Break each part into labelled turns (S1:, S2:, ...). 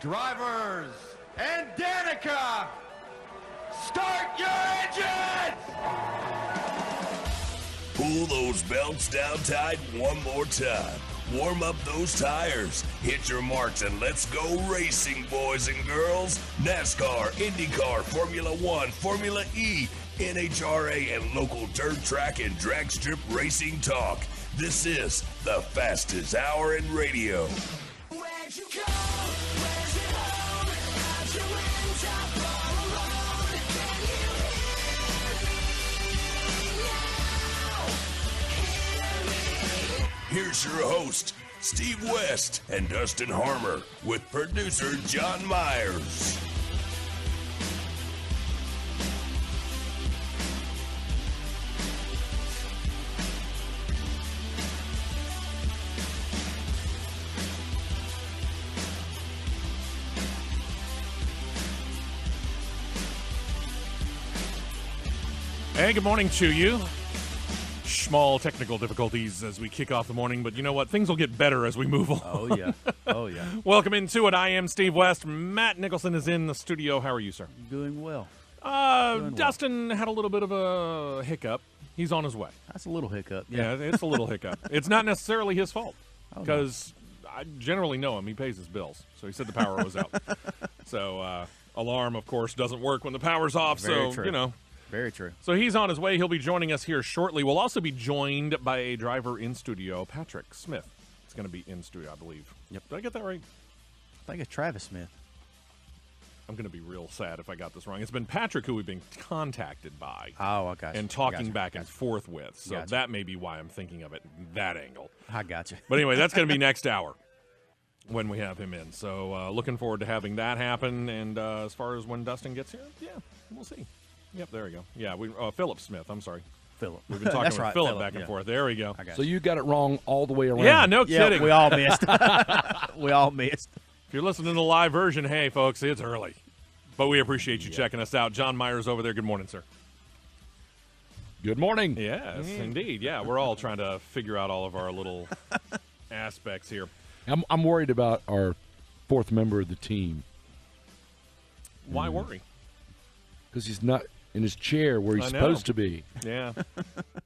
S1: Drivers and Danica, start your engines!
S2: Pull those belts down tight one more time. Warm up those tires. Hit your marks and let's go racing, boys and girls. NASCAR, Indycar, Formula One, Formula E, NHRA, and local dirt track and drag strip racing talk. This is the fastest hour in radio.
S3: Where'd you go? Where's your home? How'd you end up all alone? Can you hear me now? Hear me.
S2: Here's your host, Steve West and Dustin Harmer, with producer John Myers.
S4: Hey, good morning to you. Small technical difficulties as we kick off the morning, but you know what? Things will get better as we move on.
S5: Oh, yeah. Oh, yeah.
S4: Welcome into it. I am Steve West. Matt Nicholson is in the studio. How are you, sir?
S5: Doing well.
S4: Dustin had a little bit of a hiccup. He's on his way.
S5: That's a little hiccup.
S4: Yeah, it's a little hiccup. It's not necessarily his fault
S5: Oh, no.
S4: because I generally know him. He pays his bills. So he said the power was out. So alarm, of course, doesn't work when the power's off.
S5: Very
S4: so,
S5: true.
S4: you know.
S5: Very true.
S4: So he's on his way. He'll be joining us here shortly. We'll also be joined by a driver in studio, Patrick Smith. It's going to be in studio, I believe.
S5: Yep.
S4: Did I get that right?
S5: I think it's Travis Smith.
S4: I'm going to be real sad if I got this wrong. It's been Patrick who we've been contacted by
S5: Oh, I got you.
S4: and talking back and forth with. So
S5: Gotcha.
S4: that may be why I'm thinking of it that angle.
S5: I got you.
S4: But anyway, that's going to be next hour when we have him in. So looking forward to having that happen. And as far as when Dustin gets here, yeah, we'll see. Yep, there we go. Yeah, Philip Smith. I'm sorry.
S5: Philip.
S4: We've been talking
S5: That's
S4: with
S5: right,
S4: Philip back and
S5: yeah.
S4: forth. There we go.
S5: I got
S6: So you got it wrong all the way around.
S4: Yeah, no
S5: Yeah,
S4: kidding.
S5: we all missed. We all missed.
S4: If you're listening to the live version, hey, folks, it's early. But we appreciate you checking us out. John Myers over there. Good morning, sir.
S6: Good morning.
S4: Yes, indeed. Yeah, we're all trying to figure out all of our little aspects here.
S6: I'm worried about our fourth member of the team
S4: Why worry?
S6: because he's not in his chair where he's
S4: I know.
S6: supposed to be.
S4: Yeah.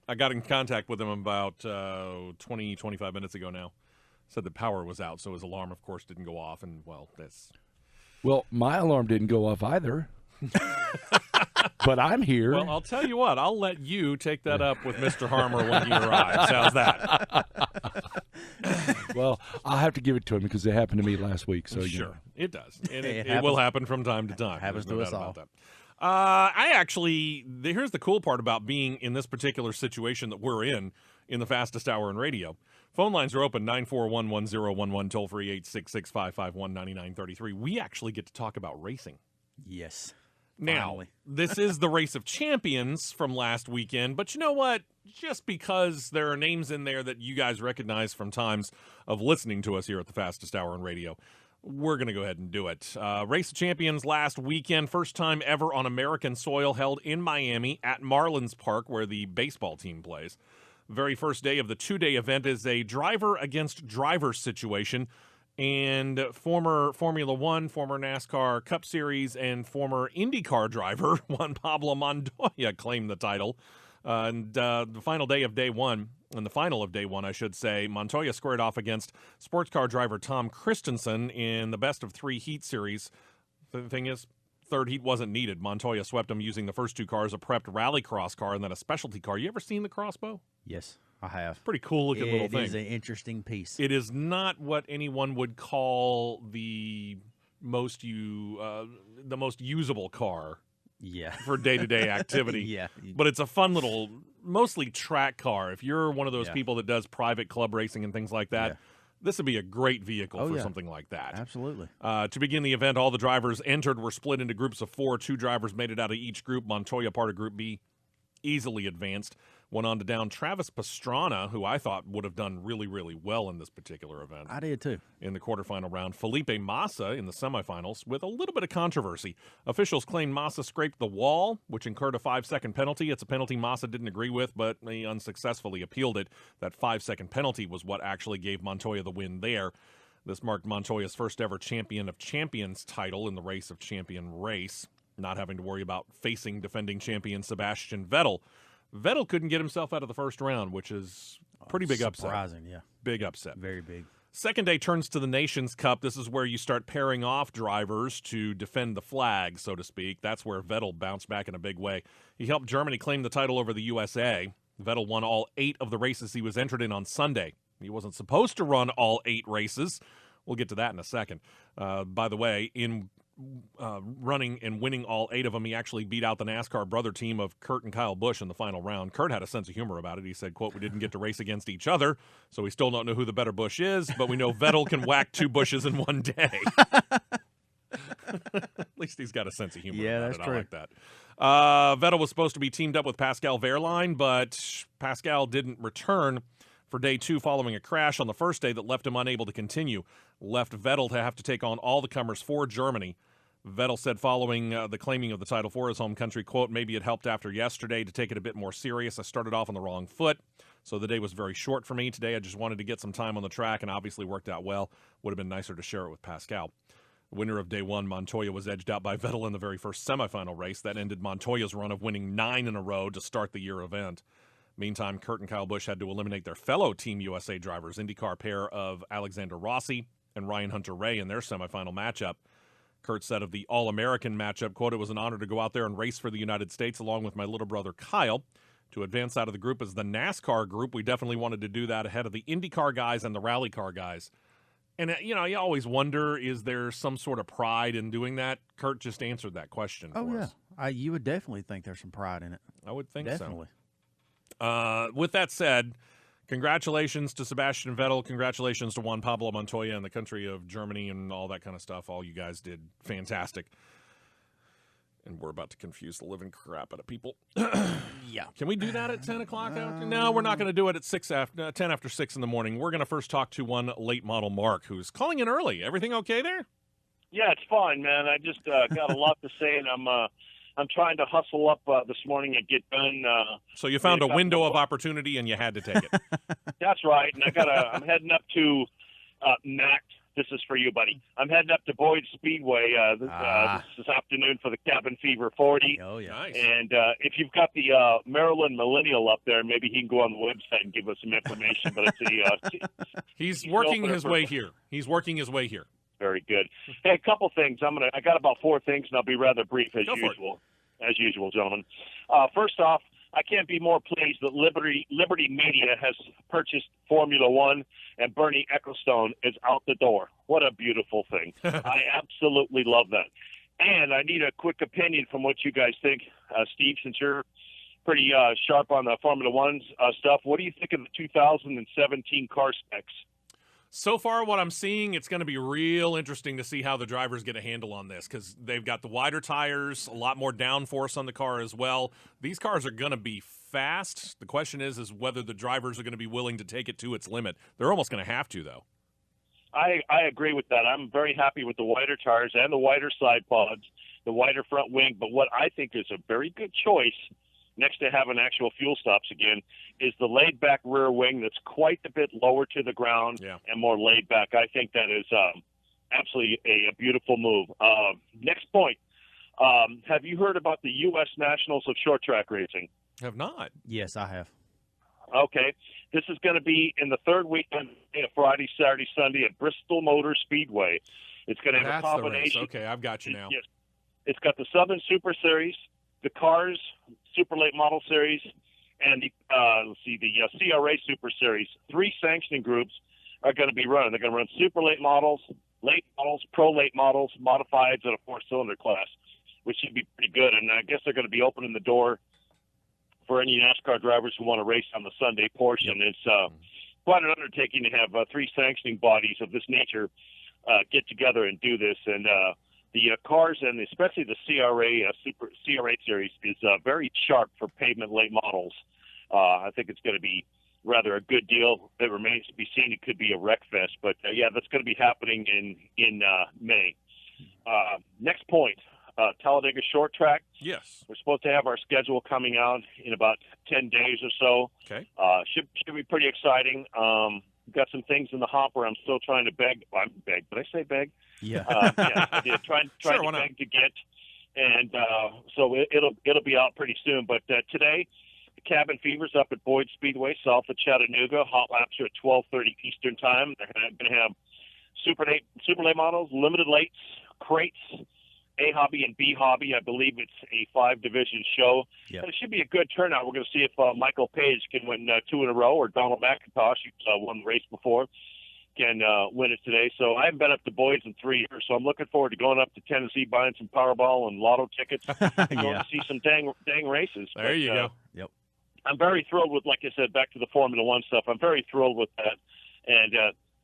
S4: I got in contact with him about 20, 25 minutes ago now. Said the power was out, so his alarm, of course, didn't go off. And, well, that's...
S6: Well, my alarm didn't go off either. But I'm here.
S4: Well, I'll tell you what. I'll let you take that up with Mr. Harmer when he arrives. How's that?
S6: Well, I'll have to give it to him because it happened to me last week. So you
S4: Sure,
S6: know.
S4: it does. And
S5: It
S4: it will
S5: happens.
S4: happen from time to time.
S5: Happens
S4: There's no
S5: to us
S4: doubt
S5: all.
S4: about that. Here's the cool part about being in this particular situation that we're in the fastest hour in radio. Phone lines are open, 941-1011, toll-free 866-551-9933. We actually get to talk about racing.
S5: Yes.
S4: Now,
S5: Finally.
S4: this is the Race of Champions from last weekend, but you know what? Just because there are names in there that you guys recognize from times of listening to us here at the fastest hour in radio, we're going to go ahead and do it. Race of Champions last weekend, first time ever on American soil, held in Miami at Marlins Park, where the baseball team plays. Very first day of the two-day event is a driver against driver situation, and former Formula One, former NASCAR Cup Series, and former Indycar driver Juan Pablo Montoya claimed the title. The final of day one, I should say, Montoya squared off against sports car driver Tom Christensen in the best of three heat series. The thing is, third heat wasn't needed. Montoya swept him using the first two cars, a prepped rallycross car and then a specialty car. You ever seen the Crossbow?
S5: Yes, I have.
S4: Pretty cool looking little thing.
S5: It is an interesting piece.
S4: It is not what anyone would call the most usable car
S5: Yeah.
S4: for day-to-day activity.
S5: Yeah.
S4: But it's a fun little, mostly track car. If you're one of those
S5: Yeah.
S4: people that does private club racing and things like that,
S5: Yeah.
S4: this would be a great vehicle
S5: Oh,
S4: for
S5: yeah.
S4: something like that.
S5: Absolutely.
S4: To begin the event, all the drivers entered were split into groups of four. Two drivers made it out of each group. Montoya, part of Group B, easily advanced. Went on to down Travis Pastrana, who I thought would have done really, really well in this particular event.
S5: I did too.
S4: In the quarterfinal round, Felipe Massa in the semifinals with a little bit of controversy. Officials claimed Massa scraped the wall, which incurred a 5-second penalty. It's a penalty Massa didn't agree with, but he unsuccessfully appealed it. That 5-second penalty was what actually gave Montoya the win there. This marked Montoya's first ever Champion of Champions title in the Race of Champion race, not having to worry about facing defending champion Sebastian Vettel. Vettel couldn't get himself out of the first round, which is pretty big upset.
S5: Surprising, yeah.
S4: Big upset.
S5: Very big.
S4: Second day turns to the Nations Cup. This is where you start pairing off drivers to defend the flag, so to speak. That's where Vettel bounced back in a big way. He helped Germany claim the title over the USA. Vettel won all 8 of the races he was entered in on Sunday. He wasn't supposed to run all 8 races. We'll get to that in a second. By the way, in running and winning all 8 of them, he actually beat out the NASCAR brother team of Kurt and Kyle Busch in the final round. Kurt had a sense of humor about it. He said, quote, "We didn't get to race against each other, so we still don't know who the better Busch is, but we know Vettel can whack 2 Bushes in one day." At least he's got a sense of humor about
S5: that's
S4: it.
S5: true.
S4: I like that. Vettel was supposed to be teamed up with Pascal Wehrlein, but Pascal didn't return for day 2 following a crash on the first day that left him unable to continue. Left Vettel to have to take on all the comers for Germany. Vettel said following the claiming of the title for his home country, quote, "Maybe it helped after yesterday to take it a bit more serious. I started off on the wrong foot, so the day was very short for me. Today I just wanted to get some time on the track and obviously worked out well. Would have been nicer to share it with Pascal." Winner of day 1, Montoya, was edged out by Vettel in the very first semifinal race. That ended Montoya's run of winning 9 in a row to start the year event. Meantime, Kurt and Kyle Busch had to eliminate their fellow Team USA drivers, IndyCar pair of Alexander Rossi and Ryan Hunter-Reay, in their semifinal matchup. Kurt said of the All-American matchup, quote, "It was an honor to go out there and race for the United States along with my little brother Kyle. To advance out of the group as the NASCAR group, we definitely wanted to do that ahead of the IndyCar guys and the rally car guys." And, you know, you always wonder, is there some sort of pride in doing that? Kurt just answered that question for us.
S5: You would definitely think there's some pride in it.
S4: I would think
S5: Definitely.
S4: so. With that said, congratulations to Sebastian Vettel. Congratulations to Juan Pablo Montoya and the country of Germany and all that kind of stuff. All you guys did fantastic. And we're about to confuse the living crap out of people.
S5: Yeah.
S4: Can we do that at 10 o'clock? No, we're not going to do it at 10 after 6 in the morning. We're going to first talk to one late model Mark, who's calling in early. Everything okay there?
S7: Yeah, it's fine, man. I just got a lot to say, and I'm trying to hustle up this morning and get done.
S4: So you found a window of opportunity, and you had to take it.
S7: That's right, and I'm heading up to Mac. This is for you, buddy. I'm heading up to Boyd Speedway this afternoon for the Cabin Fever 40.
S5: Oh, yeah.
S4: Nice.
S7: And if you've got the Maryland Millennial up there, maybe he can go on the website and give us some information. But it's
S4: He's working his way here. He's working his way here.
S7: Very good. Hey, a couple things. I got about 4 things, and I'll be rather brief as
S4: Go for it.
S7: usual. As usual, gentlemen. First off, I can't be more pleased that Liberty Media has purchased Formula One, and Bernie Ecclestone is out the door. What a beautiful thing. I absolutely love that. And I need a quick opinion from what you guys think. Steve, since you're pretty sharp on the Formula One stuff, what do you think of the 2017 car specs?
S4: So far, what I'm seeing, it's going to be real interesting to see how the drivers get a handle on this, because they've got the wider tires, a lot more downforce on the car as well. These cars are going to be fast. The question is whether the drivers are going to be willing to take it to its limit. They're almost going to have to, though.
S7: I agree with that. I'm very happy with the wider tires and the wider side pods, the wider front wing. But what I think is a very good choice, next to having actual fuel stops again, is the laid-back rear wing that's quite a bit lower to the ground and more laid-back. I think that is absolutely a beautiful move. Next point, have you heard about the U.S. Nationals of Short Track Racing?
S4: Have not.
S5: Yes, I have.
S7: Okay. This is going to be in the third weekend, Friday, Saturday, Sunday at Bristol Motor Speedway. It's going to have
S4: That's
S7: a combination.
S4: the race. Okay, I've got you now.
S7: Yes. It's got the Southern Super Series, the Cars Super Late Model Series, and the CRA Super Series. 3 sanctioning groups are going to be running. They're going to run super late models, pro late models, modifieds, and a 4-cylinder class, which should be pretty good. And I guess they're going to be opening the door for any NASCAR drivers who want to race on the Sunday portion. Yep. It's quite an undertaking to have 3 sanctioning bodies of this nature get together and do this. And the cars, and especially the CRA Series, is very sharp for pavement late models. I think it's going to be rather a good deal. It remains to be seen. It could be a wreck fest, but that's going to be happening in May. Next point, Talladega Short Track.
S4: Yes.
S7: We're supposed to have our schedule coming out in about 10 days or so.
S4: Okay.
S7: Should be pretty exciting. got some things in the hopper. I'm still trying to beg. Did I say beg?
S5: Yeah.
S7: Yes, I did. Trying
S4: Sure,
S7: to
S4: why not?
S7: beg to get, and so it'll be out pretty soon. But today, the Cabin Fever's up at Boyd Speedway, south of Chattanooga. Hot laps are at 12:30 Eastern Time. They're going to have super late models, limited lates, crates, A hobby and B hobby. I believe it's a 5-division show.
S5: Yep.
S7: And it should be a good turnout. We're going to see if Michael Page can win 2 in a row, or Donald McIntosh, who won the race before, can win it today. So I haven't been up to Boyd's in 3 years, so I'm looking forward to going up to Tennessee, buying some Powerball and Lotto tickets, and going to see some dang races.
S4: There you go.
S5: Yep.
S7: I'm very thrilled with, like I said, back to the Formula One stuff. I'm very thrilled with that, and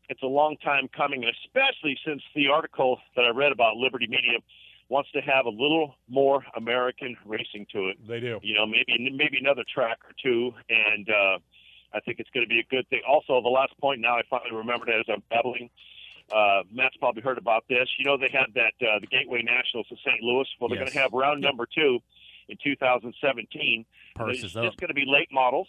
S7: it's a long time coming, especially since the article that I read about Liberty Media wants to have a little more American racing to it.
S4: They do.
S7: You know, maybe another track or two, and I think it's going to be a good thing. Also, the last point now I finally remembered as I'm babbling. Matt's probably heard about this. You know, they had that the Gateway Nationals in St. Louis. Well, they're going to have round number 2 in 2017.
S5: Purse is
S7: It's
S5: up.
S7: just going to be late models,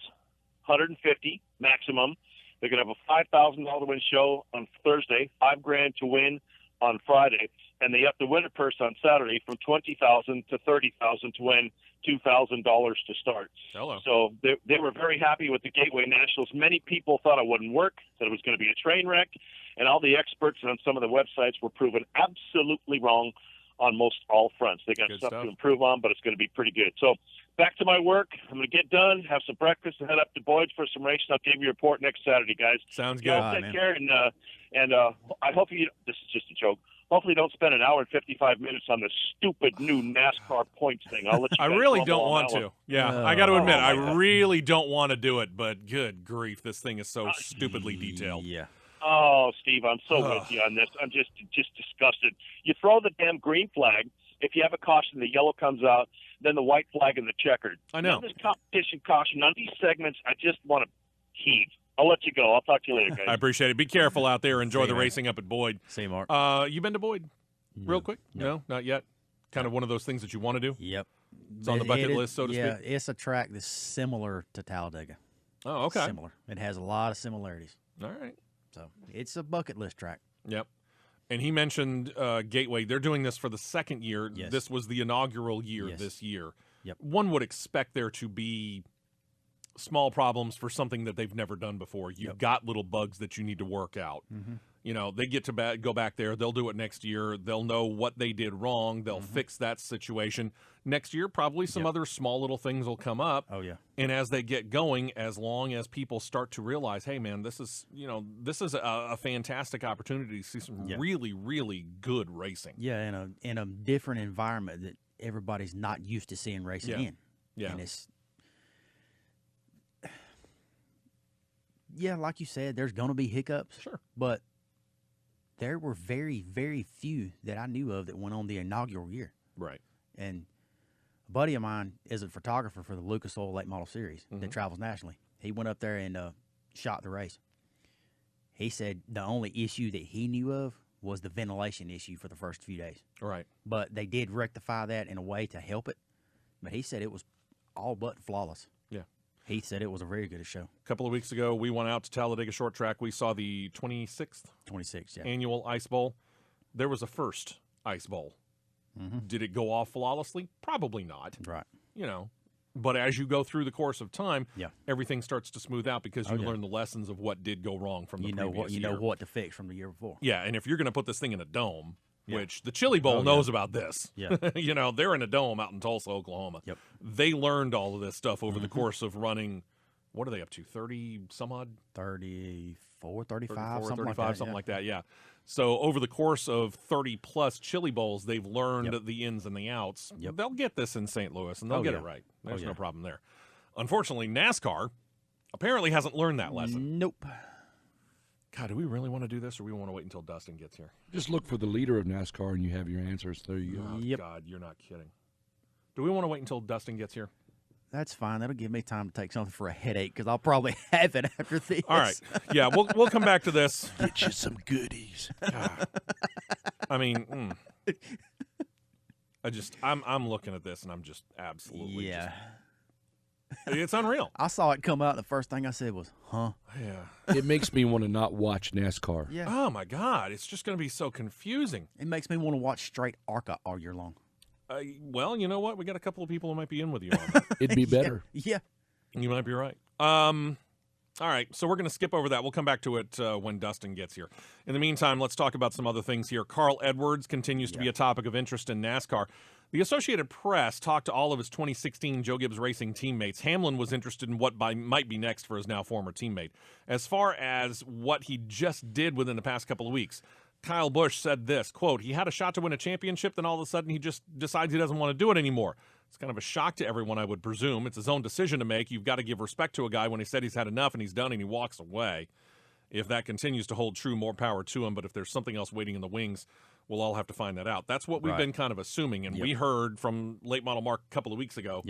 S7: 150 maximum. They're going to have a $5,000 to win show on Thursday, $5,000 to win on Friday, and they up the winner purse on Saturday from $20,000 to $30,000 to win $2,000 to start.
S4: Hello.
S7: So they were very happy with the Gateway Nationals. Many people thought it wouldn't work, that it was going to be a train wreck, and all the experts on some of the websites were proven absolutely wrong on most all fronts. They got
S4: Good
S7: stuff
S4: stuff.
S7: to improve on, but it's going to be pretty good. So back to my work. I'm going to get done, have some breakfast, and head up to Boyd's for some racing. I'll give you a report next Saturday, guys.
S4: Sounds
S7: You
S4: good.
S7: all take
S5: man.
S7: care, and I hope you. This is just a joke. Hopefully, don't spend an hour and 55 minutes on this stupid new NASCAR points thing. I'll let you.
S4: I
S7: guys
S4: really
S7: rumble
S4: don't
S7: on
S4: want
S7: that
S4: to.
S7: one.
S4: Yeah, I got to admit, I
S7: my God.
S4: really don't want to do it, but good grief, this thing is so stupidly detailed.
S5: Yeah.
S7: Oh, Steve, I'm so with you on this. I'm just disgusted. You throw the damn green flag. If you have a caution, the yellow comes out. Then the white flag and the checkered.
S4: I know.
S7: None of this competition caution. None of these segments. I just want to heave. I'll let you go. I'll talk to you later, guys.
S4: I appreciate it. Be careful out there. Enjoy
S5: See
S4: the
S5: you, man.
S4: racing up at Boyd.
S5: See you, Mark.
S4: You been to Boyd? Real quick? No, not yet. Kind of one of those things that you want to do.
S5: Yep.
S4: It's on the bucket list, so to
S5: yeah,
S4: speak?
S5: it's a track that's similar to Talladega.
S4: Oh, okay.
S5: Similar. It has a lot of similarities.
S4: All right.
S5: So it's a bucket list track.
S4: Yep. And he mentioned Gateway. They're doing this for the second year.
S5: Yes.
S4: This was the inaugural year
S5: Yes.
S4: this year.
S5: Yep.
S4: One would expect there to be small problems for something that they've never done before. You've got little bugs that you need to work out.
S5: Mm-hmm.
S4: You know, they get to go back there. They'll do it next year. They'll know what they did wrong. They'll fix that situation. Next year, probably some other small little things will come up.
S5: Oh, yeah.
S4: And as they get going, as long as people start to realize, hey, man, this is a fantastic opportunity to see some really, really good racing.
S5: Yeah, in a different environment that everybody's not used to seeing racing in.
S4: Yeah.
S5: And it's like you said, there's going to be hiccups.
S4: Sure.
S5: But there were very, very few that I knew of that went on the inaugural year.
S4: Right.
S5: And a buddy of mine is a photographer for the Lucas Oil Late Model Series that travels nationally. He went up there and shot the race. He said the only issue that he knew of was the ventilation issue for the first few days.
S4: Right.
S5: But they did rectify that in a way to help it. But he said it was all but flawless.
S4: Yeah.
S5: He said it was a very good show.
S4: A couple of weeks ago, we went out to Talladega Short Track. We saw the 26th
S5: 26, yeah.
S4: annual Ice Bowl. There was a first Ice Bowl. Did it go off flawlessly? Probably not.
S5: Right.
S4: You know, but as you go through the course of time,
S5: Yeah.
S4: everything starts to smooth out because you
S5: yeah.
S4: learn the lessons of what did go wrong from the
S5: You know
S4: previous
S5: what
S4: year.
S5: what to fix from the year before.
S4: Yeah, and if you're going to put this thing in a dome, which the Chili Bowl knows about this.
S5: Yeah.
S4: You know, they're in a dome out in Tulsa, Oklahoma.
S5: Yep.
S4: They learned all of this stuff over the course of running, what are they up to, 30 some odd?
S5: 34, 35,
S4: 34,
S5: something
S4: 35,
S5: like that.
S4: something like that, yeah. So over the course of 30-plus Chili Bowls, they've learned
S5: Yep.
S4: the ins and the outs.
S5: Yep.
S4: They'll get this in St. Louis, and they'll
S5: Oh,
S4: get
S5: yeah.
S4: it right. There's
S5: yeah.
S4: no problem there. Unfortunately, NASCAR apparently hasn't learned that lesson.
S5: Nope.
S4: God, do we really want to do this, or we want to wait until Dustin gets here?
S6: Just look for the leader of NASCAR, and you have your answers. There you go.
S4: Oh,
S5: Yep.
S4: God, you're not kidding. Do we want to wait until Dustin gets here?
S5: That's fine. That'll give me time to take something for a headache because I'll probably have it after this.
S4: All right. Yeah, we'll come back to this.
S6: Get you some goodies.
S4: I mean, I'm looking at this, and I'm just absolutely
S5: Yeah.
S4: It's unreal.
S5: I saw it come out, and the first thing I said was, huh?
S4: Yeah.
S6: It makes me want to not watch NASCAR.
S5: Yeah.
S4: Oh, my God. It's just going to be so confusing.
S5: It makes me want to watch straight ARCA all year long.
S4: Well, you know what? We got a couple of people who might be in with you on that.
S6: It'd be better.
S5: Yeah.
S4: You might be right. All right, so we're going to skip over that. We'll come back to it when Dustin gets here. In the meantime, let's talk about some other things here. Carl Edwards continues to be a topic of interest in NASCAR. The Associated Press talked to all of his 2016 Joe Gibbs Racing teammates. Hamlin was interested in what might be next for his now former teammate. As far as what he just did within the past couple of weeks, Kyle Busch said this, quote, he had a shot to win a championship, then all of a sudden he just decides he doesn't want to do it anymore. It's kind of a shock to everyone, I would presume. It's his own decision to make. You've got to give respect to a guy when he said he's had enough and he's done and he walks away. If that continues to hold true, more power to him. But if there's something else waiting in the wings, we'll all have to find that out. That's what we've been kind of assuming. And we heard from late model Mark a couple of weeks ago,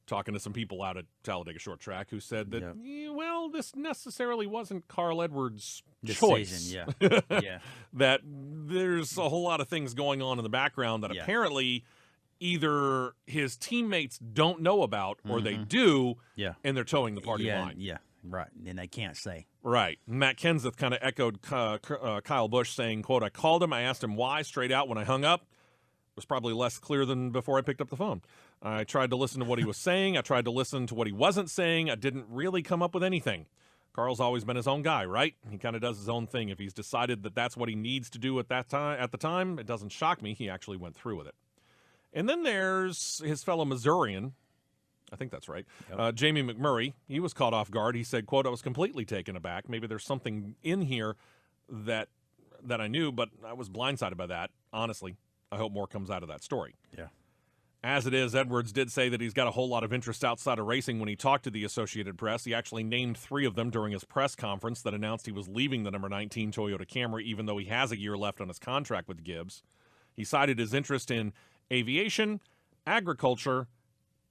S4: talking to some people out at Talladega Short Track who said that, well, this necessarily wasn't Carl Edwards' choice.
S5: Yeah.
S4: That there's a whole lot of things going on in the background that apparently either his teammates don't know about or they do, and they're towing the party line.
S5: Yeah, right. And they can't say.
S4: Right. Matt Kenseth kind of echoed Kyle Busch saying, quote, I called him. I asked him why straight out when I hung up. It was probably less clear than before I picked up the phone. I tried to listen to what he was saying. I tried to listen to what he wasn't saying. I didn't really come up with anything. Carl's always been his own guy, right? He kind of does his own thing. If he's decided that that's what he needs to do at the time, it doesn't shock me. He actually went through with it. And then there's his fellow Missourian, I think that's right, Jamie McMurray. He was caught off guard. He said, quote, I was completely taken aback. Maybe there's something in here that I knew, but I was blindsided by that. Honestly, I hope more comes out of that story.
S5: Yeah.
S4: As it is, Edwards did say that he's got a whole lot of interest outside of racing when he talked to the Associated Press. He actually named 3 of them during his press conference that announced he was leaving the number 19 Toyota Camry, even though he has a year left on his contract with Gibbs. He cited his interest in aviation, agriculture,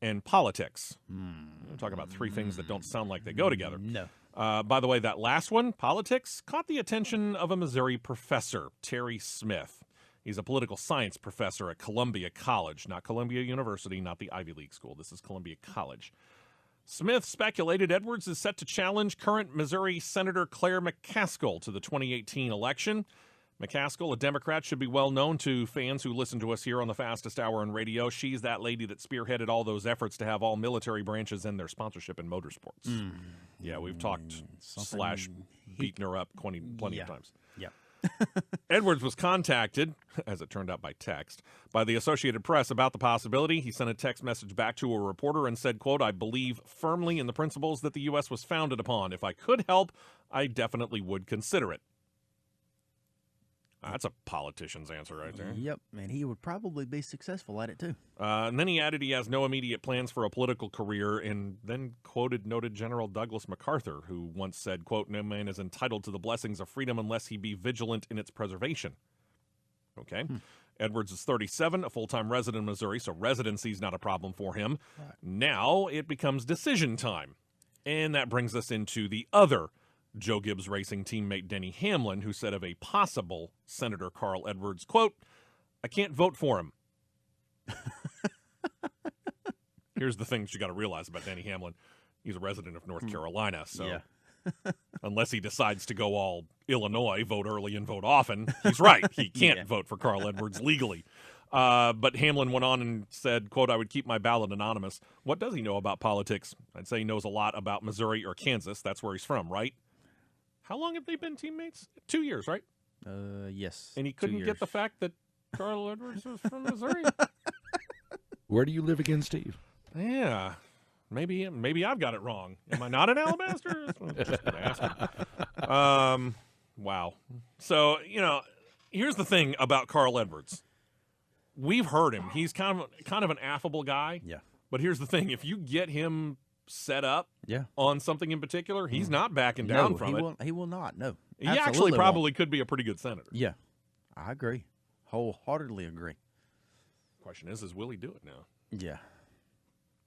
S4: and politics. I'm talking about 3 things that don't sound like they go together.
S5: No.
S4: By the way, that last one, politics, caught the attention of a Missouri professor, Terry Smith. He's a political science professor at Columbia College, not Columbia University, not the Ivy League school. This is Columbia College. Smith speculated Edwards is set to challenge current Missouri Senator Claire McCaskill to the 2018 election. McCaskill, a Democrat, should be well known to fans who listen to us here on the Fastest Hour in Radio. She's that lady that spearheaded all those efforts to have all military branches in their sponsorship in motorsports. Yeah, we've talked / beaten her up plenty of times.
S5: Yeah.
S4: Edwards was contacted, as it turned out by text, by the Associated Press about the possibility. He sent a text message back to a reporter and said, quote, I believe firmly in the principles that the U.S. was founded upon. If I could help, I definitely would consider it. That's a politician's answer right there.
S5: Yep, and he would probably be successful at it, too.
S4: And then he added he has no immediate plans for a political career, and then quoted noted General Douglas MacArthur, who once said, quote, no man is entitled to the blessings of freedom unless he be vigilant in its preservation. Okay. Edwards is 37, a full-time resident in Missouri, so residency's not a problem for him. Right. Now it becomes decision time. And that brings us into the other Joe Gibbs Racing teammate Denny Hamlin, who said of a possible Senator Carl Edwards, quote, I can't vote for him. Here's the things you got to realize about Denny Hamlin. He's a resident of North Carolina, so unless he decides to go all Illinois, vote early and vote often, he's right. He can't vote for Carl Edwards legally. But Hamlin went on and said, quote, I would keep my ballot anonymous. What does he know about politics? I'd say he knows a lot about Missouri or Kansas. That's where he's from, right? How long have they been teammates? 2 years, right?
S5: Yes.
S4: And he couldn't get the fact that Carl Edwards was from Missouri?
S6: Where do you live again, Steve?
S4: Yeah. Maybe I've got it wrong. Am I not an Alabaster? Wow. So, here's the thing about Carl Edwards. We've heard him. He's kind of an affable guy.
S5: Yeah.
S4: But here's the thing. If you get him set up on something in particular, he's not backing down from it.
S5: He will not, no.
S4: He actually probably could be a pretty good senator.
S5: Yeah. I agree. Wholeheartedly agree.
S4: Question is will he do it now?
S5: Yeah.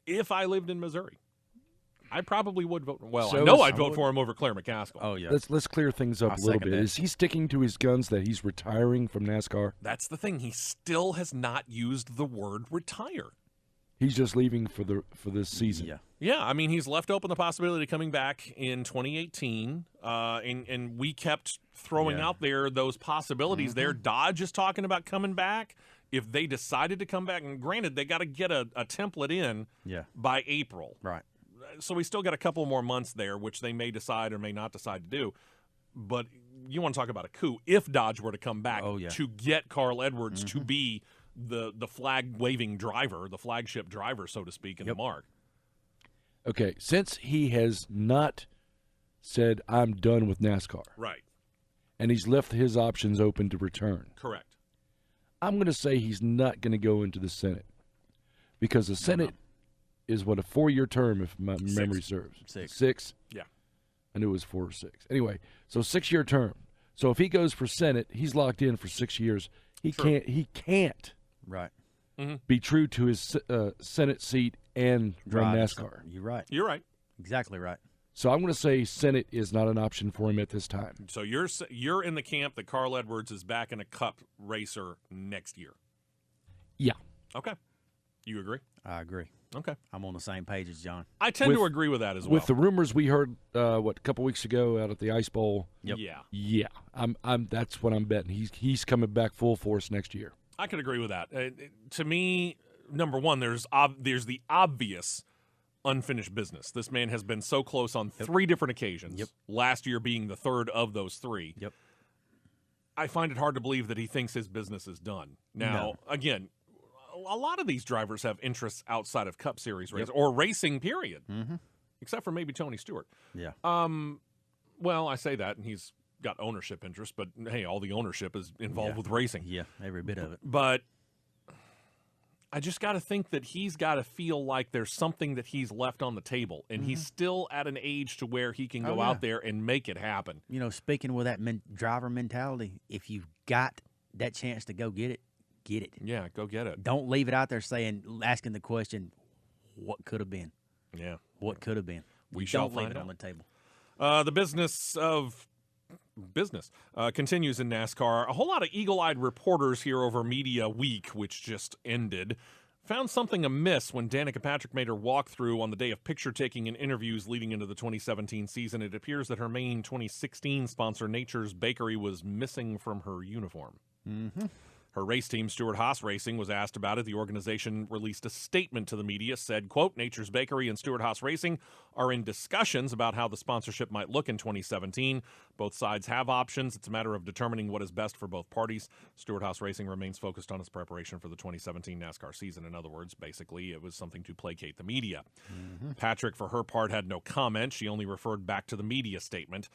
S4: If I lived in Missouri, I probably would vote. Well,
S6: So
S4: I know
S6: is-
S4: I'd vote for him over Claire McCaskill.
S5: Oh, yeah.
S6: Let's clear things up
S5: I'll
S6: a little
S5: second
S6: bit.
S5: that.
S6: Is he sticking to his guns that he's retiring from NASCAR?
S4: That's the thing. He still has not used the word retire.
S6: He's just leaving for this season.
S5: Yeah.
S4: Yeah, I mean, he's left open the possibility of coming back in 2018, and we kept throwing out there those possibilities there. Dodge is talking about coming back. If they decided to come back, and granted, they got to get a template in by April.
S5: Right.
S4: So we still got a couple more months there, which they may decide or may not decide to do. But you want to talk about a coup. If Dodge were to come back to get Carl Edwards to be the flag-waving driver, the flagship driver, so to speak, in the mark.
S6: Okay, since he has not said, I'm done with NASCAR.
S4: Right.
S6: And he's left his options open to return.
S4: Correct.
S6: I'm going to say he's not going to go into the Senate. Because the Senate is, what, a 4-year term, if my memory serves? Six?
S4: Yeah.
S6: I knew it was 4 or 6. Anyway, so 6-year term. So if he goes for Senate, he's locked in for 6 years. He can't
S5: Right.
S6: be true to his Senate seat and run NASCAR.
S5: You're right.
S4: You're right.
S5: Exactly right.
S6: So I'm going to say Senate is not an option for him at this time.
S4: So you're in the camp that Carl Edwards is back in a Cup racer next year.
S6: Yeah.
S4: Okay. You agree?
S5: I agree.
S4: Okay.
S5: I'm on the same page as John.
S4: I tend to agree with that as well.
S6: With the rumors we heard, a couple weeks ago out at the Ice Bowl.
S5: Yep.
S4: Yeah.
S6: I'm that's what I'm betting. He's coming back full force next year.
S4: I could agree with that. To me, number one, there's the obvious unfinished business. This man has been so close on 3 different occasions.
S5: Yep.
S4: Last year being the third of those 3.
S5: Yep.
S4: I find it hard to believe that he thinks his business is done. Now, again, a lot of these drivers have interests outside of Cup Series race or racing, period. Except for maybe Tony Stewart.
S5: Yeah.
S4: Well, I say that, and he's got ownership interest, but hey, all the ownership is involved with racing.
S5: Yeah, every bit of it.
S4: But I just got to think that he's got to feel like there's something that he's left on the table, and he's still at an age to where he can go out there and make it happen.
S5: You know, speaking with that driver mentality, if you've got that chance to go get it, get it.
S4: Yeah, go get it.
S5: Don't leave it out there asking the question, what could have been?
S4: Yeah.
S5: What could have been?
S4: We shall
S5: Don't leave
S4: find
S5: it
S4: out.
S5: on the table.
S4: The business of business continues in NASCAR. A whole lot of eagle-eyed reporters here over Media Week, which just ended, found something amiss when Danica Patrick made her walkthrough on the day of picture-taking and interviews leading into the 2017 season. It appears that her main 2016 sponsor, Nature's Bakery, was missing from her uniform. Her race team, Stewart Haas Racing, was asked about it. The organization released a statement to the media, said, quote, Nature's Bakery and Stewart Haas Racing are in discussions about how the sponsorship might look in 2017. Both sides have options. It's a matter of determining what is best for both parties. Stewart Haas Racing remains focused on its preparation for the 2017 NASCAR season. In other words, basically, it was something to placate the media. Patrick, for her part, had no comment. She only referred back to the media statement.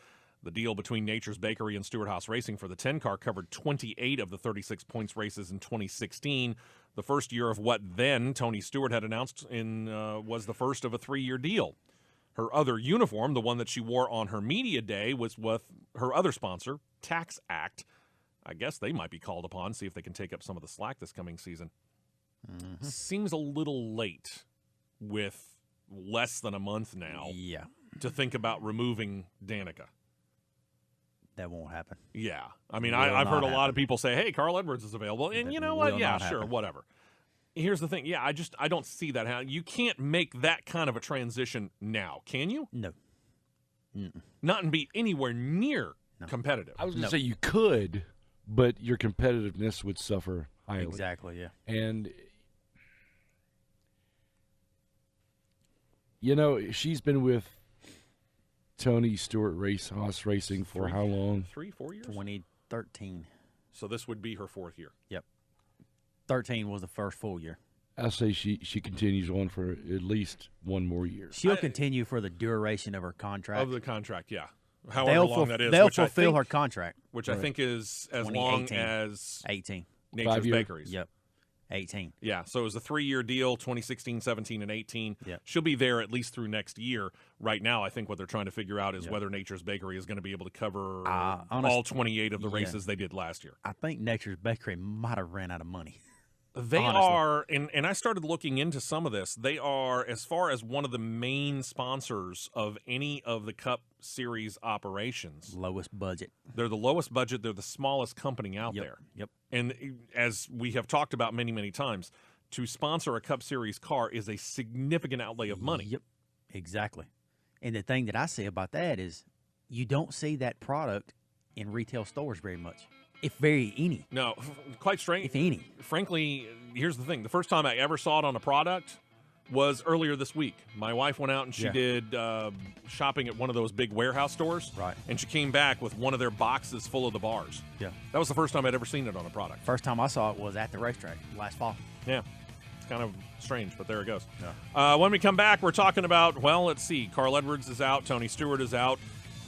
S4: The deal between Nature's Bakery and Stewart Haas Racing for the 10-car covered 28 of the 36 points races in 2016. The first year of what then Tony Stewart had announced was the first of a 3-year deal. Her other uniform, the one that she wore on her media day, was with her other sponsor, Tax Act. I guess they might be called upon, see if they can take up some of the slack this coming season. Seems a little late with less than a month now to think about removing Danica.
S5: That won't happen.
S4: Yeah. I mean,
S5: Will
S4: I've heard a
S5: not
S4: lot of people say, hey, Carl Edwards is available. And
S5: That
S4: you know what?
S5: will
S4: Yeah,
S5: not
S4: sure,
S5: happen.
S4: whatever. Here's the thing. Yeah, I don't see that. You can't make that kind of a transition now, can you?
S5: No.
S4: Not and be anywhere near competitive.
S6: I was going to say you could, but your competitiveness would suffer highly.
S5: Exactly, yeah.
S6: And, you know, she's been with Tony Stewart Haas Racing for how long?
S4: 3-4 years?
S5: 2013.
S4: So this would be her 4th year.
S5: Yep. 13 was the first full year.
S6: I say she continues on for at least one more year.
S5: She'll continue for the duration of her contract.
S4: Of the contract, yeah. However long that is.
S5: They'll
S4: which I
S5: fulfill
S4: think-
S5: her contract.
S4: Which I think is as long
S5: 2018.
S4: as
S5: 18.
S4: Nature's
S6: 5 years.
S4: Bakeries.
S5: Yep. 18.
S4: Yeah, so it was a 3-year deal, 2016, 17, and 18.
S5: Yep.
S4: She'll be there at least through next year. Right now, I think what they're trying to figure out is whether Nature's Bakery is going to be able to cover all 28 of the races they did last year.
S5: I think Nature's Bakery might have ran out of money.
S4: They
S5: Honestly.
S4: are, and I started looking into some of this, they are, as far as one of the main sponsors of any of the Cup Series operations.
S5: Lowest budget.
S4: They're the lowest budget. They're the smallest company out there.
S5: Yep.
S4: And as we have talked about many, many times, to sponsor a Cup Series car is a significant outlay of money.
S5: Yep, exactly. And the thing that I say about that is you don't see that product in retail stores very much, if very any.
S4: No, quite strange.
S5: If any.
S4: Frankly, here's the thing. The first time I ever saw it on a product was earlier this week. My wife went out and she did shopping at one of those big warehouse stores.
S5: Right.
S4: And she came back with one of their boxes full of the bars.
S5: Yeah.
S4: That was the first time I'd ever seen it on a product.
S5: First time I saw it was at the racetrack last fall.
S4: Yeah. It's kind of strange, but there it goes. Yeah. When we come back, we're talking about, well, let's see. Carl Edwards is out. Tony Stewart is out.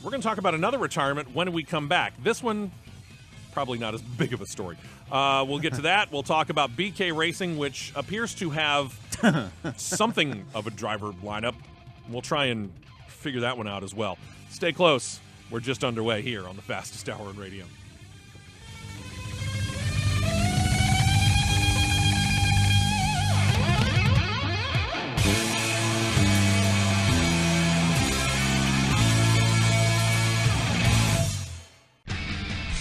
S4: We're going to talk about another retirement when we come back. This one, probably not as big of a story. We'll get to that. We'll talk about BK Racing, which appears to have something of a driver lineup. We'll try and figure that one out as well. Stay close. We're just underway here on the Fastest Hour in Radio.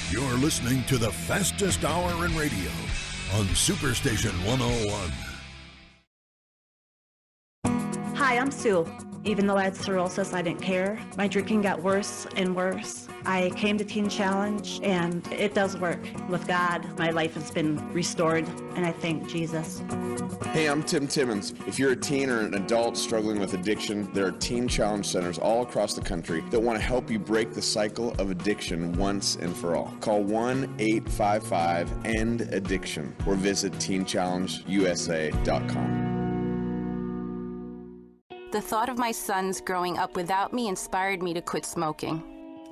S2: You're listening to the Fastest Hour in Radio on Superstation 101.
S8: Hi, I'm Sue. Even though I had cirrhosis, I didn't care. My drinking got worse and worse. I came to Teen Challenge, and it does work. With God, my life has been restored, and I thank Jesus.
S9: Hey, I'm Tim Timmons. If you're a teen or an adult struggling with addiction, there are Teen Challenge centers all across the country that want to help you break the cycle of addiction once and for all. Call 1-855-END-ADDICTION or visit teenchallengeusa.com.
S10: The thought of my sons growing up without me inspired me to quit smoking.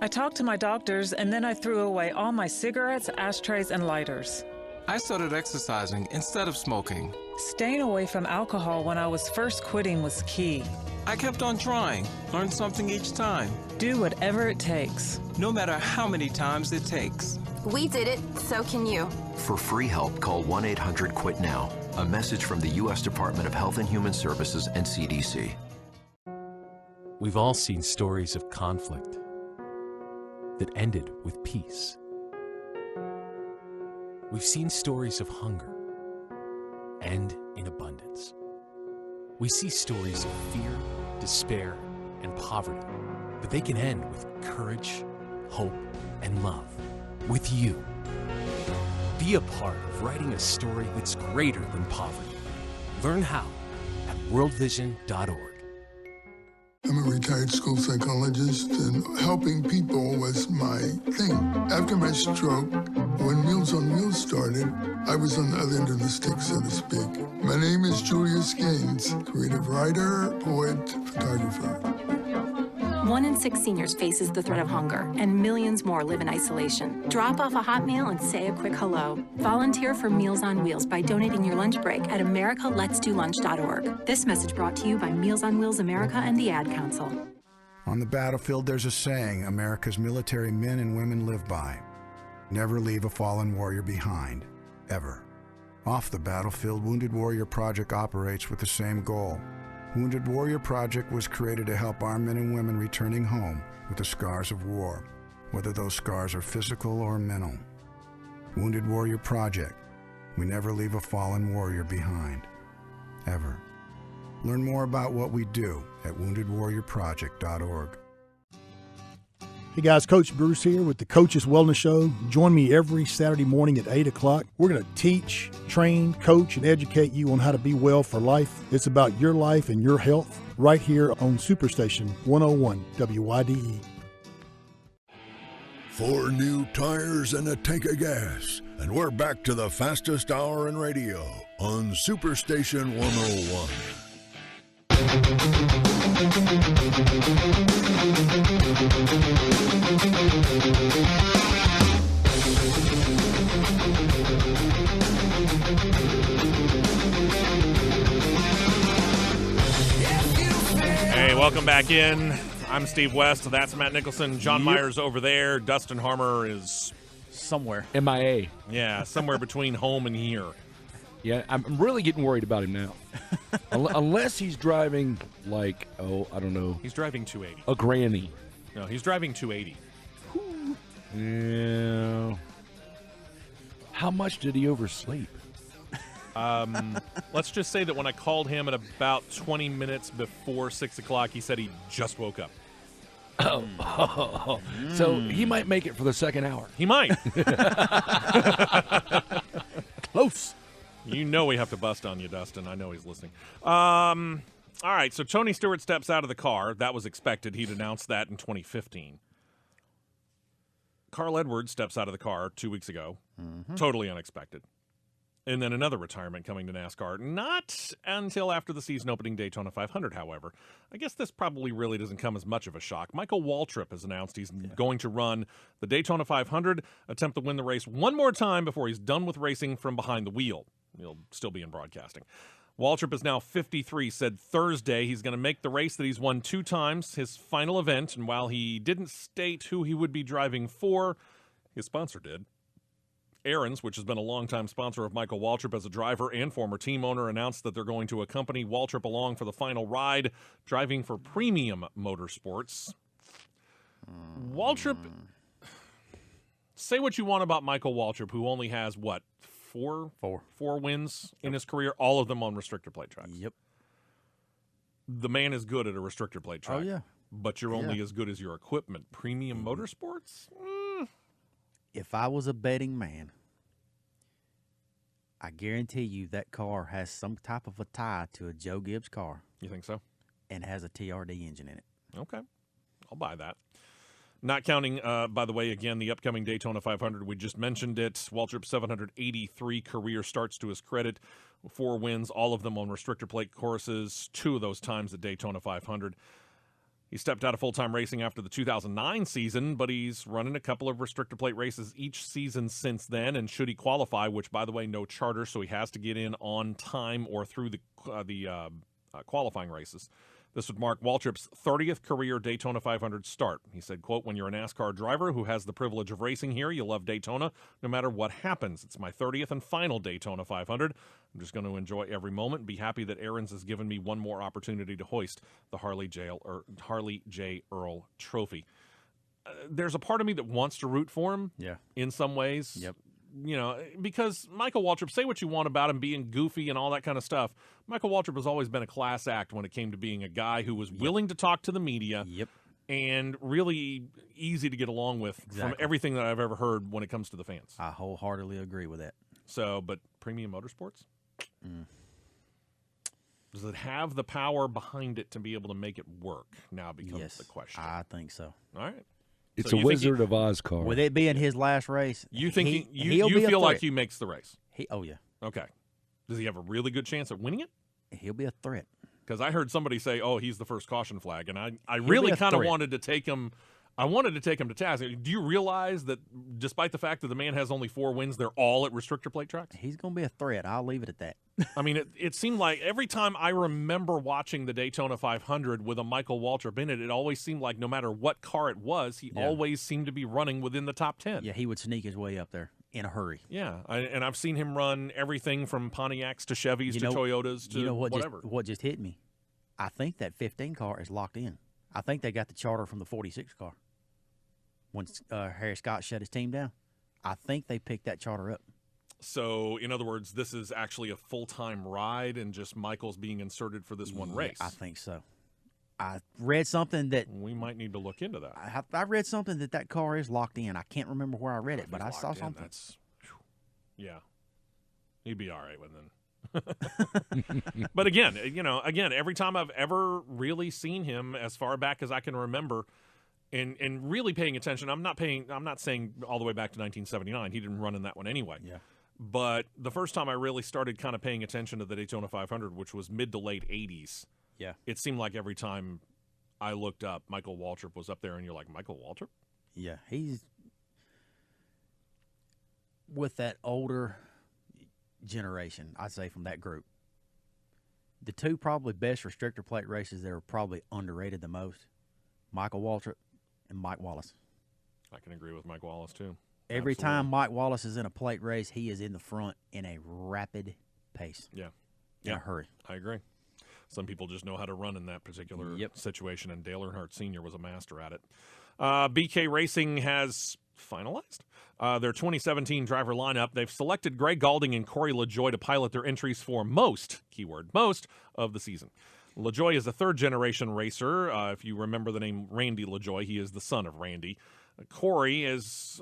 S11: I talked to my doctors, and then I threw away all my cigarettes, ashtrays, and lighters.
S12: I started exercising instead of smoking.
S11: Staying away from alcohol when I was first quitting was key.
S12: I kept on trying, learned something each time.
S11: Do whatever it takes.
S12: No matter how many times it takes.
S10: We did it, so can you.
S13: For free help, call 1-800-QUIT-NOW. A message from the U.S. Department of Health and Human Services and CDC.
S14: We've all seen stories of conflict that ended with peace. We've seen stories of hunger end in abundance. We see stories of fear, despair, and poverty, but they can end with courage, hope, and love. With you. Be a part of writing a story that's greater than poverty. Learn how at worldvision.org.
S15: I'm a retired school psychologist, and helping people was my thing. After my stroke, when Meals on Wheels started, I was on the other end of the stick, so to speak. My name is Julius Gaines, creative writer, poet, photographer.
S16: 1 in 6 seniors faces the threat of hunger, and millions more live in isolation. Drop off a hot meal and say a quick hello. Volunteer for Meals on Wheels by donating your lunch break at americaletsdolunch.org. This message brought to you by Meals on Wheels America and the Ad Council.
S17: On the battlefield, there's a saying America's military men and women live by. Never leave a fallen warrior behind, ever. Off the battlefield, Wounded Warrior Project operates with the same goal. Wounded Warrior Project was created to help our men and women returning home with the scars of war, whether those scars are physical or mental. Wounded Warrior Project. We never leave a fallen warrior behind, ever. Learn more about what we do at woundedwarriorproject.org.
S18: Hey guys, Coach Bruce here with the Coach's Wellness Show. Join me every Saturday morning at 8 o'clock. We're going to teach, train, coach, and educate you on how to be well for life. It's about your life and your health right here on Superstation 101 WYDE.
S2: 4 new tires and a tank of gas. And we're back to the Fastest Hour in Radio on Superstation 101.
S4: Hey, welcome back in. I'm Steve West. That's Matt Nicholson. John Myers over there. Dustin Harmer is
S5: somewhere.
S6: MIA.
S4: Yeah, somewhere between home and here.
S6: Yeah, I'm really getting worried about him now. Unless he's driving like, I don't know.
S4: He's driving 280.
S6: A granny.
S4: No, he's driving 280.
S6: Yeah. How much did he oversleep?
S4: Let's just say that when I called him at about 20 minutes before 6 o'clock, he said he just woke up.
S6: So he might make it for the second hour.
S4: He might.
S5: Close.
S4: You know we have to bust on you, Dustin. I know he's listening. All right, so Tony Stewart steps out of the car. That was expected. He'd announced that in 2015. Carl Edwards steps out of the car 2 weeks ago. Totally unexpected. And then another retirement coming to NASCAR. Not until after the season opening Daytona 500, however. I guess this probably really doesn't come as much of a shock. Michael Waltrip has announced he's going to run the Daytona 500, attempt to win the race one more time before he's done with racing from behind the wheel. He'll still be in broadcasting. Waltrip is now 53, said Thursday he's going to make the race that he's won 2 times, his final event. And while he didn't state who he would be driving for, his sponsor did. Aaron's, which has been a longtime sponsor of Michael Waltrip as a driver and former team owner, announced that they're going to accompany Waltrip along for the final ride, driving for Premium Motorsports. Waltrip, say what you want about Michael Waltrip, who only has, what, four wins in his career, all of them on restrictor plate tracks.
S5: Yep.
S4: The man is good at a restrictor plate track.
S5: Oh, yeah.
S4: But you're only as good as your equipment. Premium Motorsports?
S5: If I was a betting man, I guarantee you that car has some type of a tie to a Joe Gibbs car.
S4: You think so?
S5: And has a TRD engine in it.
S4: Okay. I'll buy that. Not counting, by the way, again, the upcoming Daytona 500. We just mentioned it. Waltrip's 783 career starts to his credit. 4 wins, all of them on restrictor plate courses. 2 of those times at Daytona 500. He stepped out of full-time racing after the 2009 season, but he's running a couple of restrictor plate races each season since then. And should he qualify, which, by the way, no charter, so he has to get in on time or through the qualifying races. This would mark Waltrip's 30th career Daytona 500 start. He said, quote, "When you're a NASCAR driver who has the privilege of racing here, you love Daytona no matter what happens. It's my 30th and final Daytona 500. I'm just going to enjoy every moment and be happy that Aaron's has given me one more opportunity to hoist the Harley J. Earl Trophy." There's a part of me that wants to root for him in some ways.
S5: Yep.
S4: You know, because Michael Waltrip, say what you want about him being goofy and all that kind of stuff, Michael Waltrip has always been a class act when it came to being a guy who was willing to talk to the media and really easy to get along with from everything that I've ever heard when it comes to the fans.
S5: I wholeheartedly agree with that.
S4: So, but Premium Motorsports? Does it have the power behind it to be able to make it work now becomes the question.
S5: I think so.
S4: All right.
S6: It's
S4: So
S6: a
S4: you think
S6: Wizard of Oz car.
S5: With it being his last race,
S4: You think
S5: he'll
S4: you
S5: be a
S4: feel like
S5: threat.
S4: he makes the race?
S5: Oh, yeah.
S4: Okay. Does he have a really good chance at winning it?
S5: He'll be a threat.
S4: Because I heard somebody say, "Oh, he's the first caution flag," and I
S5: He'll
S4: really
S5: be a
S4: kind of
S5: threat.
S4: wanted to take him. I wanted to take him to task. Do you realize that despite the fact that the man has only 4 wins, they're all at restrictor plate tracks?
S5: He's going to be a threat. I'll leave it at that.
S4: I mean, it seemed like every time I remember watching the Daytona 500 with a Michael Waltrip in it, it always seemed like no matter what car it was, he always seemed to be running within the top 10.
S5: Yeah, he would sneak his way up there in a hurry.
S4: Yeah, and I've seen him run everything from Pontiacs to Chevys to Toyotas to whatever.
S5: What just hit me? I think that 15 car is locked in. I think they got the charter from the 46 car. Once Harry Scott shut his team down, I think they picked that charter up.
S4: So, in other words, this is actually a full-time ride and just Michael's being inserted for this one race.
S5: I think so. I read something that...
S4: We might need to look into that.
S5: I read something that car is locked in. I can't remember where I read it, but I saw something.
S4: Yeah. He'd be all right with it. But again, every time I've ever really seen him as far back as I can remember and really paying attention, I'm not saying all the way back to 1979. He didn't run in that one anyway.
S5: Yeah.
S4: But the first time I really started kind of paying attention to the Daytona 500, which was mid to late 80s, it seemed like every time I looked up, Michael Waltrip was up there, and you're like, Michael Waltrip?
S5: Yeah, he's with that older generation, I'd say, from that group. The 2 probably best restrictor plate races that are probably underrated the most, Michael Waltrip and Mike Wallace.
S4: I can agree with Mike Wallace, too.
S5: Every time Mike Wallace is in a plate race, he is in the front in a rapid pace.
S4: Yeah.
S5: In a hurry.
S4: I agree. Some people just know how to run in that particular situation, and Dale Earnhardt Sr. was a master at it. BK Racing has finalized their 2017 driver lineup. They've selected Greg Galding and Corey LaJoie to pilot their entries for most, keyword most, of the season. LaJoie is a third-generation racer. If you remember the name Randy LaJoie, he is the son of Randy. Corey is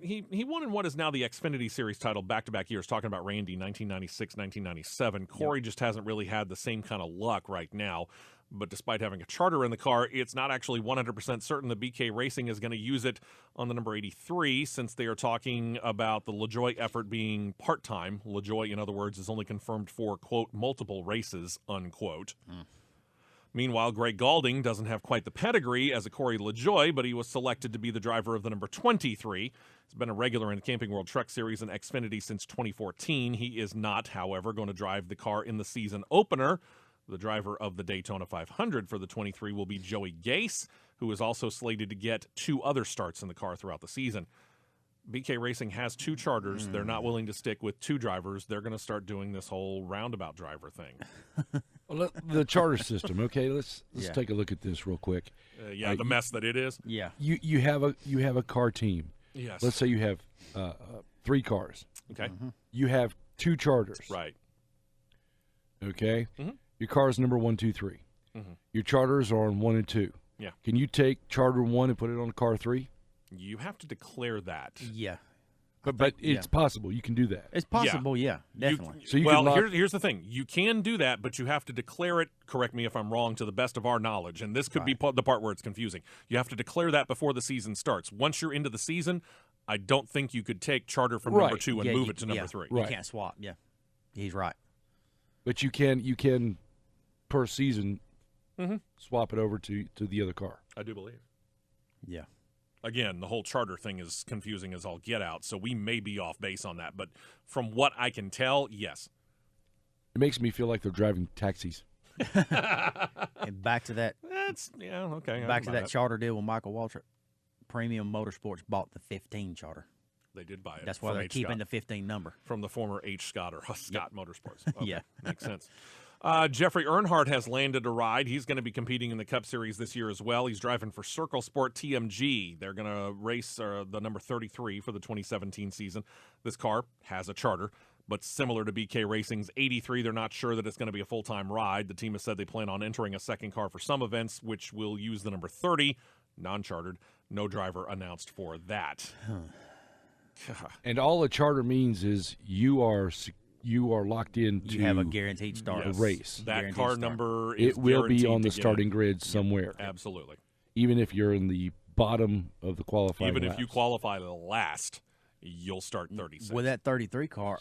S4: he won in what is now the Xfinity Series title back-to-back years, talking about Randy, 1996, 1997. Corey just hasn't really had the same kind of luck right now. But despite having a charter in the car, it's not actually 100% certain that BK Racing is going to use it on the number 83, since they are talking about the LaJoie effort being part-time. LaJoie, in other words, is only confirmed for, quote, multiple races, unquote. Meanwhile, Greg Galding doesn't have quite the pedigree as a Corey LaJoie, but he was selected to be the driver of the number 23. He's been a regular in the Camping World Truck Series and Xfinity since 2014. He is not, however, going to drive the car in the season opener. The driver of the Daytona 500 for the 23 will be Joey Gase, who is also slated to get 2 other starts in the car throughout the season. BK Racing has 2 charters. They're not willing to stick with 2 drivers. They're going to start doing this whole roundabout driver thing.
S6: Well, the charter system. Okay, let's take a look at this real quick.
S4: The mess that it is.
S5: Yeah,
S6: you have a car team.
S4: Yes.
S6: Let's say you have 3 cars.
S4: Okay.
S6: You have 2 charters.
S4: Right.
S6: Okay. Your car is number 1, 2, 3. Your charters are on 1 and 2.
S4: Yeah.
S6: Can you take charter 1 and put it on car 3?
S4: You have to declare that.
S5: Yeah.
S6: But it's possible. You can do that.
S5: It's possible, yeah, definitely.
S4: Here's the thing. You can do that, but you have to declare it, correct me if I'm wrong, to the best of our knowledge, and this could be the part where it's confusing. You have to declare that before the season starts. Once you're into the season, I don't think you could take charter from number 2 and move it to number 3.
S5: You can't swap, He's right.
S6: But you can per season swap it over to the other car.
S4: I do believe.
S5: Yeah.
S4: Again, the whole charter thing is confusing as all get out, so we may be off base on that. But from what I can tell, yes.
S6: It makes me feel like they're driving taxis.
S5: And back to that.
S4: Okay.
S5: Back to that charter deal with Michael Waltrip. Premium Motorsports bought the 15 charter.
S4: They did buy it.
S5: That's why they're keeping the 15 number.
S4: From the former H. Scott or Scott Motorsports. Okay.
S5: Yeah.
S4: Makes sense. Jeffrey Earnhardt has landed a ride. He's going to be competing in the Cup Series this year as well. He's driving for Circle Sport TMG. They're going to race the number 33 for the 2017 season. This car has a charter, but similar to BK Racing's 83, they're not sure that it's going to be a full-time ride. The team has said they plan on entering a second car for some events, which will use the number 30, non-chartered. No driver announced for that.
S6: And all a charter means is you are locked into.
S5: You have a guaranteed start.
S6: A race.
S4: That
S5: guaranteed
S4: car
S5: start.
S4: number is
S6: it will be on the
S4: to get
S6: starting
S4: in.
S6: grid somewhere.
S4: Absolutely.
S6: Even if you're in the bottom of the qualifying
S4: Even
S6: laps.
S4: if you qualify last, you'll start 36.
S5: With that 33 car,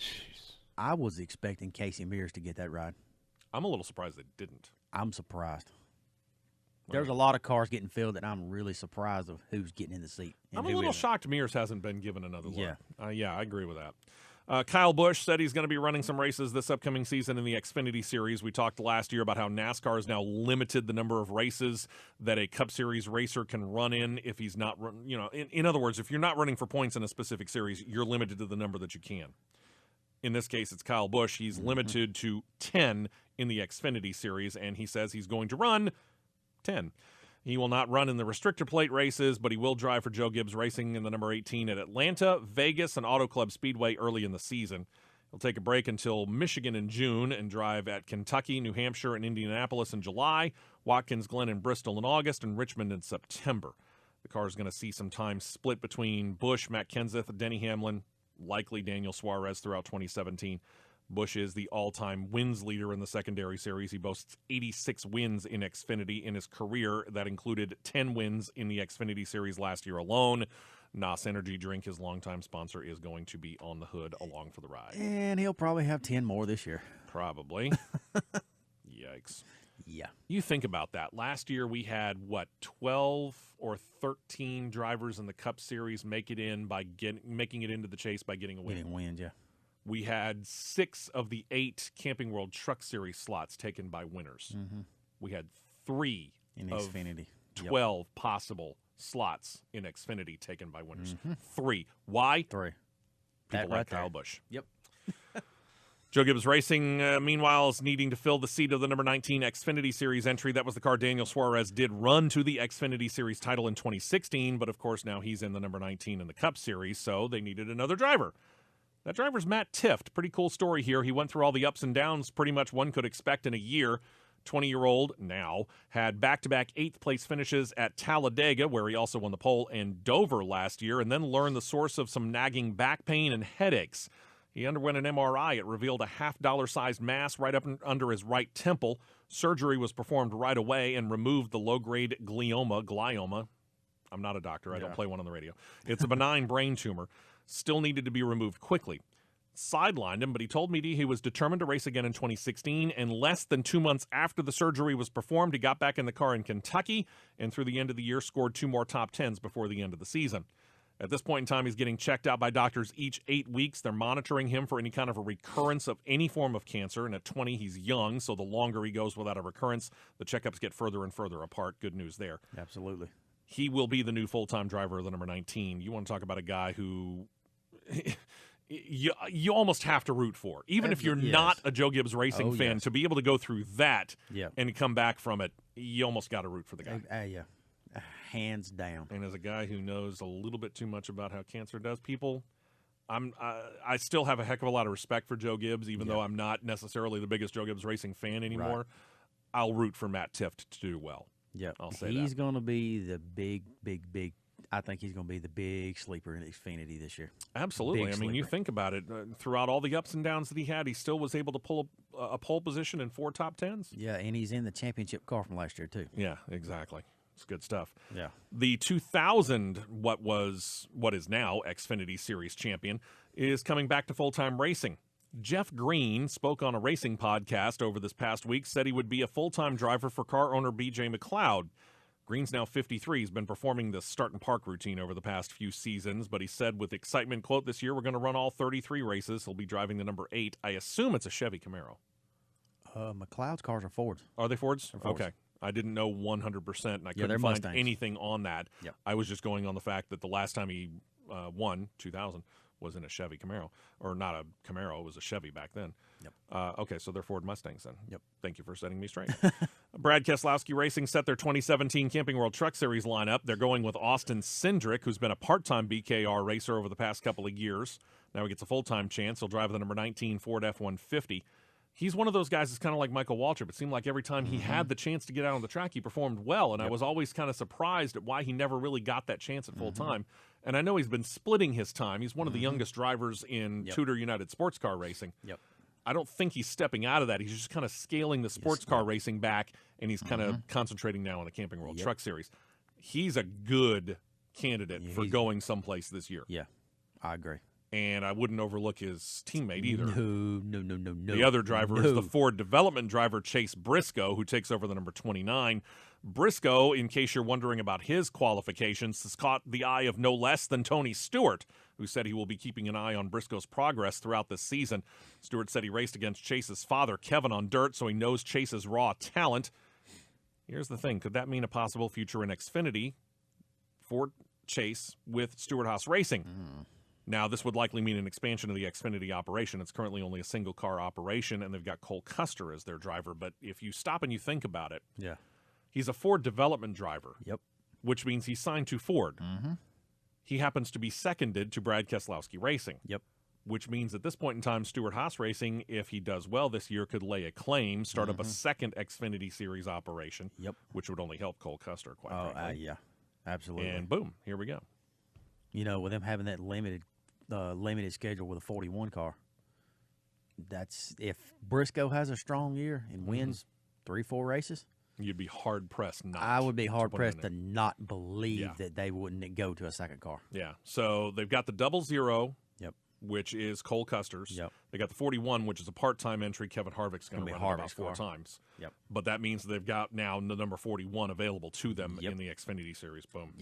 S5: I was expecting Casey Mears to get that ride.
S4: I'm a little surprised they didn't.
S5: I'm surprised. There's a lot of cars getting filled, and I'm really surprised of who's getting in the seat.
S4: I'm a little shocked Mears hasn't been given another look.
S5: Yeah.
S4: I agree with that. Kyle Busch said he's going to be running some races this upcoming season in the Xfinity Series. We talked last year about how NASCAR has now limited the number of races that a Cup Series racer can run in if he's not run. In other words, if you're not running for points in a specific series, you're limited to the number that you can. In this case, it's Kyle Busch. He's limited to 10 in the Xfinity Series, and he says he's going to run 10. He will not run in the restrictor plate races, but he will drive for Joe Gibbs Racing in the number 18 at Atlanta, Vegas, and Auto Club Speedway early in the season. He'll take a break until Michigan in June and drive at Kentucky, New Hampshire, and Indianapolis in July, Watkins Glen and Bristol in August, and Richmond in September. The car is going to see some time split between Busch, Matt Kenseth, Denny Hamlin, likely Daniel Suarez throughout 2017. Busch is the all-time wins leader in the secondary series. He boasts 86 wins in Xfinity in his career. That included 10 wins in the Xfinity series last year alone. NOS Energy Drink, his longtime sponsor, is going to be on the hood along for the ride.
S5: And he'll probably have 10 more this year.
S4: Probably. Yikes.
S5: Yeah.
S4: You think about that. Last year we had, 12 or 13 drivers in the Cup Series making it into the chase by getting a win.
S5: Getting wins, yeah.
S4: We had 6 of the 8 Camping World Truck Series slots taken by winners. We had 3
S5: in
S4: of
S5: Xfinity.
S4: 12 possible slots in Xfinity taken by winners. 3. Why?
S5: 3.
S4: People
S5: That
S4: like
S5: right
S4: Kyle
S5: there.
S4: Busch.
S5: Yep.
S4: Joe Gibbs Racing, meanwhile, is needing to fill the seat of the number 19 Xfinity Series entry. That was the car Daniel Suarez did run to the Xfinity Series title in 2016, but of course now he's in the number 19 in the Cup Series, so they needed another driver. That driver's Matt Tifft. Pretty cool story here. He went through all the ups and downs pretty much one could expect in a year. 20-year-old now had back-to-back 8th-place finishes at Talladega, where he also won the pole, and Dover last year, and then learned the source of some nagging back pain and headaches. He underwent an MRI. It revealed a half-dollar-sized mass right up under his right temple. Surgery was performed right away and removed the low-grade glioma. I'm not a doctor. I don't play one on the radio. It's a benign brain tumor. Still needed to be removed quickly. Sidelined him, but he told me he was determined to race again in 2016, and less than 2 months after the surgery was performed, he got back in the car in Kentucky, and through the end of the year scored 2 more top 10s before the end of the season. At this point in time, he's getting checked out by doctors each 8 weeks. They're monitoring him for any kind of a recurrence of any form of cancer, and at 20, he's young, so the longer he goes without a recurrence, the checkups get further and further apart. Good news there.
S5: Absolutely.
S4: He will be the new full-time driver of the number 19. You want to talk about a guy who you almost have to root for. Even if you're not a Joe Gibbs Racing fan, to be able to go through that and come back from it, you almost got to root for the guy.
S5: Hands down.
S4: And as a guy who knows a little bit too much about how cancer does people, I still have a heck of a lot of respect for Joe Gibbs, even though I'm not necessarily the biggest Joe Gibbs Racing fan anymore. Right. I'll root for Matt Tifft to do well.
S5: Yeah,
S4: I'll say
S5: he's going to be the big. I think he's going to be the big sleeper in Xfinity this year.
S4: Absolutely.
S5: Big
S4: I mean, you
S5: sleeper.
S4: think about it. Throughout all the ups and downs that he had, he still was able to pull a pole position in 4 top 10s.
S5: Yeah, and he's in the championship car from last year, too.
S4: Yeah, exactly. It's good stuff.
S5: Yeah.
S4: The 2000, what is now Xfinity Series champion, is coming back to full-time racing. Jeff Green spoke on a racing podcast over this past week, said he would be a full-time driver for car owner B.J. McLeod. Green's now 53. He's been performing the start and park routine over the past few seasons, but he said with excitement, quote, "This year we're going to run all 33 races. He'll be driving the number 8. I assume it's a Chevy Camaro."
S5: McLeod's cars are Fords.
S4: Are they Fords?
S5: They're Fords.
S4: Okay. I didn't know 100%, and I couldn't
S5: they're
S4: find
S5: Mustangs.
S4: anything on that.
S5: Yep.
S4: I was just going on the fact that the last time he won, 2000, was in a Chevy Camaro. Or not a Camaro, it was a Chevy back then.
S5: Yep.
S4: Okay, so they're Ford Mustangs then.
S5: Yep.
S4: Thank you for setting me straight. Brad Keselowski Racing set their 2017 Camping World Truck Series lineup. They're going with Austin Cindric, who's been a part-time BKR racer over the past couple of years. Now he gets a full-time chance. He'll drive the number 19 Ford F-150. He's one of those guys that's kind of like Michael Waltrip. It seemed like every time he had the chance to get out on the track, he performed well, and I was always kind of surprised at why he never really got that chance at full-time. And I know he's been splitting his time. He's one of the youngest drivers in Tudor United Sports Car Racing.
S5: Yep.
S4: I don't think he's stepping out of that. He's just kind of scaling the sports car racing back, and he's kind of concentrating now on the Camping World Truck Series. He's a good candidate for going someplace this year.
S5: Yeah, I agree.
S4: And I wouldn't overlook his teammate either.
S5: No.
S4: The other driver is the Ford development driver, Chase Briscoe, who takes over the number 29. Briscoe, in case you're wondering about his qualifications, has caught the eye of no less than Tony Stewart, who said he will be keeping an eye on Briscoe's progress throughout this season. Stewart said he raced against Chase's father, Kevin, on dirt, so he knows Chase's raw talent. Here's the thing. Could that mean a possible future in Xfinity for Chase with Stewart-Haas Racing? Now, this would likely mean an expansion of the Xfinity operation. It's currently only a single-car operation, and they've got Cole Custer as their driver. But if you stop and you think about it, he's a Ford development driver, which means he's signed to Ford. He happens to be seconded to Brad Keselowski Racing, which means at this point in time, Stewart-Haas Racing, if he does well this year, could lay a claim, start up a second Xfinity Series operation, which would only help Cole Custer, quite frankly.
S5: Yeah, absolutely.
S4: And boom, here we go.
S5: You know, with them having that limited schedule with a 41 car, that's if Briscoe has a strong year and wins 3-4 races,
S4: you'd be hard pressed not.
S5: I would be hard pressed to not believe that they wouldn't go to a second car.
S4: Yeah. So they've got the 00, which is Cole Custer's. They got the 41, which is a part-time entry. Kevin Harvick's going to run about 4 times. But that means they've got now the number 41 available to them in the Xfinity Series. Boom.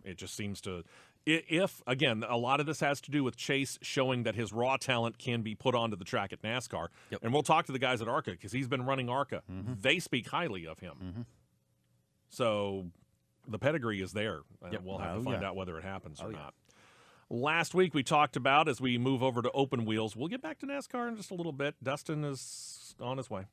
S4: It just seems to. If, again, a lot of this has to do with Chase showing that his raw talent can be put onto the track at NASCAR. And we'll talk to the guys at ARCA because he's been running ARCA. They speak highly of him. So the pedigree is there. We'll have to find out whether it happens or not. Last week we talked about, as we move over to open wheels, we'll get back to NASCAR in just a little bit. Dustin is on his way.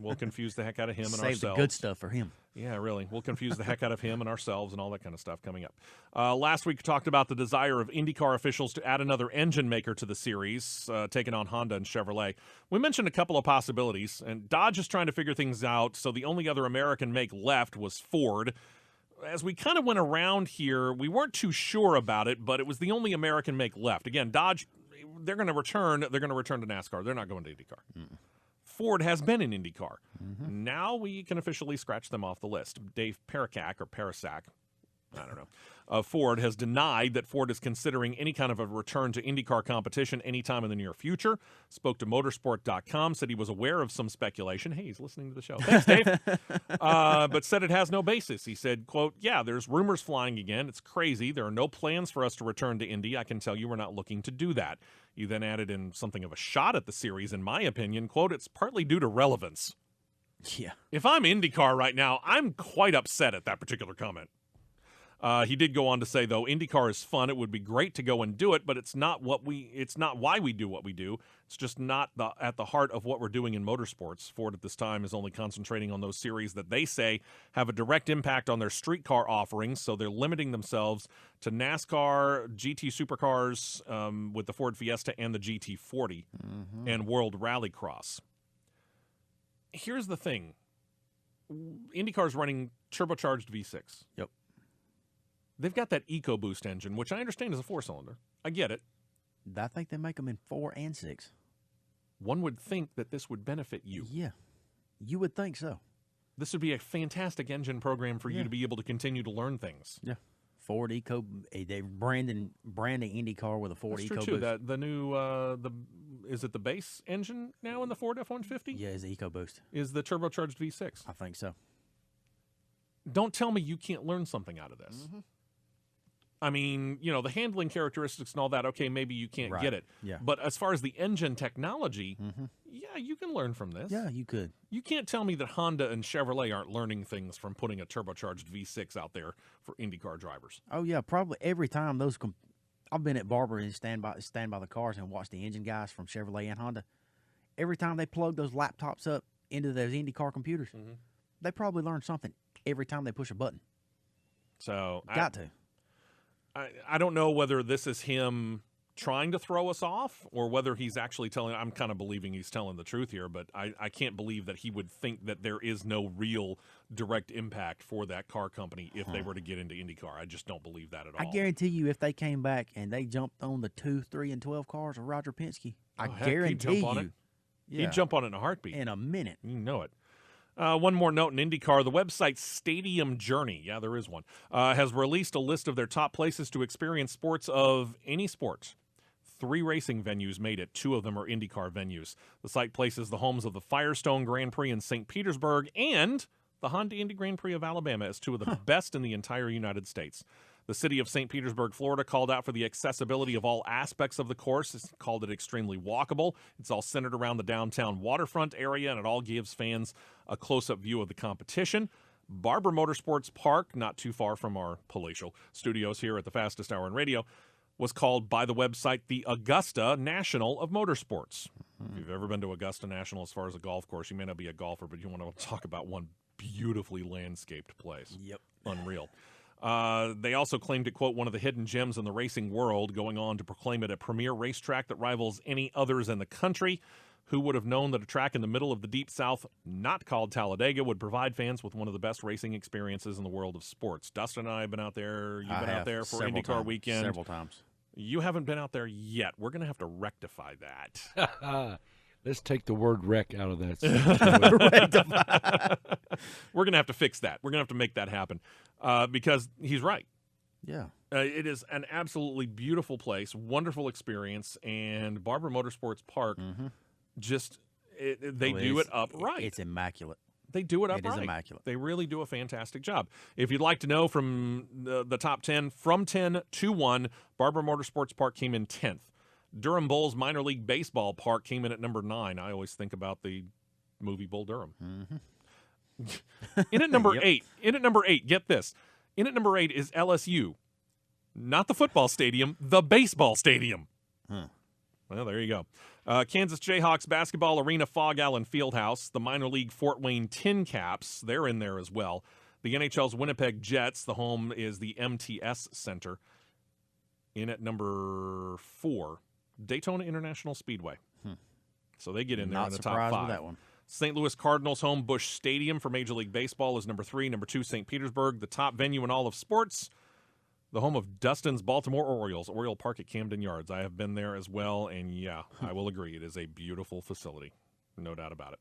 S4: We'll confuse the heck out of him and
S5: Save
S4: ourselves.
S5: the good stuff for him.
S4: Yeah, really. We'll confuse the heck out of him and ourselves and all that kind of stuff coming up. Last week we talked about the desire of IndyCar officials to add another engine maker to the series, taking on Honda and Chevrolet. We mentioned a couple of possibilities, and Dodge is trying to figure things out, so the only other American make left was Ford. As we kind of went around here, we weren't too sure about it, but it was the only American make left. Again, Dodge, they're going to return to NASCAR. They're not going to IndyCar. Ford has been in IndyCar. Now we can officially scratch them off the list. Dave Parasak, I don't know, Ford has denied that Ford is considering any kind of a return to IndyCar competition anytime in the near future. Spoke to motorsport.com, said he was aware of some speculation. Hey, he's listening to the show. Thanks, Dave. But said it has no basis. He said, quote, yeah, there's rumors flying again. It's crazy. There are no plans for us to return to Indy. I can tell you we're not looking to do that. You then added in something of a shot at the series, in my opinion. Quote, it's partly due to relevance.
S5: Yeah.
S4: If I'm IndyCar right now, I'm quite upset at that particular comment. He did go on to say, though, IndyCar is fun. It would be great to go and do it, but it's not why we do what we do. It's just not at the heart of what we're doing in motorsports. Ford at this time is only concentrating on those series that they say have a direct impact on their street car offerings, so they're limiting themselves to NASCAR, GT Supercars with the Ford Fiesta and the GT40 and World Rallycross. Here's the thing. IndyCar's running turbocharged V6.
S5: Yep.
S4: They've got that EcoBoost engine, which I understand is a 4-cylinder. I get it.
S5: I think they make them in 4 and 6.
S4: One would think that this would benefit you.
S5: Yeah, you would think so.
S4: This would be a fantastic engine program for you to be able to continue to learn things.
S5: Yeah. Ford Eco, they're branding IndyCar with a Ford
S4: That's
S5: EcoBoost.
S4: true, too. The new, is it the base engine now in the Ford F-150?
S5: Yeah, it's the EcoBoost.
S4: Is the turbocharged V6?
S5: I think so.
S4: Don't tell me you can't learn something out of this. I mean, the handling characteristics and all that, okay, maybe you can't get it.
S5: Yeah.
S4: But as far as the engine technology, yeah, you can learn from this.
S5: Yeah, you could.
S4: You can't tell me that Honda and Chevrolet aren't learning things from putting a turbocharged V6 out there for IndyCar drivers.
S5: Oh, yeah, probably every time those I've been at Barber and stand by the cars and watch the engine guys from Chevrolet and Honda. Every time they plug those laptops up into those IndyCar computers, they probably learn something every time they push a button.
S4: So
S5: Got to.
S4: I don't know whether this is him trying to throw us off or whether he's actually telling. I'm kind of believing he's telling the truth here, but I can't believe that he would think that there is no real direct impact for that car company if they were to get into IndyCar. I just don't believe that at all.
S5: I guarantee you, if they came back and they jumped on the 2, 3, and 12 cars of Roger Penske, I guarantee you.
S4: He'd jump on it in a heartbeat.
S5: In a minute.
S4: You know it. One more note in IndyCar, the website Stadium Journey, yeah, there is one, has released a list of their top places to experience sports of any sport. 3 racing venues made it. 2 of them are IndyCar venues. The site places the homes of the Firestone Grand Prix in St. Petersburg and the Honda Indy Grand Prix of Alabama as 2 of the best in the entire United States. The city of St. Petersburg, Florida, called out for the accessibility of all aspects of the course. It's called it extremely walkable. It's all centered around the downtown waterfront area, and it all gives fans a close-up view of the competition. Barber Motorsports Park, not too far from our palatial studios here at the Fastest Hour in Radio, was called by the website the Augusta National of Motorsports. If you've ever been to Augusta National as far as a golf course, you may not be a golfer, but you want to talk about one beautifully landscaped place.
S5: Yep.
S4: Unreal. They also claimed it, quote, one of the hidden gems in the racing world, going on to proclaim it a premier racetrack that rivals any others in the country. Who would have known that a track in the middle of the Deep South, not called Talladega, would provide fans with one of the best racing experiences in the world of sports? Dustin and I have been out there. You've been out there for IndyCar weekend.
S5: Several times.
S4: You haven't been out there yet. We're going to have to rectify that.
S6: Let's take the word wreck out of that.
S4: We're going to have to fix that. We're going to have to make that happen because he's right.
S5: Yeah.
S4: It is an absolutely beautiful place, wonderful experience, and Barber Motorsports Park they do it up right.
S5: It's immaculate.
S4: They do it up
S5: right. It is immaculate.
S4: They really do a fantastic job. If you'd like to know from the top 10, from 10 to 1, Barber Motorsports Park came in 10th. Durham Bulls Minor League Baseball Park came in at number 9. I always think about the movie Bull Durham. In at number 8. In at number 8, get this. In at number 8 is LSU. Not the football stadium, the baseball stadium.
S5: Huh.
S4: Well, there you go. Kansas Jayhawks basketball arena Fog Allen Fieldhouse. The minor league Fort Wayne Tin Caps, they're in there as well. The NHL's Winnipeg Jets, the home is the MTS Center. In at number 4, Daytona International Speedway. So they get in there
S5: Not
S4: in the top
S5: surprised
S4: 5.
S5: with that one.
S4: St. Louis Cardinals home Busch Stadium for Major League Baseball is number 3. Number 2, St. Petersburg, the top venue in all of sports. The home of Dustin's Baltimore Orioles, Oriole Park at Camden Yards. I have been there as well, and yeah, I will agree. It is a beautiful facility. No doubt about it.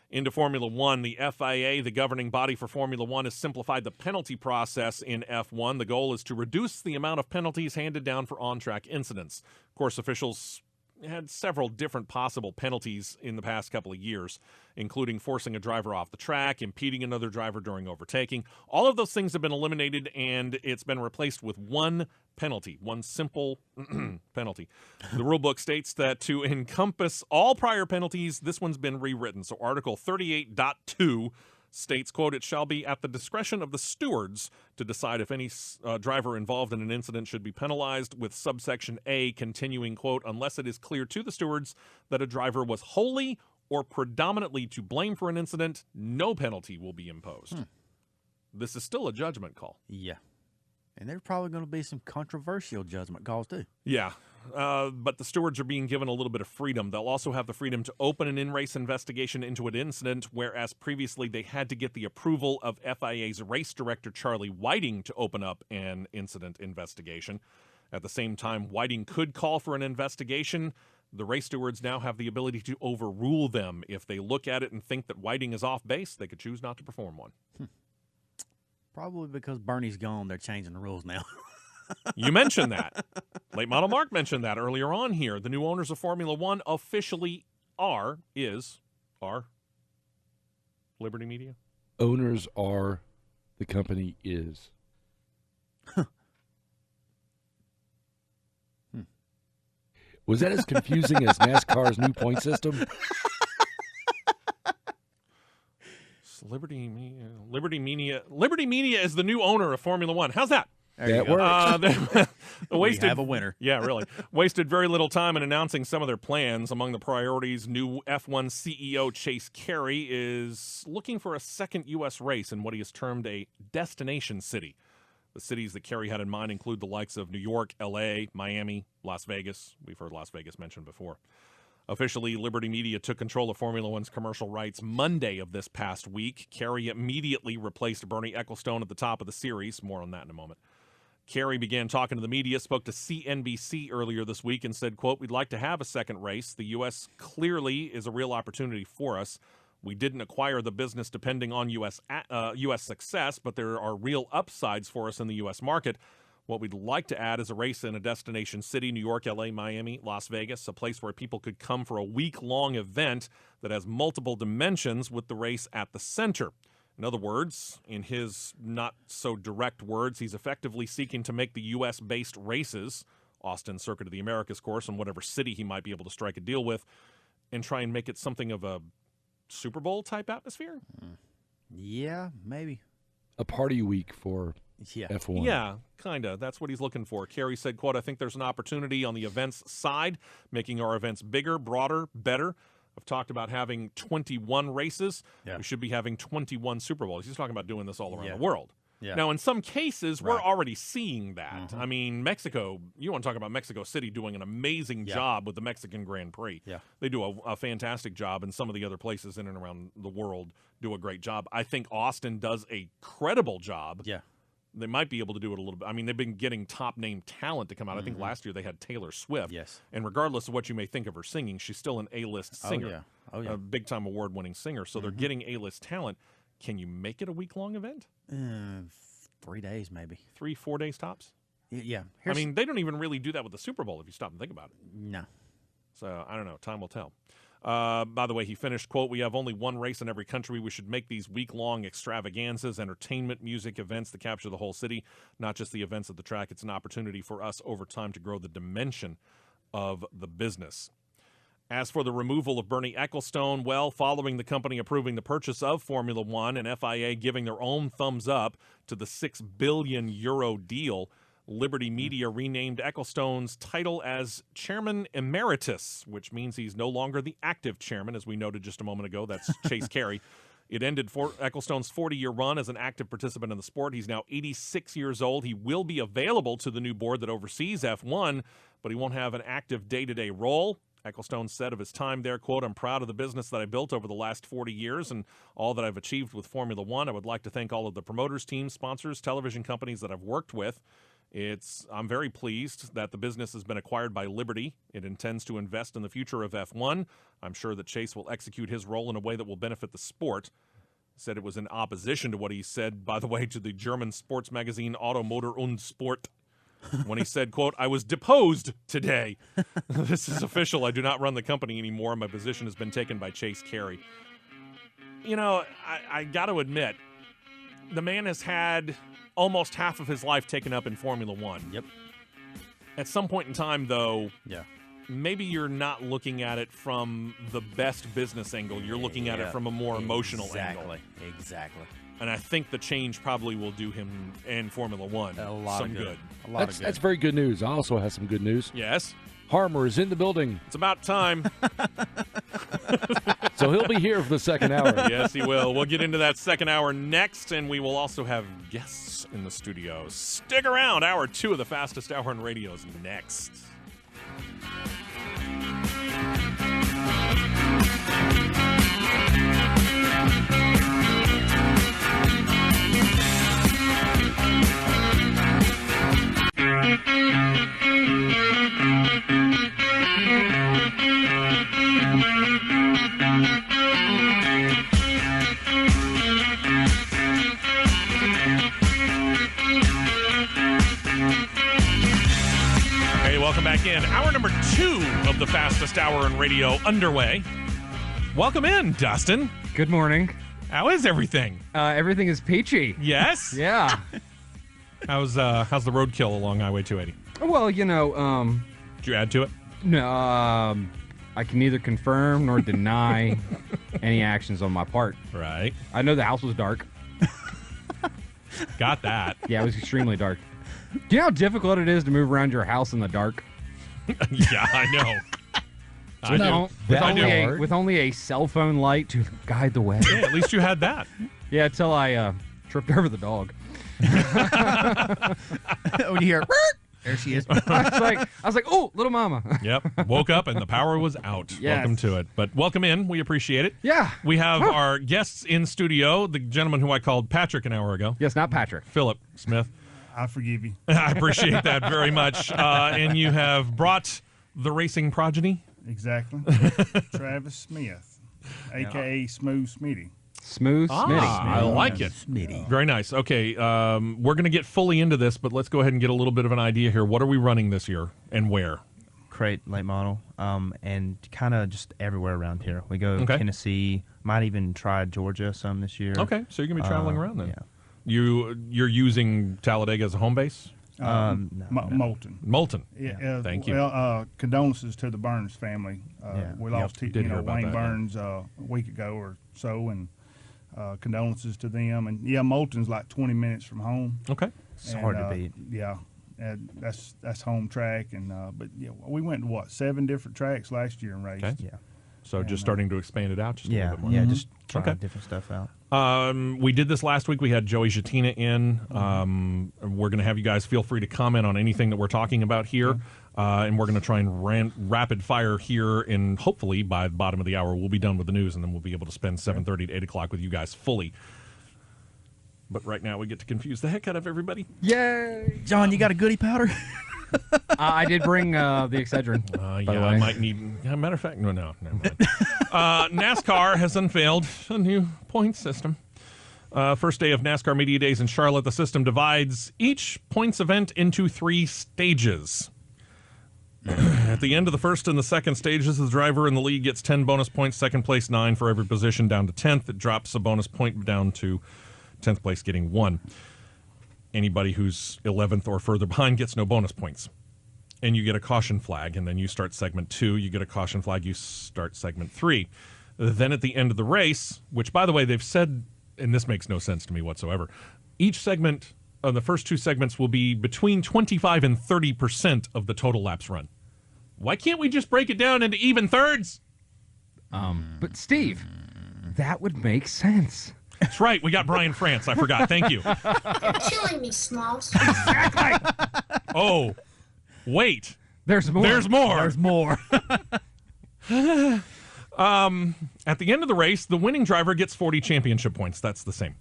S4: Into Formula One, the FIA, the governing body for Formula One, has simplified the penalty process in F1. The goal is to reduce the amount of penalties handed down for on-track incidents. Of course, officials had several different possible penalties in the past couple of years, including forcing a driver off the track, impeding another driver during overtaking. All of those things have been eliminated, and it's been replaced with one penalty, one simple penalty. The rulebook states that to encompass all prior penalties, this one's been rewritten. So Article 38.2 states, quote, "It shall be at the discretion of the stewards to decide if any driver involved in an incident should be penalized," with subsection A continuing, quote, "unless it is clear to the stewards that a driver was wholly or predominantly to blame for an incident, no penalty will be imposed." This is still a judgment call.
S5: Yeah. And there's probably going to be some controversial judgment calls, too.
S4: Yeah, but the stewards are being given a little bit of freedom. They'll also have the freedom to open an in-race investigation into an incident, whereas previously they had to get the approval of FIA's race director, Charlie Whiting, to open up an incident investigation. At the same time, Whiting could call for an investigation. The race stewards now have the ability to overrule them. If they look at it and think that Whiting is off base, they could choose not to perform one.
S5: Probably because Bernie's gone, they're changing the rules now.
S4: You mentioned that. Late Model Mark mentioned that earlier on here. The new owners of Formula One officially are Liberty Media?
S6: Owners are, the company is. Was that as confusing as NASCAR's new point system?
S4: Liberty Media is the new owner of Formula One. How's that?
S5: There you
S6: works.
S5: We have a winner.
S4: Yeah, really. Wasted very little time in announcing some of their plans. Among the priorities, new F1 CEO Chase Carey is looking for a second U.S. race in what he has termed a destination city. The cities that Carey had in mind include the likes of New York, L.A., Miami, Las Vegas. We've heard Las Vegas mentioned before. Officially, Liberty Media took control of Formula One's commercial rights Monday of this past week. Carey immediately replaced Bernie Ecclestone at the top of the series. More on that in a moment. Carey began talking to the media, spoke to CNBC earlier this week and said, quote, "We'd like to have a second race. The U.S. clearly is a real opportunity for us. We didn't acquire the business depending on U.S. success, but there are real upsides for us in the U.S. market. What we'd like to add is a race in a destination city, New York, L.A., Miami, Las Vegas, a place where people could come for a week-long event that has multiple dimensions with the race at the center." In other words, in his not-so-direct words, he's effectively seeking to make the U.S.-based races, Austin Circuit of the Americas course, and whatever city he might be able to strike a deal with, and try and make it something of a Super Bowl-type atmosphere?
S5: Yeah, maybe.
S6: A party week for F1.
S4: Yeah, kind of. That's what he's looking for. Carey said, quote, "I think there's an opportunity on the events side, making our events bigger, broader, better. I've talked about having 21 races.
S5: Yeah.
S4: We should be having 21 Super Bowls." He's talking about doing this all around the world.
S5: Yeah.
S4: Now, in some cases, we're
S5: Right.
S4: already seeing that. I mean, Mexico, you want to talk about Mexico City doing an amazing job with the Mexican Grand Prix.
S5: Yeah.
S4: They do a fantastic job, and some of the other places in and around the world do a great job. I think Austin does a credible job.
S5: Yeah.
S4: They might be able to do it a little bit. I mean, they've been getting top-name talent to come out. I think last year they had Taylor Swift.
S5: Yes.
S4: And regardless of what you may think of her singing, she's still an A-list singer.
S5: yeah. Oh, yeah.
S4: A big-time award-winning singer. So they're getting A-list talent. Can you make it a week-long event?
S5: 3 days, maybe.
S4: 3-4 days tops?
S5: Yeah.
S4: I mean, they don't even really do that with the Super Bowl if you stop and think about it.
S5: No.
S4: So, I don't know. Time will tell. By the way, he finished, quote, "We have only one race in every country. We should make these week-long extravaganzas, entertainment, music, events to capture the whole city, not just the events at the track. It's an opportunity for us over time to grow the dimension of the business." As for the removal of Bernie Ecclestone, well, following the company approving the purchase of Formula One and FIA giving their own thumbs up to the €6 billion deal, Liberty Media renamed Ecclestone's title as Chairman Emeritus, which means he's no longer the active chairman, as we noted just a moment ago. That's Chase Carey. It ended Ecclestone's 40-year run as an active participant in the sport. He's now 86 years old. He will be available to the new board that oversees F1, but he won't have an active day-to-day role. Ecclestone said of his time there, quote, "I'm proud of the business that I built over the last 40 years and all that I've achieved with Formula One. I would like to thank all of the promoters, teams, sponsors, television companies that I've worked with. I'm very pleased that the business has been acquired by Liberty. It intends to invest in the future of F1. I'm sure that Chase will execute his role in a way that will benefit the sport." Said it was in opposition to what he said, by the way, to the German sports magazine Auto Motor und Sport, when he said, quote, "I was deposed today. This is official. I do not run the company anymore. My position has been taken by Chase Carey." You know, I got to admit, the man has had almost half of his life taken up in Formula One.
S5: Yep.
S4: At some point in time, though, maybe you're not looking at it from the best business angle. You're looking at it from a more emotional angle.
S5: Exactly.
S4: And I think the change probably will do him and Formula One some good.
S6: That's very good news. I also have some good news.
S4: Yes.
S6: Harmer is in the building.
S4: It's about time.
S6: So he'll be here for the second hour.
S4: Yes, he will. We'll get into that second hour next, and we will also have guests in the studio. Stick around. Hour 2 of the fastest hour in radio is next. Hey, welcome back in. Hour number 2 of the fastest hour in radio underway. Welcome in, Dustin.
S19: Good morning.
S4: How is everything?
S19: Everything is peachy.
S4: Yes?
S19: Yeah.
S4: How's the roadkill along Highway 280?
S19: Well, you know,
S4: did you add to it?
S19: No, I can neither confirm nor deny any actions on my part.
S4: Right.
S19: I know the house was dark.
S4: Got that.
S19: Yeah, it was extremely dark. Do you know how difficult it is to move around your house in the dark?
S4: Yeah, I know.
S19: With only a cell phone light to guide the way.
S4: Yeah, at least you had that.
S19: Yeah, until I tripped over the dog.
S5: When you hear, there she is.
S19: I was like, oh, little mama.
S4: Yep. Woke up and the power was out.
S19: Yes.
S4: Welcome to it. But welcome in. We appreciate it.
S19: Yeah.
S4: We have our guests in studio, the gentleman who I called Patrick an hour ago.
S19: Yes, not Patrick.
S4: Philip Smith.
S20: I forgive you.
S4: I appreciate that very much. And you have brought the racing progeny.
S20: Exactly. Travis Smith, a.k.a. Smooth Smitty.
S19: Smooth Smitty.
S4: I like it.
S5: Smitty.
S4: Very nice. Okay, we're going to get fully into this, but let's go ahead and get a little bit of an idea here. What are we running this year and where?
S21: Crate late model, and kind of just everywhere around here. We go Tennessee, might even try Georgia some this year.
S4: Okay, so you're going to be traveling around then.
S21: Yeah.
S4: You're using Talladega as a home base?
S20: No. Moulton.
S4: Moulton.
S20: Yeah,
S4: thank you.
S20: Well, condolences to the Burns family. We lost Wayne Burns a week ago or so, and condolences to them. And yeah, Moulton's like 20 minutes from home.
S4: Okay,
S21: it's hard to beat.
S20: Yeah, and that's home track. And but yeah, we went to 7 different tracks last year and raced.
S4: Okay.
S21: Yeah.
S4: So just starting to expand it out just a little bit more.
S21: Yeah, just try different stuff out.
S4: We did this last week. We had Joey Jatina in. We're going to have you guys feel free to comment on anything that we're talking about here. And we're going to try and rapid fire here. And hopefully by the bottom of the hour, we'll be done with the news. And then we'll be able to spend 7:30 to 8 o'clock with you guys fully. But right now we get to confuse the heck out of everybody.
S19: Yay!
S5: John, you got a goodie powder?
S19: I did bring the Excedrin.
S4: Yeah, I might need. Matter of fact, no, never mind. NASCAR has unveiled a new point system. First day of NASCAR Media Days in Charlotte, the system divides each points event into 3 stages. At the end of the first and the second stages, the driver in the lead gets 10 bonus points, second place 9 for every position down to 10th. It drops a bonus point down to 10th place getting 1. Anybody who's 11th or further behind gets no bonus points. And you get a caution flag, and then you start segment 2. You get a caution flag, you start segment 3. Then at the end of the race, which, by the way, they've said, and this makes no sense to me whatsoever, each segment the first two segments will be between 25 and 30% of the total laps run. Why can't we just break it down into even thirds?
S19: But Steve, that would make sense.
S4: That's right. We got Brian France. I forgot. Thank you.
S3: You're killing me, Smalls.
S4: Oh, wait.
S19: There's more.
S4: There's more.
S5: There's more.
S4: At the end of the race, the winning driver gets 40 championship points. That's the same.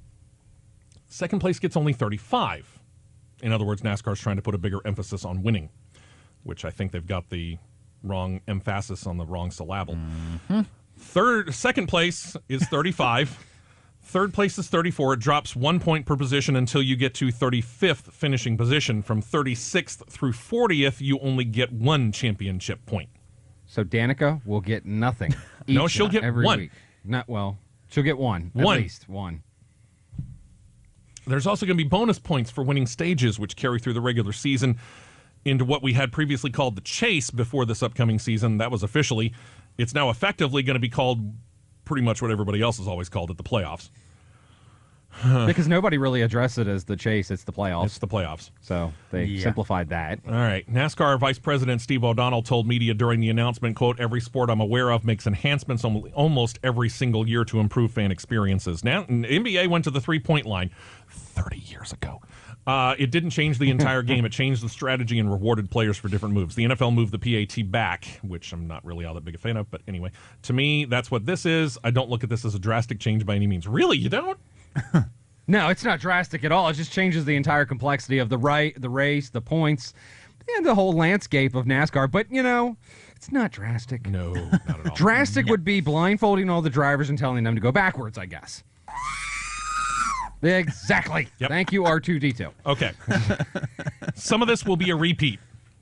S4: Second place gets only 35. In other words, NASCAR's trying to put a bigger emphasis on winning, which I think they've got the wrong emphasis on the wrong syllable. Second place is 35. Third place is 34. It drops 1 point per position until you get to 35th finishing position. From 36th through 40th, you only get 1 championship point.
S19: So Danica will get nothing.
S4: No, she'll get
S19: every
S4: 1.
S19: week. Not well. She'll get 1. At least 1.
S4: There's also going to be bonus points for winning stages, which carry through the regular season into what we had previously called the chase before this upcoming season. That was officially. It's now effectively going to be called pretty much what everybody else has always called it, the playoffs.
S19: Because nobody really addressed it as the chase. It's the playoffs.
S4: It's the playoffs.
S19: So they simplified that.
S4: All right. NASCAR Vice President Steve O'Donnell told media during the announcement, quote, "Every sport I'm aware of makes enhancements almost every single year to improve fan experiences." Now, NBA went to the three-point line 30 years ago. It didn't change the entire game. It changed the strategy and rewarded players for different moves. The NFL moved the PAT back, which I'm not really all that big a fan of. But anyway, to me, that's what this is. I don't look at this as a drastic change by any means. Really? You don't?
S19: No, it's not drastic at all. It just changes the entire complexity of the race, the points, and the whole landscape of NASCAR. But, it's not drastic.
S4: No, not at all.
S19: Drastic would be blindfolding all the drivers and telling them to go backwards, I guess. Exactly.
S4: Yep.
S19: Thank you, R2D2.
S4: Okay. Some of this will be a repeat,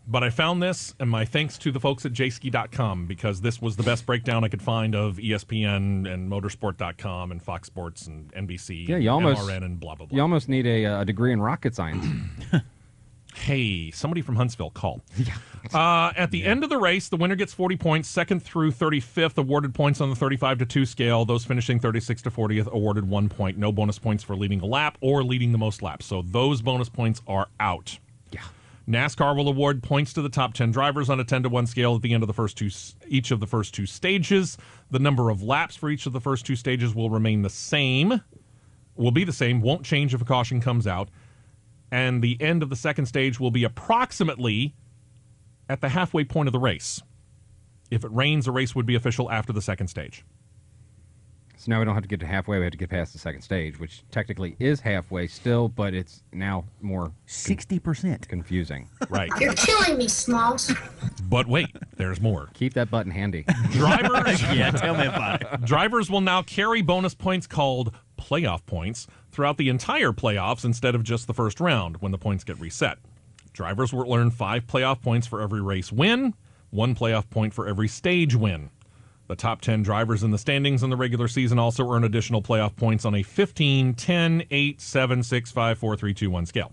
S4: but I found this, and my thanks to the folks at jski.com, because this was the best breakdown I could find of ESPN and motorsport.com and Fox Sports and NBC and MRN and blah, blah, blah.
S19: You almost need a degree in rocket science.
S4: Hey, somebody from Huntsville called. At the end of the race, the winner gets 40 points. Second through 35th awarded points on the 35-2 scale. Those finishing 36 to 40th awarded 1 point. No bonus points for leading a lap or leading the most laps. So those bonus points are out.
S19: Yeah.
S4: NASCAR will award points to the top 10 drivers on a 10-1 scale at the end of each of the first two stages. The number of laps for each of the first two stages will remain the same. Will be the same. Won't change if a caution comes out. And the end of the second stage will be approximately at the halfway point of the race. If it rains, a race would be official after the second stage.
S19: So now we don't have to get to halfway. We have to get past the second stage, which technically is halfway still, but it's now more
S5: 60%
S19: confusing.
S4: Right.
S3: You're killing me, Smalls.
S4: But wait, there's more.
S19: Keep that button handy.
S4: Drivers,
S5: tell me about it.
S4: Drivers will now carry bonus points called playoff points throughout the entire playoffs instead of just the first round when the points get reset. Drivers will earn 5 playoff points for every race win, 1 playoff point for every stage win. The top 10 drivers in the standings in the regular season also earn additional playoff points on a 15, 10, 8, 7, 6, 5, 4, 3, 2, 1 scale.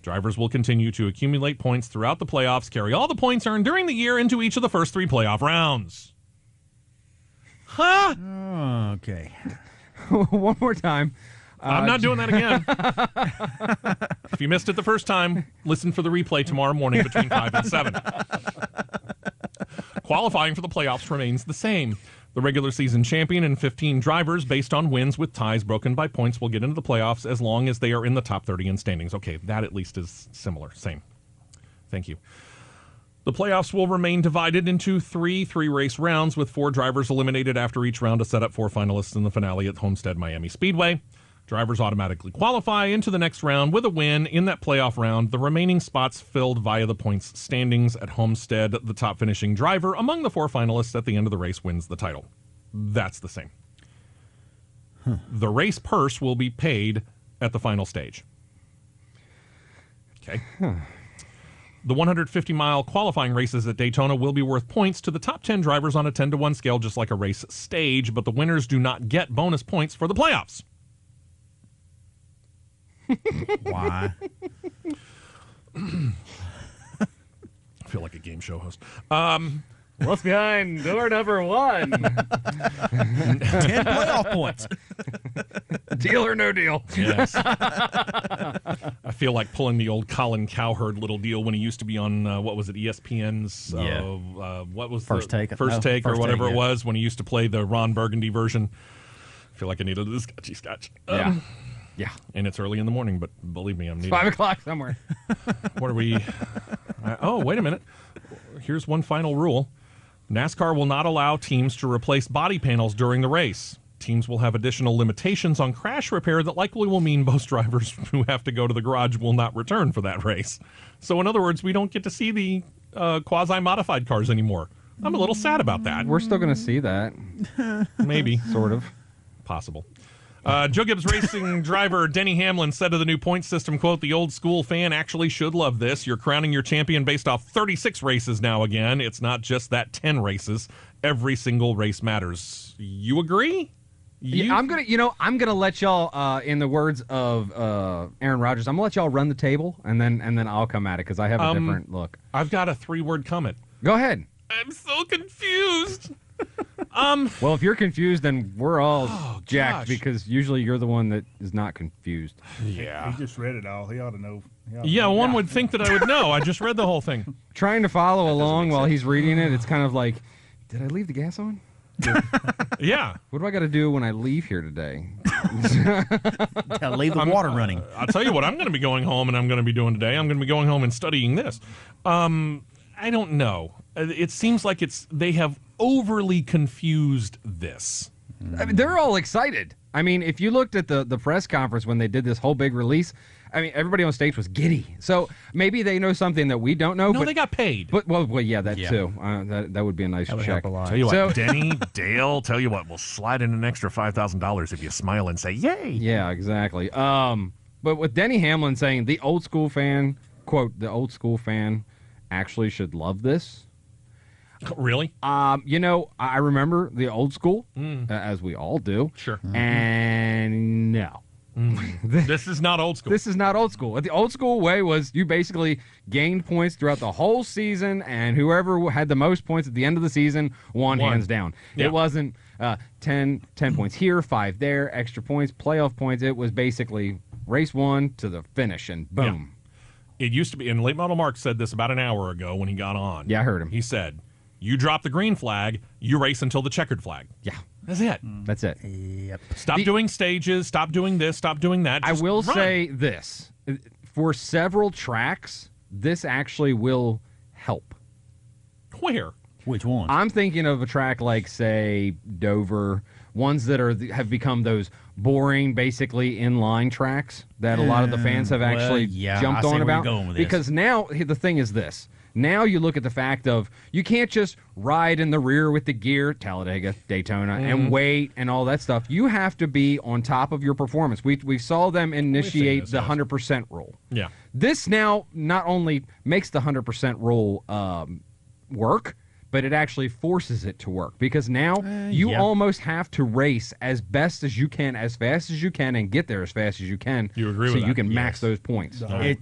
S4: Drivers will continue to accumulate points throughout the playoffs, carry all the points earned during the year into each of the first 3 playoff rounds. Huh?
S5: Okay.
S19: One more time.
S4: I'm not doing that again. If you missed it the first time, listen for the replay tomorrow morning between 5 and 7. Qualifying for the playoffs remains the same. The regular season champion and 15 drivers, based on wins with ties broken by points, will get into the playoffs as long as they are in the top 30 in standings. Okay, that at least is similar. Same. Thank you. The playoffs will remain divided into 3 three-race rounds, with 4 drivers eliminated after each round to set up 4 finalists in the finale at Homestead Miami Speedway. Drivers automatically qualify into the next round with a win in that playoff round. The remaining spots filled via the points standings at Homestead. The top finishing driver among the 4 finalists at the end of the race wins the title. That's the same. The race purse will be paid at the final stage. Okay. The 150-mile qualifying races at Daytona will be worth points to the top 10 drivers on a 10-1 scale, just like a race stage, but the winners do not get bonus points for the playoffs.
S5: Why?
S4: I feel like a game show host.
S19: What's behind door number 1? 10
S5: playoff points.
S19: Deal or no deal.
S4: Yes. I feel like pulling the old Colin Cowherd little deal when he used to be on, what was it, ESPN's, what was
S5: First Take.
S4: First Take or
S5: First
S4: whatever
S5: Take,
S4: it was, when he used to play the Ron Burgundy version. I feel like I needed a scotchy scotch.
S19: Yeah.
S4: And it's early in the morning, but believe me, I'm needing
S19: 5 o'clock somewhere.
S4: What are we? Oh, wait a minute. Here's one final rule. NASCAR will not allow teams to replace body panels during the race. Teams will have additional limitations on crash repair that likely will mean most drivers who have to go to the garage will not return for that race. So, in other words, we don't get to see the quasi-modified cars anymore. I'm a little sad about that.
S19: We're still going to see that.
S4: Maybe.
S19: Sort of.
S4: Possible. Joe Gibbs Racing driver Denny Hamlin said of the new point system, quote, "The old school fan actually should love this. You're crowning your champion based off 36 races now again. It's not just that 10 races. Every single race matters." You agree?
S19: Yeah, I'm gonna let y'all, in the words of Aaron Rodgers, I'm gonna let y'all run the table, and then I'll come at it because I have a different look.
S4: I've got a 3-word comment.
S19: Go ahead.
S4: I'm so confused.
S19: Well, if you're confused, then we're all jacked
S4: gosh.
S19: because usually you're the one that is not confused.
S4: Yeah.
S20: He just read it all. He ought to know.
S4: Yeah, one would think that I would know. I just read the whole thing.
S19: Trying to follow along while he's reading it, it's kind of like, did I leave the gas on?
S4: Yeah.
S19: What do I got to do when I leave here today?
S5: Gotta leave the water running.
S4: I'll tell you what I'm going to be going home and I'm going to be doing today. I'm going to be going home and studying this. I don't know. It seems like they have overly confused this.
S19: I mean, they're all excited. I mean, if you looked at the press conference when they did this whole big release, I mean, everybody on stage was giddy. So maybe they know something that we don't know.
S4: No,
S19: but
S4: they got paid.
S19: But well, yeah, that too. That would be a nice check.
S4: Tell you what, Denny, Dale, tell you what, we'll slide in an extra $5,000 if you smile and say, yay.
S19: Yeah, exactly. But with Denny Hamlin saying the old school fan, quote, the old school fan actually should love this.
S4: Really?
S19: I remember the old school, as we all do.
S4: Sure.
S19: And no.
S4: This is not old school.
S19: This is not old school. The old school way was you basically gained points throughout the whole season, and whoever had the most points at the end of the season won. Hands down.
S4: Yeah.
S19: It wasn't 10 points here, 5 there, extra points, playoff points. It was basically race 1 to the finish, and boom.
S4: Yeah. It used to be, and Late Model Mark said this about an hour ago when he got on.
S19: Yeah, I heard him.
S4: He said, you drop the green flag, you race until the checkered flag.
S19: Yeah.
S4: That's it.
S19: That's it.
S5: Yep.
S4: Stop doing stages. Stop doing this. Stop doing that.
S19: I
S4: Just
S19: will
S4: run.
S19: say this. For several tracks, this actually will help.
S4: Where?
S5: Which one?
S19: I'm thinking of a track like, say, Dover, ones that have become those boring, basically inline tracks that a lot of the fans have actually jumped on about. Because now, the thing is this. Now you look at the fact of you can't just ride in the rear with the gear, Talladega, Daytona, and wait and all that stuff. You have to be on top of your performance. We saw them initiate the 100% rule.
S4: Yeah.
S19: This now not only makes the 100% rule work, but it actually forces it to work because now you almost have to race as best as you can, as fast as you can, and get there as fast as you can.
S4: You agree
S19: so
S4: with that?
S19: you can max those points.
S20: The whole race.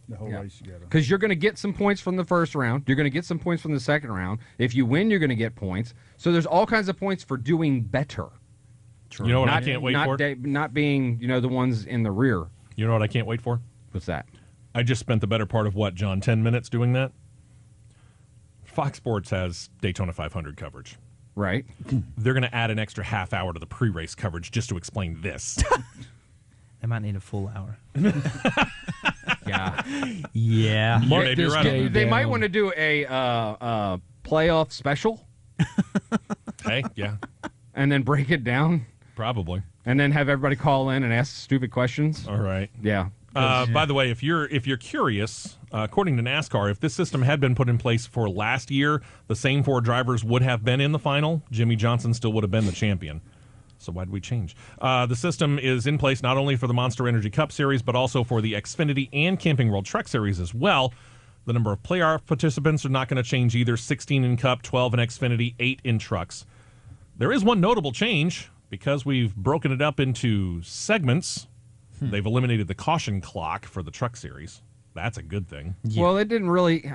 S20: The whole race you got to.
S19: Because you're going to get some points from the first round. You're going to get some points from the second round. If you win, you're going to get points. So there's all kinds of points for doing better.
S4: True. You know what I can't wait for?
S19: Not being, the ones in the rear.
S4: You know what I can't wait for?
S19: What's that?
S4: I just spent the better part of, what, John, 10 minutes doing that? Fox Sports has Daytona 500 coverage.
S19: Right.
S4: They're going to add an extra half hour to the pre-race coverage just to explain this.
S21: They might need a full hour.
S19: Yeah.
S4: Mark this day
S19: They
S4: down.
S19: might want to do a playoff special.
S4: Hey, yeah.
S19: And then break it down.
S4: Probably.
S19: And then have everybody call in and ask stupid questions.
S4: All right.
S19: Yeah.
S4: By the way, if you're curious, according to NASCAR, if this system had been put in place for last year, the same 4 drivers would have been in the final. Jimmy Johnson still would have been the champion. So why did we change? The system is in place not only for the Monster Energy Cup Series, but also for the Xfinity and Camping World Truck Series as well. The number of playoff participants are not going to change either. 16 in Cup, 12 in Xfinity, 8 in Trucks. There is one notable change. Because we've broken it up into segments, they've eliminated the caution clock for the Truck Series. That's a good thing.
S19: Well, it didn't really...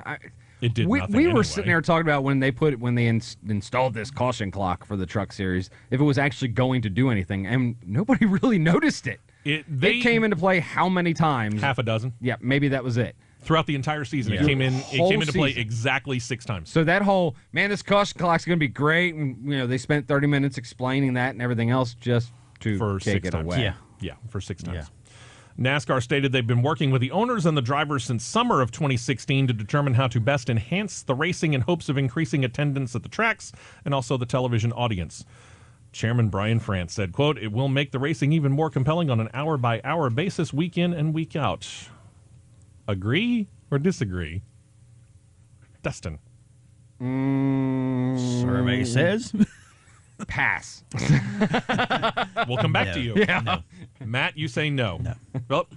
S4: It did nothing
S19: We were
S4: anyway.
S19: sitting there talking about when they installed this caution clock for the Truck Series, if it was actually going to do anything, and nobody really noticed it. It came into play how many times?
S4: Half a dozen.
S19: Yeah, maybe that was it.
S4: Throughout the entire season,
S19: Yeah.
S4: it came in. It
S19: Whole
S4: came into play
S19: season.
S4: exactly 6 times.
S19: So that whole this caution clock's going to be great, and they spent 30 minutes explaining that and everything else just to
S4: for
S19: take
S4: 6
S19: it
S4: times.
S19: away.
S4: Yeah, for 6 times. NASCAR stated they've been working with the owners and the drivers since summer of 2016 to determine how to best enhance the racing in hopes of increasing attendance at the tracks and also the television audience. Chairman Brian France said, quote, "It will make the racing even more compelling on an hour-by-hour basis, week in and week out." Agree or disagree? Dustin.
S5: Survey says.
S19: Pass.
S4: We'll come back to you.
S19: Yeah.
S4: No. Matt, you say no. No. Well,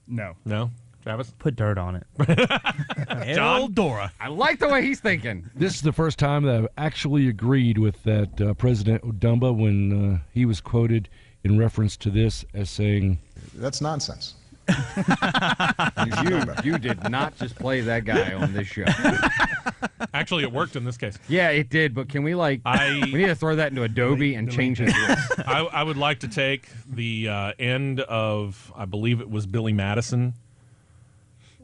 S20: no.
S4: No. Travis?
S21: Put dirt on it.
S4: John?
S5: Dora.
S19: I like the way he's thinking.
S6: This is the first time that I've actually agreed with that President Odumba when he was quoted in reference to this as saying,
S1: "That's nonsense."
S19: You did not just play that guy on this show.
S4: Actually, it worked in this case.
S19: Yeah, it did, but can we we need to throw that into Adobe and change it.
S4: I would like to take the end of, I believe it was Billy Madison,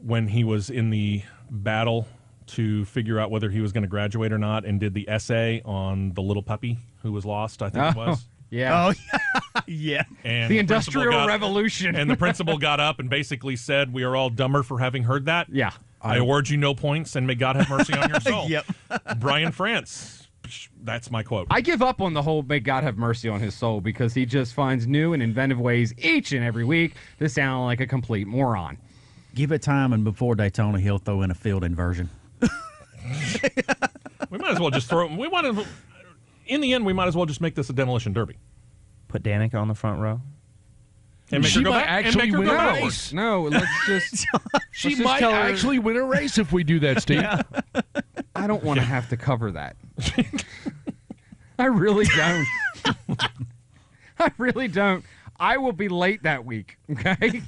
S4: when he was in the battle to figure out whether he was going to graduate or not, and did the essay on the little puppy who was lost, I think it was.
S19: Yeah.
S5: Oh, yeah.
S4: And
S19: The
S4: principal
S19: Industrial Revolution.
S4: And the principal got up and basically said, "We are all dumber for having heard that.
S19: Yeah.
S4: I award you no points, and may God have mercy on your soul."
S5: Yep.
S4: Brian France. That's my quote.
S19: I give up on the whole "may God have mercy on his soul" because he just finds new and inventive ways each and every week to sound like a complete moron.
S5: Give it time, and before Daytona, he'll throw in a field inversion.
S4: We might as well just throw. In the end, we might as well just make this a demolition derby.
S21: Put Danica on the front row.
S4: And make
S6: She
S4: her go
S6: might
S4: back.
S6: actually
S4: and make her
S6: win
S4: go
S6: a
S4: backwards.
S6: race.
S19: No, let's just.
S6: She
S19: just
S6: might
S19: tell her-
S6: actually win a race if we do that, Steve.
S19: I don't want to have to cover that. I really don't. I really don't. I will be late that week, okay?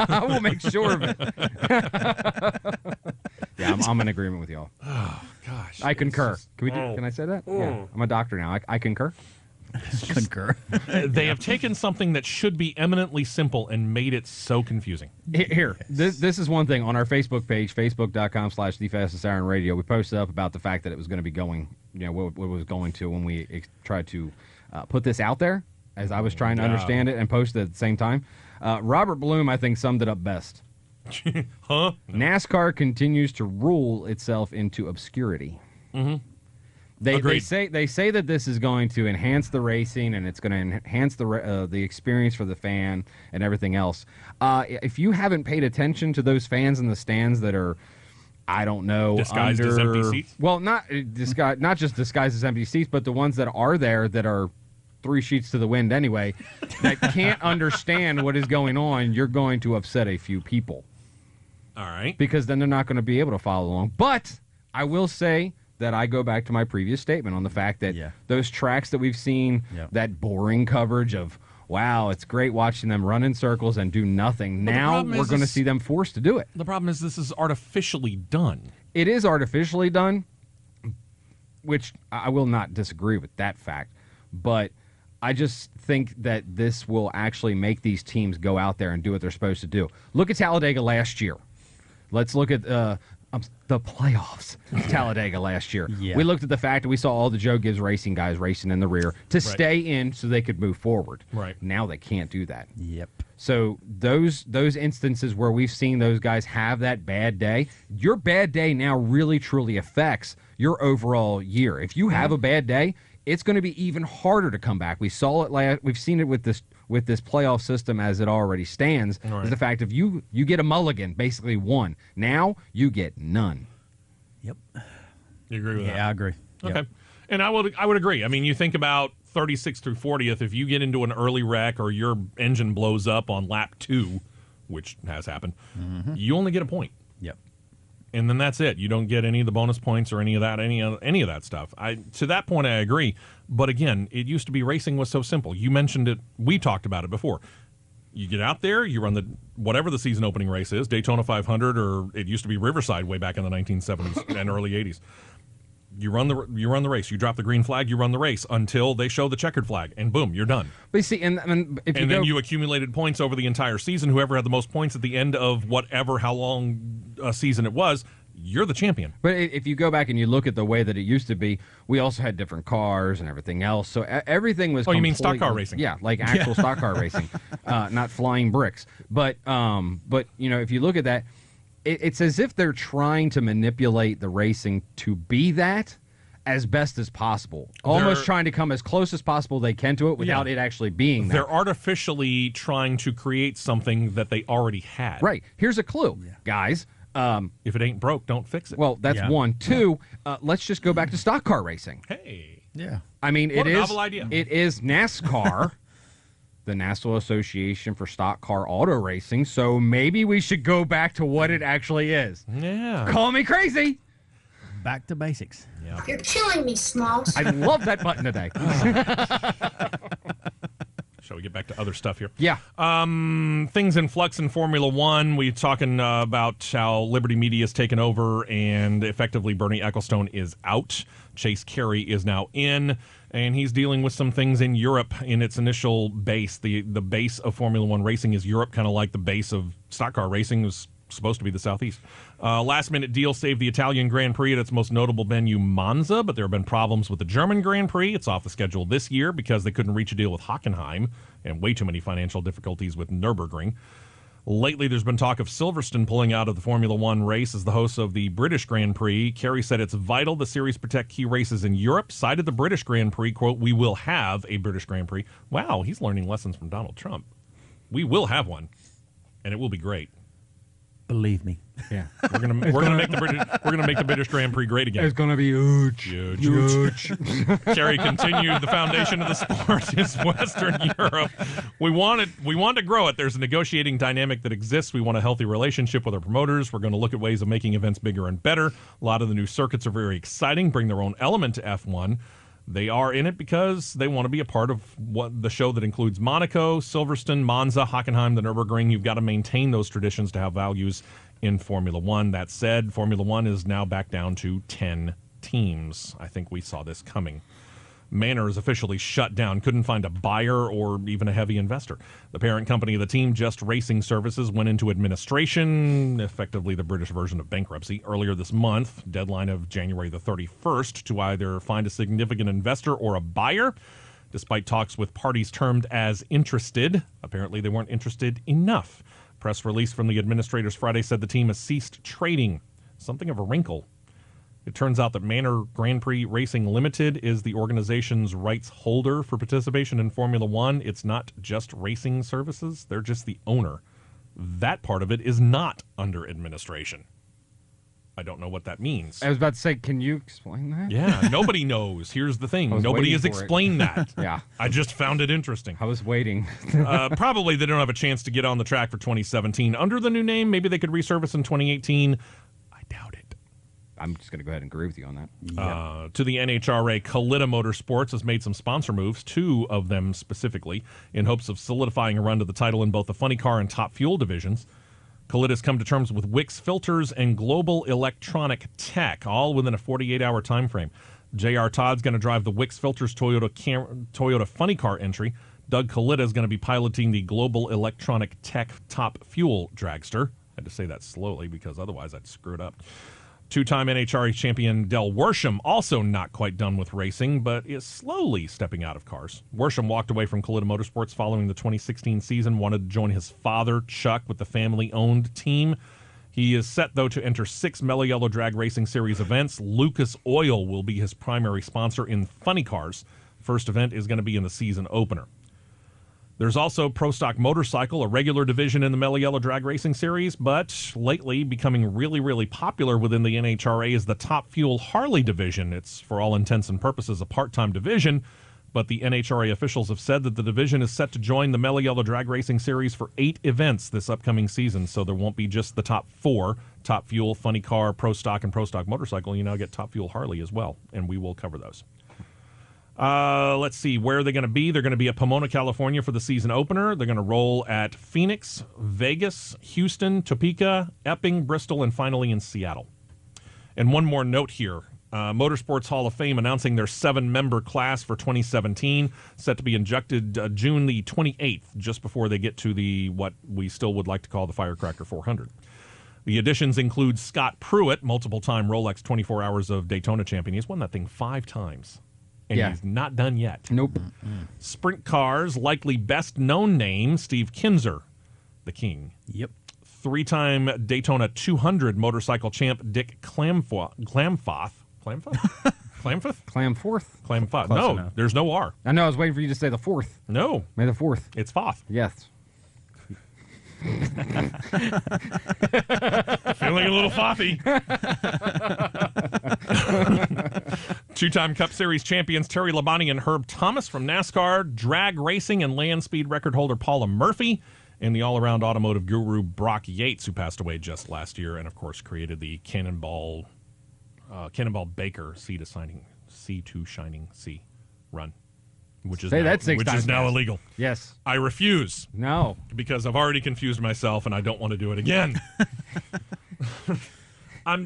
S19: I will make sure of it. Yeah, I'm in agreement with y'all.
S4: Oh, gosh.
S19: I concur. Can I say that? Yeah, I'm a doctor now. I concur.
S5: Concur.
S4: They have taken something that should be eminently simple and made it so confusing.
S19: Here, this is one thing on our Facebook page, facebook.com/thefastesthour-in-radio. We posted up about the fact that it was going to be going, what it was going to when we tried to put this out there, as I was trying to understand it and post it at the same time. Robert Bloom, I think, summed it up best.
S4: Huh?
S19: NASCAR continues to rule itself into obscurity.
S4: Mm-hmm.
S19: They say that this is going to enhance the racing and it's going to enhance the experience for the fan and everything else. If you haven't paid attention to those fans in the stands that are, I don't know,
S4: Disguised as empty seats?
S19: Well, not just disguised as empty seats, but the ones that are there that are 3 sheets to the wind anyway, that can't understand what is going on, you're going to upset a few people.
S4: All right.
S19: Because then they're not going to be able to follow along. But I will say that I go back to my previous statement on the fact that those tracks that we've seen, that boring coverage of, wow, it's great watching them run in circles and do nothing.
S4: But
S19: now we're going to see them forced to do it.
S4: The problem is this is artificially done.
S19: It is artificially done, which I will not disagree with that fact. But I just think that this will actually make these teams go out there and do what they're supposed to do. Look at Talladega last year. Let's look at the playoffs. Talladega last year.
S5: Yeah.
S19: We looked at the fact that we saw all the Joe Gibbs racing guys racing in the rear to stay in so they could move forward.
S4: Right.
S19: Now they can't do that.
S5: Yep.
S19: So those instances where we've seen those guys have that bad day, your bad day now really truly affects your overall year. If you have a bad day, it's going to be even harder to come back. We saw it we've seen it with this playoff system as it already stands.
S4: Right.
S19: Is the fact if you get a mulligan, basically one. Now you get none.
S5: Yep.
S4: You agree with that?
S5: Yeah, I agree.
S4: Okay.
S5: Yep.
S4: And I would agree. I mean, you think about 36th through 40th, if you get into an early wreck or your engine blows up on lap 2, which has happened, you only get a point.
S5: Yep.
S4: And then that's it. You don't get any of the bonus points or any of that stuff. To that point, I agree. But again, it used to be racing was so simple. You mentioned it. We talked about it before. You get out there, you run whatever the season opening race is, Daytona 500, or it used to be Riverside way back in the 1970s and early 80s. You run the race. You drop the green flag. You run the race until they show the checkered flag, and boom, you're done.
S19: But you see, and then
S4: you accumulated points over the entire season. Whoever had the most points at the end of how long a season it was, you're the champion.
S19: But if you go back and you look at the way that it used to be, we also had different cars and everything else. So everything was.
S4: Oh, you mean stock car racing?
S19: Yeah, like actual stock car racing, not flying bricks. But if you look at that. It's as if they're trying to manipulate the racing to be that as best as possible. Almost trying to come as close as possible they can to it without it actually being that.
S4: They're artificially trying to create something that they already had.
S19: Right. Here's a clue, guys.
S4: If it ain't broke, don't fix it.
S19: Well, that's one. Two, let's just go back to stock car racing.
S4: Hey.
S5: Yeah.
S19: I mean,
S4: what a novel idea.
S19: It is NASCAR. The National Association for Stock Car Auto Racing, so maybe we should go back to what it actually is.
S4: Yeah.
S19: Call me crazy.
S5: Back to basics.
S4: Yeah.
S1: You're killing me, Smalls.
S19: I love that button today.
S4: Shall we get back to other stuff here?
S19: Yeah.
S4: Things in flux in Formula One. We're talking about how Liberty Media has taken over, and effectively Bernie Ecclestone is out. Chase Carey is now in, and he's dealing with some things in Europe in its initial base. The base of Formula One racing is Europe, kind of like the base of stock car racing was supposed to be the Southeast. Last-minute deal saved the Italian Grand Prix at its most notable venue, Monza, but there have been problems with the German Grand Prix. It's off the schedule this year because they couldn't reach a deal with Hockenheim and way too many financial difficulties with Nürburgring. Lately, there's been talk of Silverstone pulling out of the Formula One race as the host of the British Grand Prix. Kerry said it's vital the series protect key races in Europe. Cited the British Grand Prix, quote, "We will have a British Grand Prix." Wow, he's learning lessons from Donald Trump. We will have one, and it will be great.
S5: Believe me.
S19: Yeah,
S4: we're gonna make the British Grand Prix great again.
S19: It's gonna be huge.
S4: Kerry continued. The foundation of the sport is Western Europe. We want to grow it. There's a negotiating dynamic that exists. We want a healthy relationship with our promoters. We're going to look at ways of making events bigger and better. A lot of the new circuits are very exciting. Bring their own element to F1. They are in it because they want to be a part of the show that includes Monaco, Silverstone, Monza, Hockenheim, the Nürburgring. You've got to maintain those traditions to have values in Formula One. That said, Formula One is now back down to 10 teams. I think we saw this coming. Manor is officially shut down. Couldn't find a buyer or even a heavy investor. The parent company of the team, Just Racing Services, went into administration, effectively the British version of bankruptcy, earlier this month. Deadline of January the 31st to either find a significant investor or a buyer. Despite talks with parties termed as interested, apparently they weren't interested enough. Press release from the administrators Friday said the team has ceased trading. Something of a wrinkle. It turns out that Manor Grand Prix Racing Limited is the organization's rights holder for participation in Formula One. It's not Just Racing Services. They're just the owner. That part of it is not under administration. I don't know what that means.
S19: I was about to say, can you explain that?
S4: Yeah, nobody knows. Here's the thing. Nobody has explained that.
S19: Yeah.
S4: I just found it interesting.
S19: I was waiting.
S4: Probably they don't have a chance to get on the track for 2017. Under the new name, maybe they could resurface in 2018. I doubt it.
S19: I'm just going to go ahead and agree with you on that.
S4: To the NHRA, Kalitta Motorsports has made some sponsor moves, 2 of them specifically, in hopes of solidifying a run to the title in both the Funny Car and Top Fuel divisions. Kalitta's come to terms with Wix Filters and Global Electronic Tech, all within a 48-hour time frame. J.R. Todd's going to drive the Wix Filters Toyota Funny Car entry. Doug Kalitta is going to be piloting the Global Electronic Tech Top Fuel dragster. I had to say that slowly because otherwise I'd screw it up. 2-time NHRA champion Del Worsham also not quite done with racing, but is slowly stepping out of cars. Worsham walked away from Kalitta Motorsports following the 2016 season, wanted to join his father, Chuck, with the family-owned team. He is set, though, to enter 6 Mellow Yellow Drag Racing Series events. Lucas Oil will be his primary sponsor in Funny Cars. First event is going to be in the season opener. There's also Pro Stock Motorcycle, a regular division in the Mellow Yellow Drag Racing Series, but lately becoming really, really popular within the NHRA is the Top Fuel Harley division. It's, for all intents and purposes, a part-time division, but the NHRA officials have said that the division is set to join the Mellow Yellow Drag Racing Series for 8 events this upcoming season, so there won't be just the top 4, Top Fuel, Funny Car, Pro Stock, and Pro Stock Motorcycle. You now get Top Fuel Harley as well, and we will cover those. Let's see. Where are they going to be? They're going to be at Pomona, California for the season opener. They're going to roll at Phoenix, Vegas, Houston, Topeka, Epping, Bristol, and finally in Seattle. And one more note here. Motorsports Hall of Fame announcing their 7-member class for 2017, set to be inducted June the 28th, just before they get to the what we still would like to call the Firecracker 400. The additions include Scott Pruitt, multiple-time Rolex 24 Hours of Daytona champion. He's won that thing 5 times. And he's not done yet.
S19: Nope.
S4: Sprint cars, likely best-known name, Steve Kinzer, the king.
S5: Yep.
S4: 3-time Daytona 200 motorcycle champ Dick Clamforth. No,
S19: enough.
S4: there's no R.
S19: I know. I was waiting for you to say the 4th.
S4: No.
S19: May the 4th.
S4: It's Foth.
S19: Yes.
S4: Feeling a little frothy. 2-time Cup Series champions Terry Labonte and Herb Thomas from NASCAR, drag racing and land speed record holder Paula Murphy, and the all-around automotive guru Brock Yates, who passed away just last year and, of course, created the Cannonball Baker Sea to Shining Sea run. Which is now illegal.
S19: Yes.
S4: I refuse.
S19: No.
S4: Because I've already confused myself and I don't want to do it again. I'm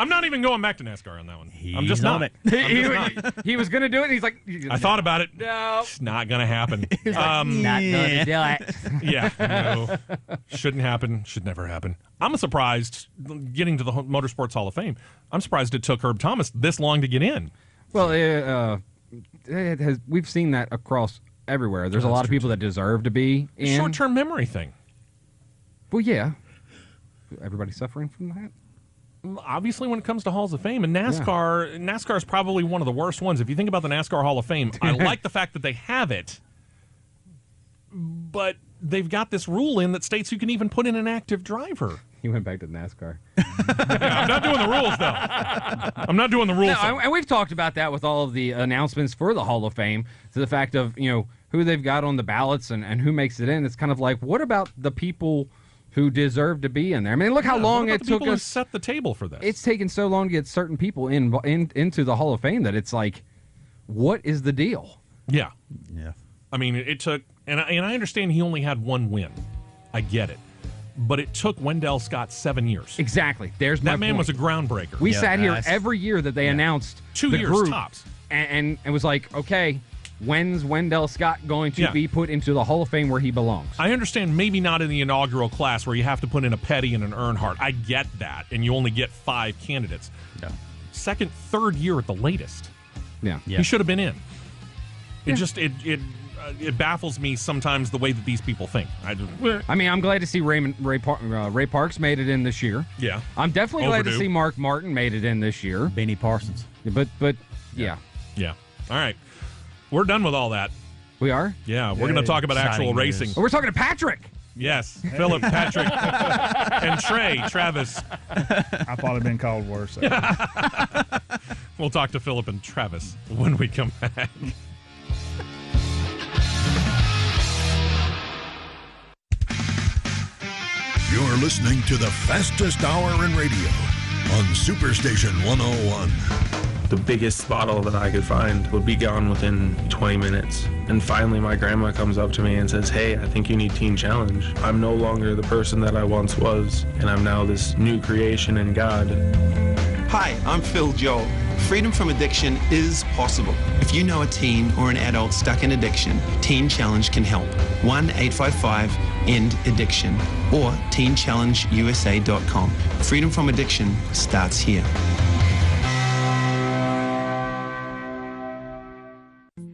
S4: not even going back to NASCAR on that one. I'm just not.
S19: He was going to do it, and he's like...
S4: I thought about it.
S19: No.
S4: It's not going to happen.
S19: Not going to do it.
S4: Yeah. No. Shouldn't happen. Should never happen. I'm surprised, getting to the Motorsports Hall of Fame, I'm surprised it took Herb Thomas this long to get in.
S19: Well, we've seen that across everywhere. There's a lot of people that deserve to be in.
S4: Short-term memory thing.
S19: Well, yeah. Everybody's suffering from that?
S4: Obviously, when it comes to Halls of Fame, and NASCAR is probably one of the worst ones. If you think about the NASCAR Hall of Fame, I like the fact that they have it, but they've got this rule in that states you can even put in an active driver.
S19: He went back to NASCAR.
S4: Yeah, I'm not doing the rules, though. I'm not doing the rules.
S19: No, and we've talked about that with all of the announcements for the Hall of Fame, to the fact of, who they've got on the ballots and who makes it in. It's kind of like, what about the people who deserve to be in there? I mean, look how long it took us
S4: to set the table for this.
S19: It's taken so long to get certain people into the Hall of Fame that it's like, what is the deal?
S4: Yeah.
S5: Yeah.
S4: I mean, it took, and I understand he only had one win. I get it. But it took Wendell Scott 7 years.
S19: Exactly. There's
S4: that man was a groundbreaker.
S19: We sat here every year that they announced
S4: 2
S19: the
S4: years
S19: group,
S4: tops,
S19: and it was like, okay, when's Wendell Scott going to be put into the Hall of Fame where he belongs?
S4: I understand maybe not in the inaugural class where you have to put in a Petty and an Earnhardt. I get that, and you only get 5 candidates.
S5: Yeah.
S4: Second, third year at the latest.
S19: Yeah.
S4: He should have been in. It baffles me sometimes the way that these people think.
S19: I mean, I'm glad to see Ray Parks made it in this year.
S4: Yeah.
S19: I'm definitely glad to see Mark Martin made it in this year.
S5: Benny Parsons.
S19: But yeah.
S4: Yeah. All right. We're done with all that.
S19: We are?
S4: Yeah. We're going to talk about actual racing.
S19: Oh, we're talking to Patrick.
S4: Yes. Philip, Patrick, and Travis.
S20: I've probably been called worse.
S4: We'll talk to Philip and Travis when we come back.
S2: You're listening to the fastest hour in radio on Superstation 101.
S1: The biggest bottle that I could find would be gone within 20 minutes. And finally, my grandma comes up to me and says, "Hey, I think you need Teen Challenge. I'm no longer the person that I once was, and I'm now this new creation in God."
S22: Hi, I'm Phil Joel. Freedom from addiction is possible. If you know a teen or an adult stuck in addiction, Teen Challenge can help. 1-855-END-ADDICTION or teenchallengeusa.com. Freedom from addiction starts here.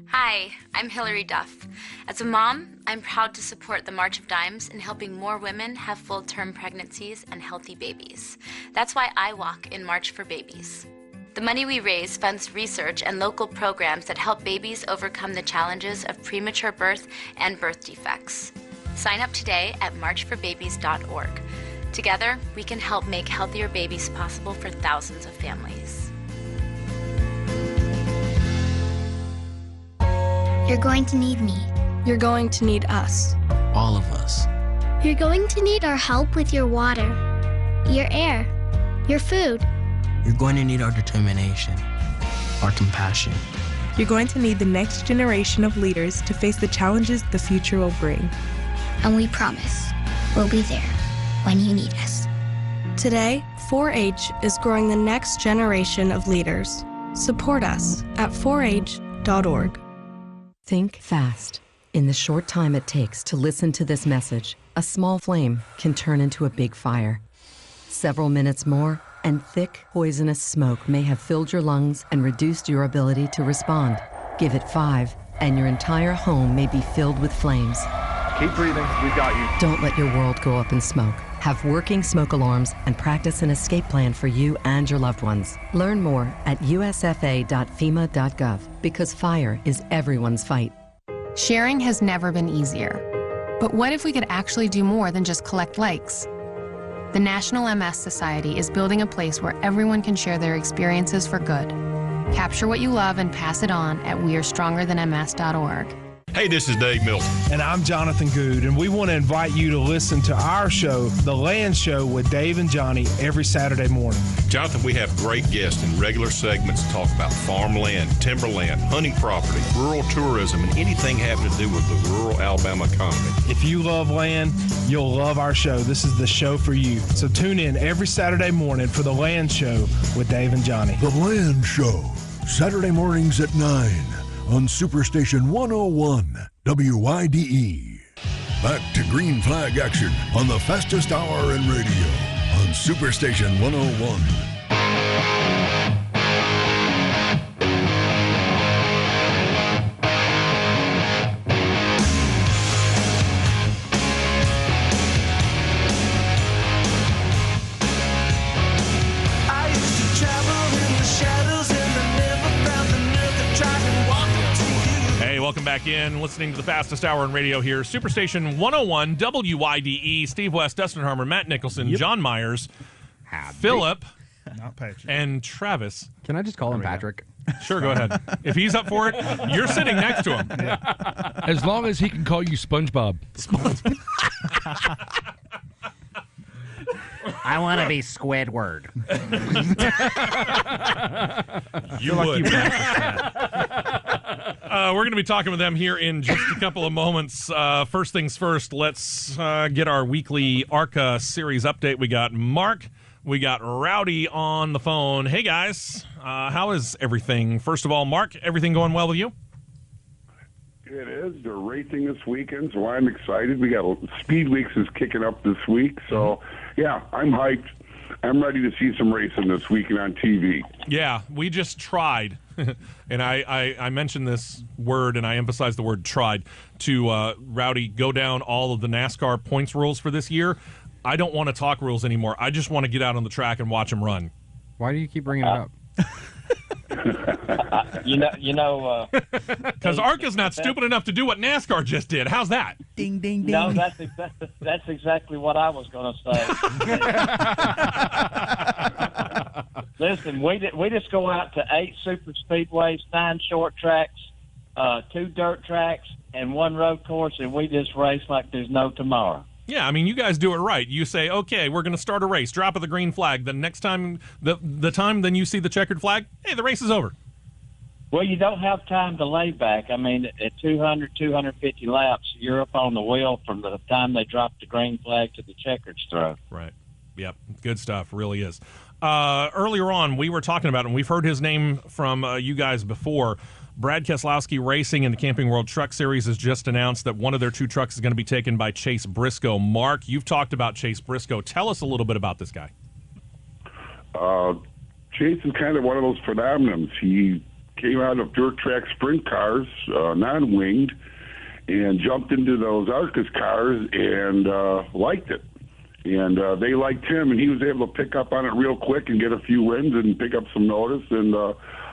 S23: Hi, I'm Hilary Duff. As a mom, I'm proud to support the March of Dimes in helping more women have full-term pregnancies and healthy babies. That's why I walk in March for Babies. The money we raise funds research and local programs that help babies overcome the challenges of premature birth and birth defects. Sign up today at marchforbabies.org. Together, we can help make healthier babies possible for thousands of families.
S24: You're going to need me.
S25: You're going to need us.
S26: All of us.
S24: You're going to need our help with your water, your air, your food.
S26: You're going to need our determination.
S7: our compassion.
S8: You're going to need the next generation of leaders to face the challenges the future will bring.
S24: And we promise we'll be there when you need us.
S25: Today, 4-H is growing the next generation of leaders. Support us at 4h.org.
S9: Think fast. In the short time it takes to listen to this message, a small flame can turn into a big fire. Several minutes more, and thick, poisonous smoke may have filled your lungs and reduced your ability to respond. Give it 5, and your entire home may be filled with flames.
S11: Keep breathing. We've got you.
S9: Don't let your world go up in smoke. Have working smoke alarms and practice an escape plan for you and your loved ones. Learn more at usfa.fema.gov, because fire is everyone's fight.
S12: Sharing has never been easier. But what if we could actually do more than just collect likes? The National MS Society is building a place where everyone can share their experiences for good. Capture what you love and pass it on at wearestrongerthanms.org.
S26: Hey, this is Dave Milton.
S27: And I'm Jonathan Good, and we want to invite you to listen to our show, The Land Show with Dave and Johnny, every Saturday morning.
S26: Jonathan, we have great guests in regular segments to talk about farmland, timberland, hunting property, rural tourism, and anything having to do with the rural Alabama economy.
S27: If you love land, you'll love our show. This is the show for you. So tune in every Saturday morning for The Land Show with Dave and Johnny.
S28: The Land Show, Saturday mornings at 9. On Superstation 101 WYDE. Back to green flag action on the fastest hour in radio on Superstation 101.
S3: I used to travel in the shadows and I never found the nerve to try and walk into you.
S4: Hey, welcome back in. Listening to the fastest hour in radio here. Superstation 101 WYDE. Steve West, Dustin Harmer, Matt Nicholson, John Myers, Philip,
S20: not Patrick,
S4: and Travis.
S19: Can I just call him Patrick?
S4: Sure, go ahead. If he's up for it, you're sitting next to him.
S6: As long as he can call you SpongeBob.
S29: I want to be Squidward.
S4: You would. We're going to be talking with them here in just a couple of moments. First things first, let's get our weekly ARCA series update. We got Mark, we got Rowdy on the phone. Hey, guys. How is everything? First of all, Mark, everything going well with you?
S30: It is. They're racing this weekend, so I'm excited. We got Speed Weeks is kicking up this week, so yeah, I'm hyped. I'm ready to see some racing this weekend on TV.
S4: Yeah, we just tried, and I mentioned this word, and I emphasize the word tried, to Rowdy go down all of the NASCAR points rules for this year. I don't want to talk rules anymore. I just want to get out on the track and watch them run.
S19: Why do you keep bringing it up?
S4: Because ARCA's not stupid enough to do what NASCAR just did. How's that?
S5: Ding, ding, ding.
S31: No, that's exactly what I was going to say. Listen, we just go out to 8 super speedways, 9 short tracks, 2 dirt tracks, and 1 road course, and we just race like there's no tomorrow.
S4: Yeah, I mean, you guys do it right. You say, okay, we're going to start a race, drop of the green flag. The next time, the time then you see the checkered flag, hey, the race is over.
S31: Well, you don't have time to lay back. I mean, at 200, 250 laps, you're up on the wheel from the time they drop the green flag to the checkered throw.
S4: Right. Yep. Good stuff. Really is. Earlier on, we were talking about, and we've heard his name from you guys before, Brad Keselowski Racing in the Camping World Truck Series has just announced that one of their 2 trucks is going to be taken by Chase Briscoe. Mark, you've talked about Chase Briscoe. Tell us a little bit about this guy.
S30: Chase is kind of one of those phenomenons. He came out of dirt track sprint cars, non-winged, and jumped into those Arcus cars and liked it. And they liked him, and he was able to pick up on it real quick and get a few wins and pick up some notice. And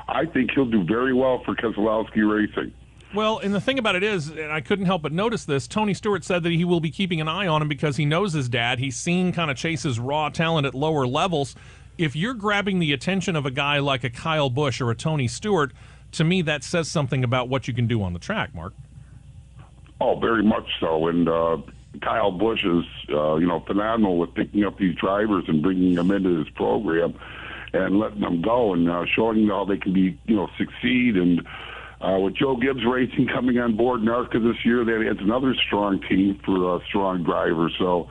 S30: I think he'll do very well for Keselowski Racing.
S4: Well, and the thing about it is, and I couldn't help but notice this, Tony Stewart said that he will be keeping an eye on him because he knows his dad. He's seen kind of Chase's raw talent at lower levels. If you're grabbing the attention of a guy like a Kyle Busch or a Tony Stewart, to me that says something about what you can do on the track, Mark.
S30: Oh, very much so. And Kyle Busch is, phenomenal with picking up these drivers and bringing them into his program. and letting them go and showing how they can be, succeed. And with Joe Gibbs Racing coming on board in ARCA this year, that adds another strong team for strong drivers. So,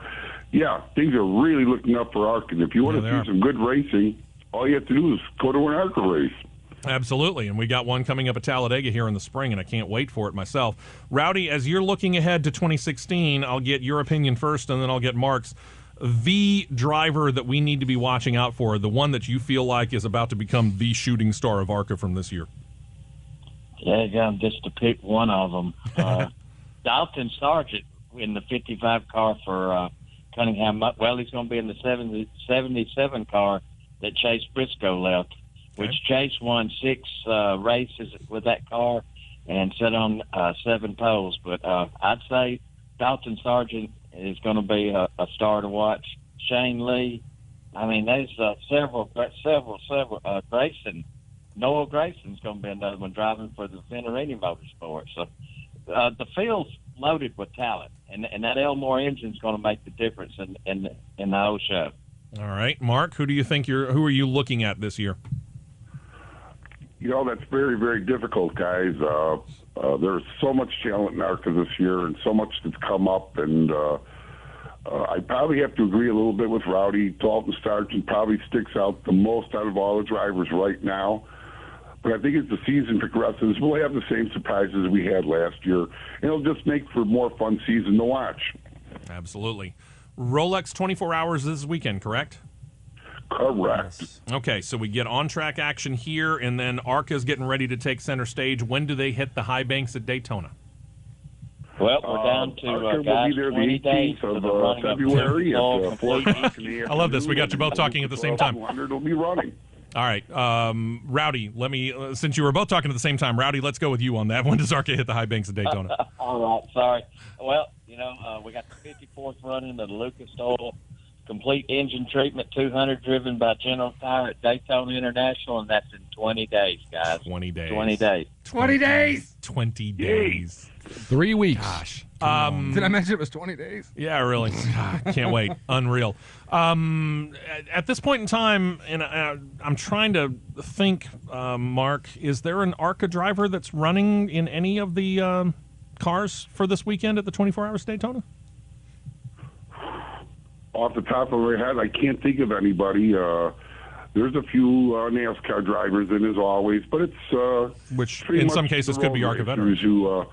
S30: yeah, things are really looking up for ARCA. And if you want to see some good racing, all you have to do is go to an ARCA race.
S4: Absolutely, and we got one coming up at Talladega here in the spring, and I can't wait for it myself. Rowdy, as you're looking ahead to 2016, I'll get your opinion first, and then I'll get Mark's. The driver that we need to be watching out for, the one that you feel like is about to become the shooting star of ARCA from this year.
S31: Yeah, just to pick one of them. Dalton Sargent in the 55 car for Cunningham. Well, he's going to be in the 77 car that Chase Briscoe left. Which Chase won 6 races with that car and set on 7 poles. But I'd say Dalton Sargent is going to be a star to watch. Shane Lee. I mean, there's several. Grayson. Noah Grayson's going to be another one driving for the Venerini Motorsports. So the field's loaded with talent, and that Elmore engine's going to make the difference in the whole show.
S4: All right, Mark. Who do you think who are you looking at this year?
S30: That's very, very difficult, guys. There's so much talent in ARCA this year and so much that's come up. And I probably have to agree a little bit with Rowdy. Dalton Sargent probably sticks out the most out of all the drivers right now. But I think as the season progresses, we'll have the same surprises we had last year. And it'll just make for a more fun season to watch.
S4: Absolutely. Rolex 24 hours this weekend, correct?
S30: Correct.
S4: Yes. Okay, so we get on-track action here, and then ARCA's getting ready to take center stage. When do they hit the high banks at Daytona?
S31: Well, we're down to
S30: will be there the 18th of February at 4 o'clock in the afternoon.
S4: I love this. We got you both talking at the same time.
S30: 100 will be running.
S4: All right, Rowdy, let me, since you were both talking at the same time, Rowdy, let's go with you on that. When does ARCA hit the high banks at Daytona?
S31: All right, sorry. Well, we got the 54th running of the Lucas Oil Complete Engine Treatment 200 driven by General Tire at Daytona International, and that's in 20 days, guys.
S4: 20 days.
S31: 20 days.
S19: 20 days.
S4: 20 days.
S6: 3 weeks.
S4: Gosh.
S19: Did I mention it was 20 days?
S4: Yeah, really. Can't wait. Unreal. At this point in time, and I'm trying to think, Mark, is there an ARCA driver that's running in any of the cars for this weekend at the 24 Hours Daytona?
S30: Off the top of my head, I can't think of anybody. There's a few NASCAR drivers in, as always, but it's
S4: which in some cases could be ARCA veterans
S30: who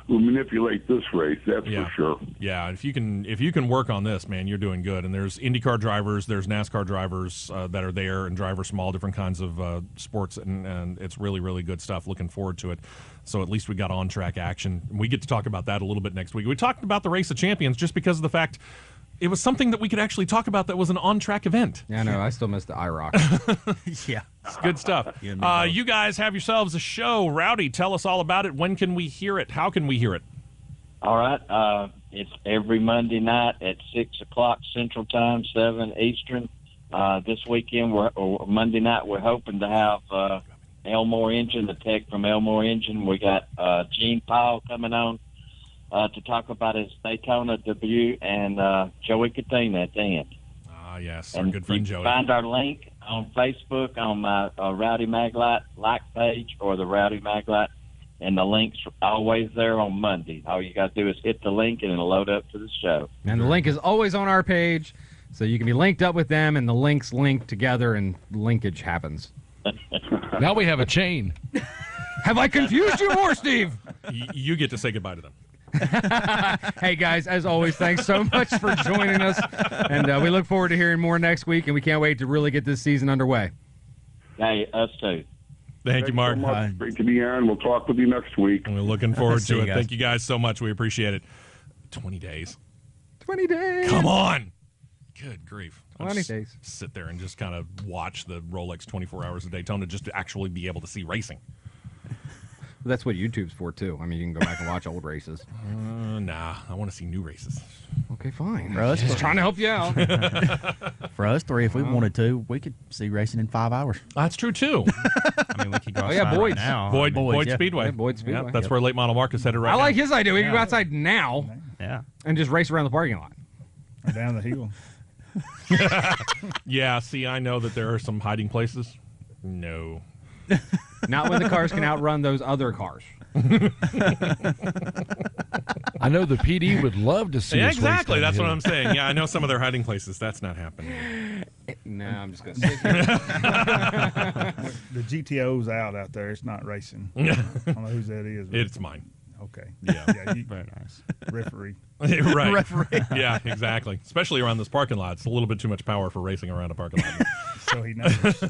S30: manipulate this race. That's for sure.
S4: Yeah, if you can work on this, man, you're doing good. And there's IndyCar drivers, there's NASCAR drivers that are there, and drivers from all different kinds of sports, and it's really, really good stuff. Looking forward to it. So at least we got on-track action. We get to talk about that a little bit next week. We talked about the Race of Champions just because of the fact it was something that we could actually talk about that was an on-track event.
S19: Yeah, I know. I still miss the IROC.
S5: Yeah.
S4: It's good stuff. You guys have yourselves a show. Rowdy, tell us all about it. When can we hear it? How can we hear it?
S31: All right. It's every Monday night at 6 o'clock Central Time, 7 Eastern. This weekend, or Monday night, we're hoping to have Elmore Engine, the tech from Elmore Engine. We got Gene Powell coming on to talk about his Daytona debut, and Joey Katina at the end.
S4: Yes, our good friend Joey.
S31: Find our link on Facebook on my Rowdy Maglite like page or the Rowdy Maglite, and the link's always there on Monday. All you got to do is hit the link, and it'll load up to the show.
S19: And the link is always on our page, so you can be linked up with them, and the links link together, and linkage happens.
S6: Now we have a chain.
S19: Have I confused you more, Steve?
S4: You get to say goodbye to them.
S19: Hey, guys, as always, thanks so much for joining us. And we look forward to hearing more next week, and we can't wait to really get this season underway.
S31: Hey, us too.
S4: Thank you, Mark.
S30: So much. Great to be on. We'll talk with you next week.
S4: We're looking forward to it.
S5: Guys.
S4: Thank you guys so much. We appreciate it. 20 days.
S19: 20 days.
S4: Come on. Good grief.
S19: 20 days.
S4: Sit there and just kind of watch the Rolex 24 Hours of Daytona just to actually be able to see racing.
S19: That's what YouTube's for, too. I mean, you can go back and watch old races.
S4: Nah, I want to see new races.
S19: Okay, fine.
S5: For us,
S19: just trying to help you out.
S5: For us three, if we wanted to, we could see racing in 5 hours.
S4: That's true, too.
S1: I mean, we could go
S19: Oh, yeah,
S1: outside
S19: Boyd's.
S1: right now.
S4: Boyd
S5: yeah.
S4: Speedway.
S19: Yeah, Boyd Speedway.
S4: Yep, that's where late model Marcus headed right
S19: I
S4: now.
S19: like his idea. We can go outside now
S1: Yeah.
S19: and just race around the parking lot.
S20: Or down the hill.
S4: Yeah, see, I know that there are some hiding places. No.
S19: Not when the cars can outrun those other cars.
S6: I know the PD would love to see
S4: Yeah,
S6: us race
S4: exactly.
S6: down
S4: That's
S6: the
S4: what
S6: hill.
S4: I'm saying. Yeah, I know some of their hiding places. That's not happening.
S19: No, I'm just going to sit here.
S20: The GTO's out there. It's not racing. I don't know whose that is.
S4: It's mine.
S20: Okay.
S4: Yeah.
S19: Very nice.
S20: Referee.
S4: Right.
S5: Referee.
S4: Yeah, exactly. Especially around this parking lot. It's a little bit too much power for racing around a parking lot.
S20: So he knows.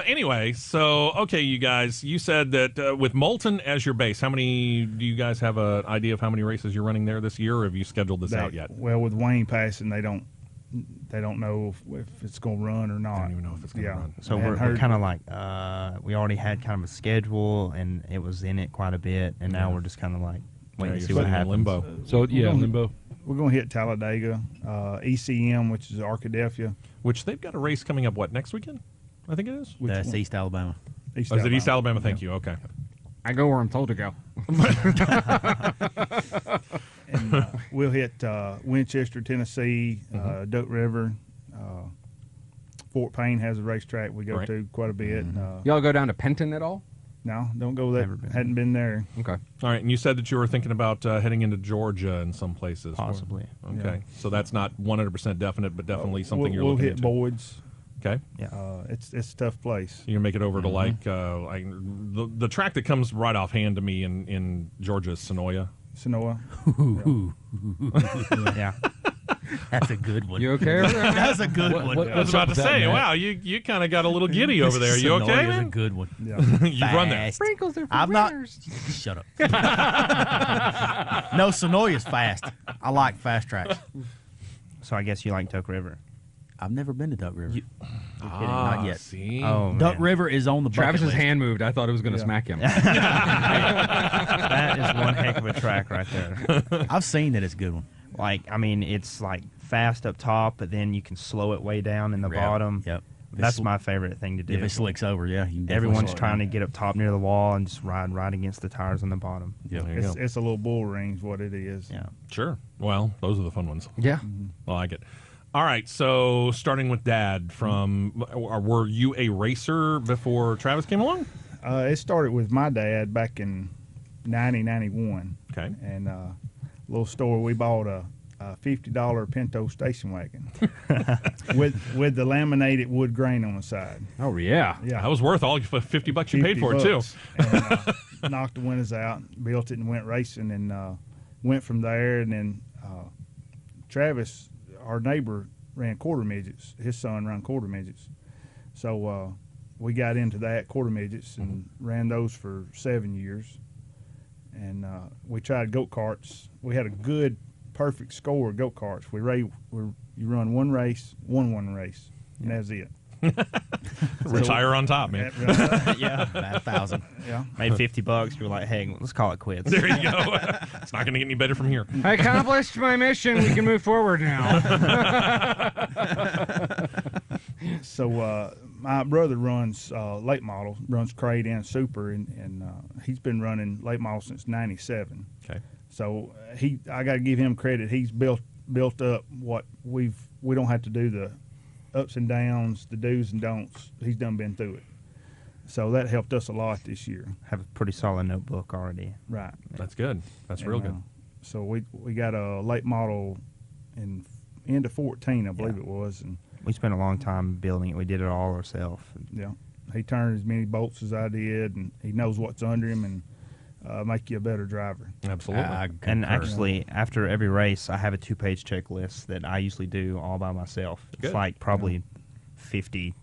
S4: Anyway, so, okay, you guys, you said that with Moulton as your base, do you guys have an idea of how many races you're running there this year, or have you scheduled this out yet?
S20: Well, with Wayne passing, they don't know if it's going to run or not.
S4: I don't even know if it's going to run.
S1: So we're kind of like, we already had kind of a schedule, and it was in it quite a bit, and now we're just kind of like waiting to see what happens.
S4: Limbo.
S6: So, yeah, limbo.
S20: We're going to hit Talladega, ECM, which is Arkadelphia.
S4: Which they've got a race coming up, what, next weekend? I think it is?
S5: That's East Alabama.
S20: East
S4: Is it East Alabama? Thank you. Okay.
S19: I go where I'm told to go.
S20: And we'll hit Winchester, Tennessee, Duck River. Fort Payne has a racetrack we go to quite a bit.
S19: Y'all go down to Penton at all?
S20: No, don't go there. Hadn't been there.
S19: Okay.
S4: All right, and you said that you were thinking about heading into Georgia in some places.
S1: Possibly.
S4: Okay,
S20: Yeah.
S4: So that's not 100% definite, but definitely something you're
S20: we'll
S4: looking
S20: hit
S4: into.
S20: Boyd's.
S4: Okay.
S1: Yeah.
S20: It's a tough place.
S4: You can make it over to the track that comes right offhand to me in Georgia is Sonoya.
S20: Sonoya.
S1: Yeah.
S5: That's a good one.
S19: You okay?
S5: That's a good one.
S4: I was about to say, wow, you kind of got a little giddy over there. You okay,
S5: Sonoya's
S4: man?
S5: a good one.
S20: Yeah.
S4: You run there.
S1: Sprinkles are for
S5: I'm not.
S1: runners.
S5: Shut up. No, Sonoya's fast. I like fast tracks.
S1: So I guess you like Duck River.
S5: I've never been to Duck River.
S4: Not
S5: yet.
S4: See?
S1: Oh,
S5: Duck
S1: man.
S5: River is on the bucket
S19: Travis's
S5: list.
S19: hand moved. I thought it was going to smack him.
S1: That is one heck of a track right there.
S5: I've seen that it's a good one.
S1: Like, I mean, it's like fast up top, but then you can slow it way down in the bottom.
S5: Yep.
S1: That's my favorite thing to do.
S5: If it slicks over, yeah. You can definitely
S1: Everyone's
S5: slow it
S1: trying
S5: down.
S1: to get up top near the wall and just ride right against the tires on the bottom.
S4: Yeah, there you go.
S20: It's a little bull ring is what it is.
S1: Yeah.
S4: Sure. Well, those are the fun ones.
S19: Yeah.
S4: I like it. All right, so starting with Dad, were you a racer before Travis came along?
S20: It started with my dad back in 91.
S4: Okay.
S20: And a little store, we bought a $50 Pinto station wagon with the laminated wood grain on the side.
S19: Oh, yeah.
S20: Yeah.
S4: That was worth all $50 you paid for it, too.
S20: And, knocked the windows out, built it, and went racing, and went from there. And then Travis, our neighbor, ran quarter midgets. His son ran quarter midgets. So we got into that, quarter midgets, and ran those for 7 years. And we tried go-karts. We had a good, perfect score of go-karts. You run one race, won one race, and that's it.
S4: Retire on top, man.
S1: Yeah.
S5: About 1,000.
S20: Yeah.
S1: Made $50. You were like, hey, let's call it quits.
S4: There you go. It's not going to get any better from here.
S19: I accomplished my mission. We can move forward now.
S20: So my brother runs late model, runs Crate and Super, and he's been running late model since '97.
S4: Okay.
S20: So I got to give him credit. He's built up what we don't have to do the ups and downs, the do's and don'ts. He's been through it. So that helped us a lot this year.
S1: Have a pretty solid notebook already.
S20: Right.
S4: That's good. That's real good.
S20: So we got a late model in end of 14, I believe it was, and
S1: we spent a long time building it. We did it all ourselves.
S20: Yeah. He turned as many bolts as I did, and he knows what's under him, and make you a better driver.
S4: Absolutely.
S1: And actually, after every race, I have a 2-page checklist that I usually do all by myself. It's
S4: Good.
S1: like probably 50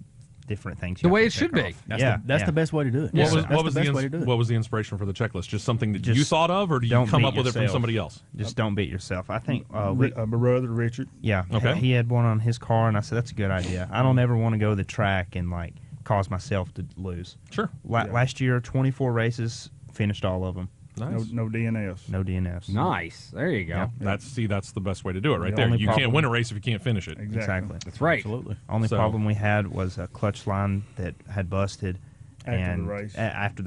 S1: different things.
S19: The way it should be.
S5: That's the best way to do it.
S4: What was the inspiration for the checklist? Just something that you thought of, or do you come up with it from somebody else?
S1: Just don't beat yourself. I think
S20: my brother Richard.
S1: Yeah.
S4: Okay.
S1: He had one on his car, and I said that's a good idea. I don't ever want to go to the track and like cause myself to lose.
S4: Sure.
S1: Last year, 24 races, finished all of them.
S4: Nice.
S20: No DNFs.
S1: No DNFs.
S19: Nice. There you go.
S1: Yeah.
S4: That's the best way to do it right
S1: The
S4: there.
S1: only
S4: You
S1: problem-
S4: can't win a race if you can't finish it.
S1: Exactly.
S19: That's right.
S5: Absolutely.
S1: Only problem we had was a clutch line that had busted
S20: After
S1: and
S20: the race.
S1: after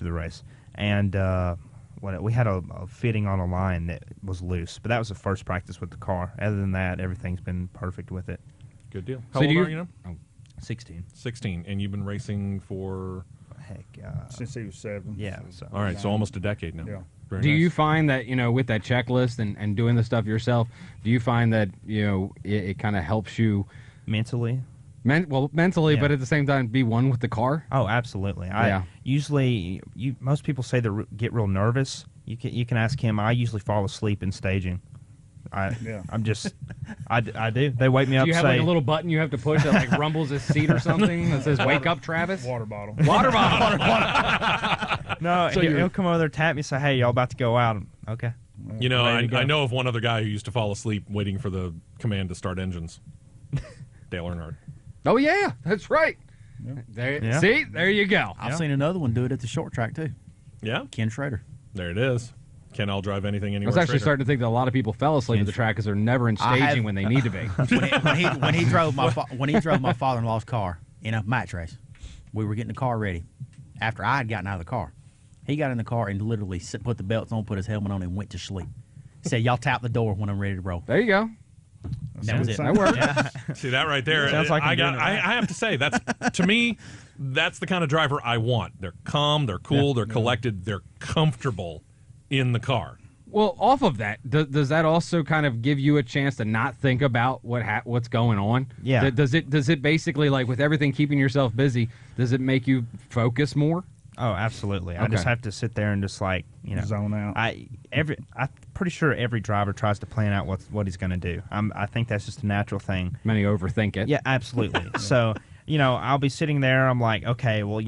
S1: the race. And we had a fitting on a line that was loose, but that was the first practice with the car. Other than that, everything's been perfect with it.
S4: Good deal. How old are you now?
S1: 16.
S4: 16, and you've been racing for
S20: since he was 7.
S1: Yeah. So.
S4: All right, so almost a decade now.
S20: Yeah.
S4: Very
S19: Do
S4: nice.
S19: you find that, with that checklist and doing the stuff yourself, do you find that, it kind of helps you
S1: mentally?
S19: Mentally,
S1: Yeah.
S19: but at the same time, be one with the car?
S1: Oh, absolutely. Usually, most people say they get real nervous. You can ask him. I usually fall asleep in staging. I do. They wake me up.
S19: Do you have
S1: say,
S19: like a little button you have to push that like rumbles his seat or something that says "Wake up, Travis"?
S20: Water bottle.
S19: Water bottle.
S1: No,
S19: So
S1: he'll come over there, tap me, say, "Hey, y'all about to go out?" Okay.
S4: I know of one other guy who used to fall asleep waiting for the command to start engines. Dale Earnhardt.
S19: Oh yeah, that's right.
S20: Yeah.
S19: See, there you go.
S5: I've seen another one do it at the short track too.
S4: Yeah,
S5: Ken Schrader.
S4: There it is. Ken, I'll drive anything
S19: I
S4: anywhere.
S19: was actually
S4: Schrader.
S19: starting to think that a lot of people fell asleep at the track because they're never in staging when they need to be.
S5: when he drove my father-in-law's car in a match race, we were getting the car ready. After I had gotten out of the car, he got in the car and literally put the belts on, put his helmet on, and went to sleep. He said, "Y'all tap the door when I'm ready to roll."
S19: There you go.
S5: That was it.
S19: That worked.
S5: Yeah.
S4: See that right there?
S1: Sounds like
S4: I have to say to me, that's the kind of driver I want. They're calm, they're cool, they're collected, they're comfortable in the car.
S19: Well, off of that, does that also kind of give you a chance to not think about what's going on?
S1: Yeah.
S19: Does it basically, like with everything keeping yourself busy, does it make you focus more?
S1: Oh, absolutely. I just have to sit there and just
S20: zone out.
S1: I'm pretty sure every driver tries to plan out what he's going to do. I think that's just a natural thing.
S19: Many overthink it.
S1: Yeah, absolutely. So, I'll be sitting there. I'm like, okay, well,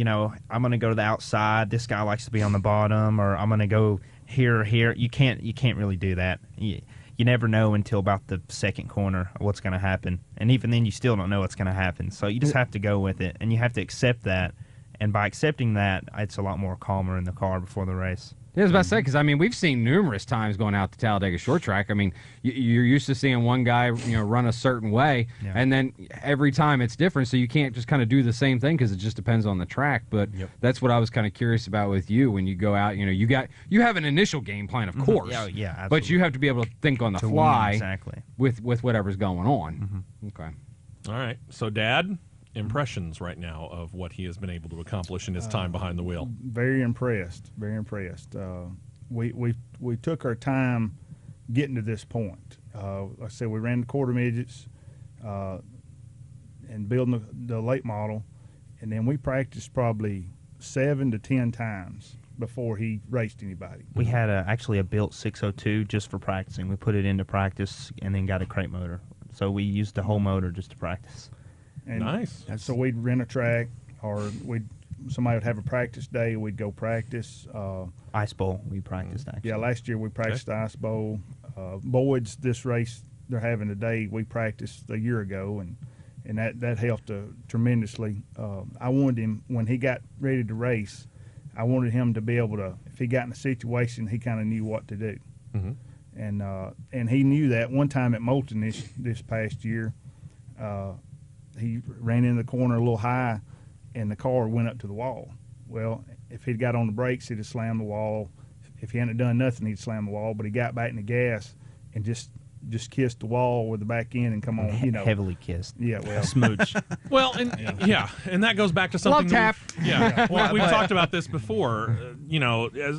S1: I'm going to go to the outside. This guy likes to be on the bottom, or I'm going to go here or here. You can't really do that. You never know until about the second corner what's going to happen, and even then, you still don't know what's going to happen. So you just have to go with it, and you have to accept that. And by accepting that, it's a lot more calmer in the car before the race.
S19: Yeah, I was about to say, because, we've seen numerous times going out to Talladega Short Track. You're used to seeing one guy, run a certain way, and then every time it's different, so you can't just kind of do the same thing because it just depends on the track. But that's what I was kind of curious about with you when you go out. You have an initial game plan, of course.
S1: Yeah, absolutely.
S19: But you have to be able to think on the fly
S1: exactly.
S19: with whatever's going on. Okay.
S4: All right. So, Dad, impressions right now of what he has been able to accomplish in his time behind the wheel?
S20: Very impressed. Very impressed. We took our time getting to this point. Like I said, we ran the quarter midgets and building the late model, and then we practiced probably 7 to 10 times before he raced anybody.
S1: We had actually a built 602 just for practicing. We put it into practice and then got a crate motor. So we used the whole motor just to practice.
S20: And
S4: nice.
S20: So we'd rent a track, or somebody would have a practice day. We'd go practice.
S1: Ice Bowl, we practiced actually.
S20: Yeah, last year we practiced the Ice Bowl. Boyd's, this race they're having today, we practiced a year ago, and that helped tremendously. I wanted him, when he got ready to race, I wanted him to be able to, if he got in a situation, he kind of knew what to do. And he knew that. One time at Moulton this past year, he ran in the corner a little high, and the car went up to the wall. Well, if he'd got on the brakes, he'd have slammed the wall. If he hadn't done nothing, he'd slam the wall. But he got back in the gas and just kissed the wall with the back end and come on,
S1: heavily kissed.
S20: Yeah, well,
S1: smooch.
S4: Well, and and that goes back to something.
S19: Love tap.
S4: We've talked about this before.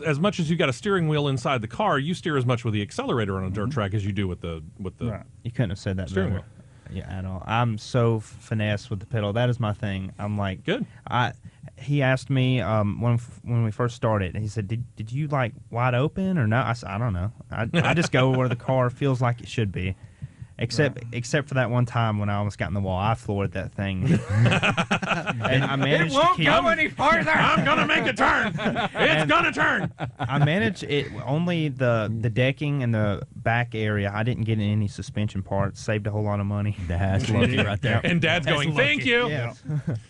S4: As much as you got a steering wheel inside the car, you steer as much with the accelerator on a dirt track as you do with the
S20: Right.
S1: You couldn't have said that
S4: steering
S1: better. Yeah, at all. I'm so finesse with the pedal. That is my thing. I'm like,
S4: good.
S1: He asked me when we first started. He said, "Did you like wide open or no?" I said, "I don't know. I just go where the car feels like it should be." Except for that one time when I almost got in the wall, I floored that thing. And I managed
S19: it won't
S1: to keep
S19: go any farther.
S4: I'm gonna make a turn. It's gonna turn.
S1: I managed it only the decking and the back area. I didn't get any suspension parts. Saved a whole lot of money.
S5: That's lucky right there.
S4: And Dad's going, "Thank you."
S1: Yeah.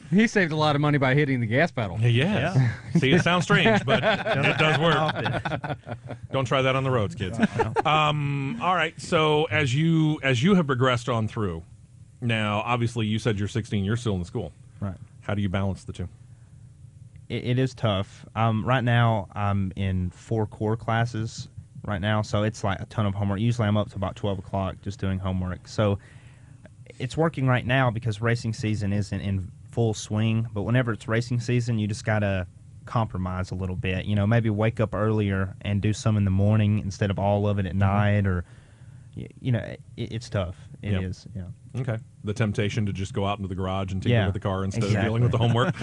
S19: He saved a lot of money by hitting the gas pedal.
S4: Yes. Yeah. See, it sounds strange, but it does work. Don't try that on the roads, kids. All right. So as you have progressed on through, now obviously you said you're 16. You're still in school.
S1: Right.
S4: How do you balance the two?
S1: it is tough. Right now, I'm in 4 core classes right now, so it's like a ton of homework. Usually I'm up to about 12 o'clock just doing homework. So it's working right now because racing season isn't in full swing, but whenever it's racing season, you just got to compromise a little bit. You know, maybe wake up earlier and do some in the morning instead of all of it at night, or, you know, it's tough. It is. Yeah.
S4: Okay. The temptation to just go out into the garage and tinker with the car instead of dealing with the homework.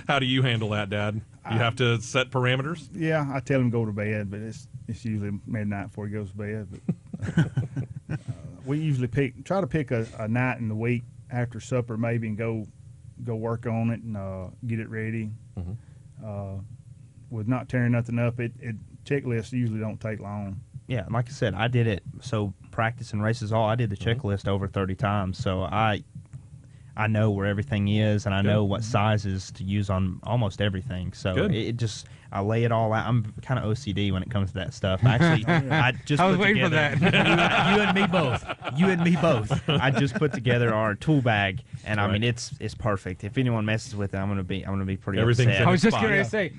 S4: How do you handle that, Dad? You have to set parameters?
S20: Yeah, I tell him to go to bed, but it's usually midnight before he goes to bed. But we usually try to pick a night in the week after supper maybe and go work on it and get it ready. With not tearing nothing up, checklists usually don't take long.
S1: Yeah, like I said, I did it. So practice and races I did the checklist over 30 times. So I know where everything is, and I know what sizes to use on almost everything. So I lay it all out. I'm kind of OCD when it comes to that stuff. Actually, I was waiting for that.
S5: You and me both. You and me both.
S1: I just put together our tool bag, and I mean it's perfect. If anyone messes with it, I'm gonna be pretty upset.
S19: I was just gonna say,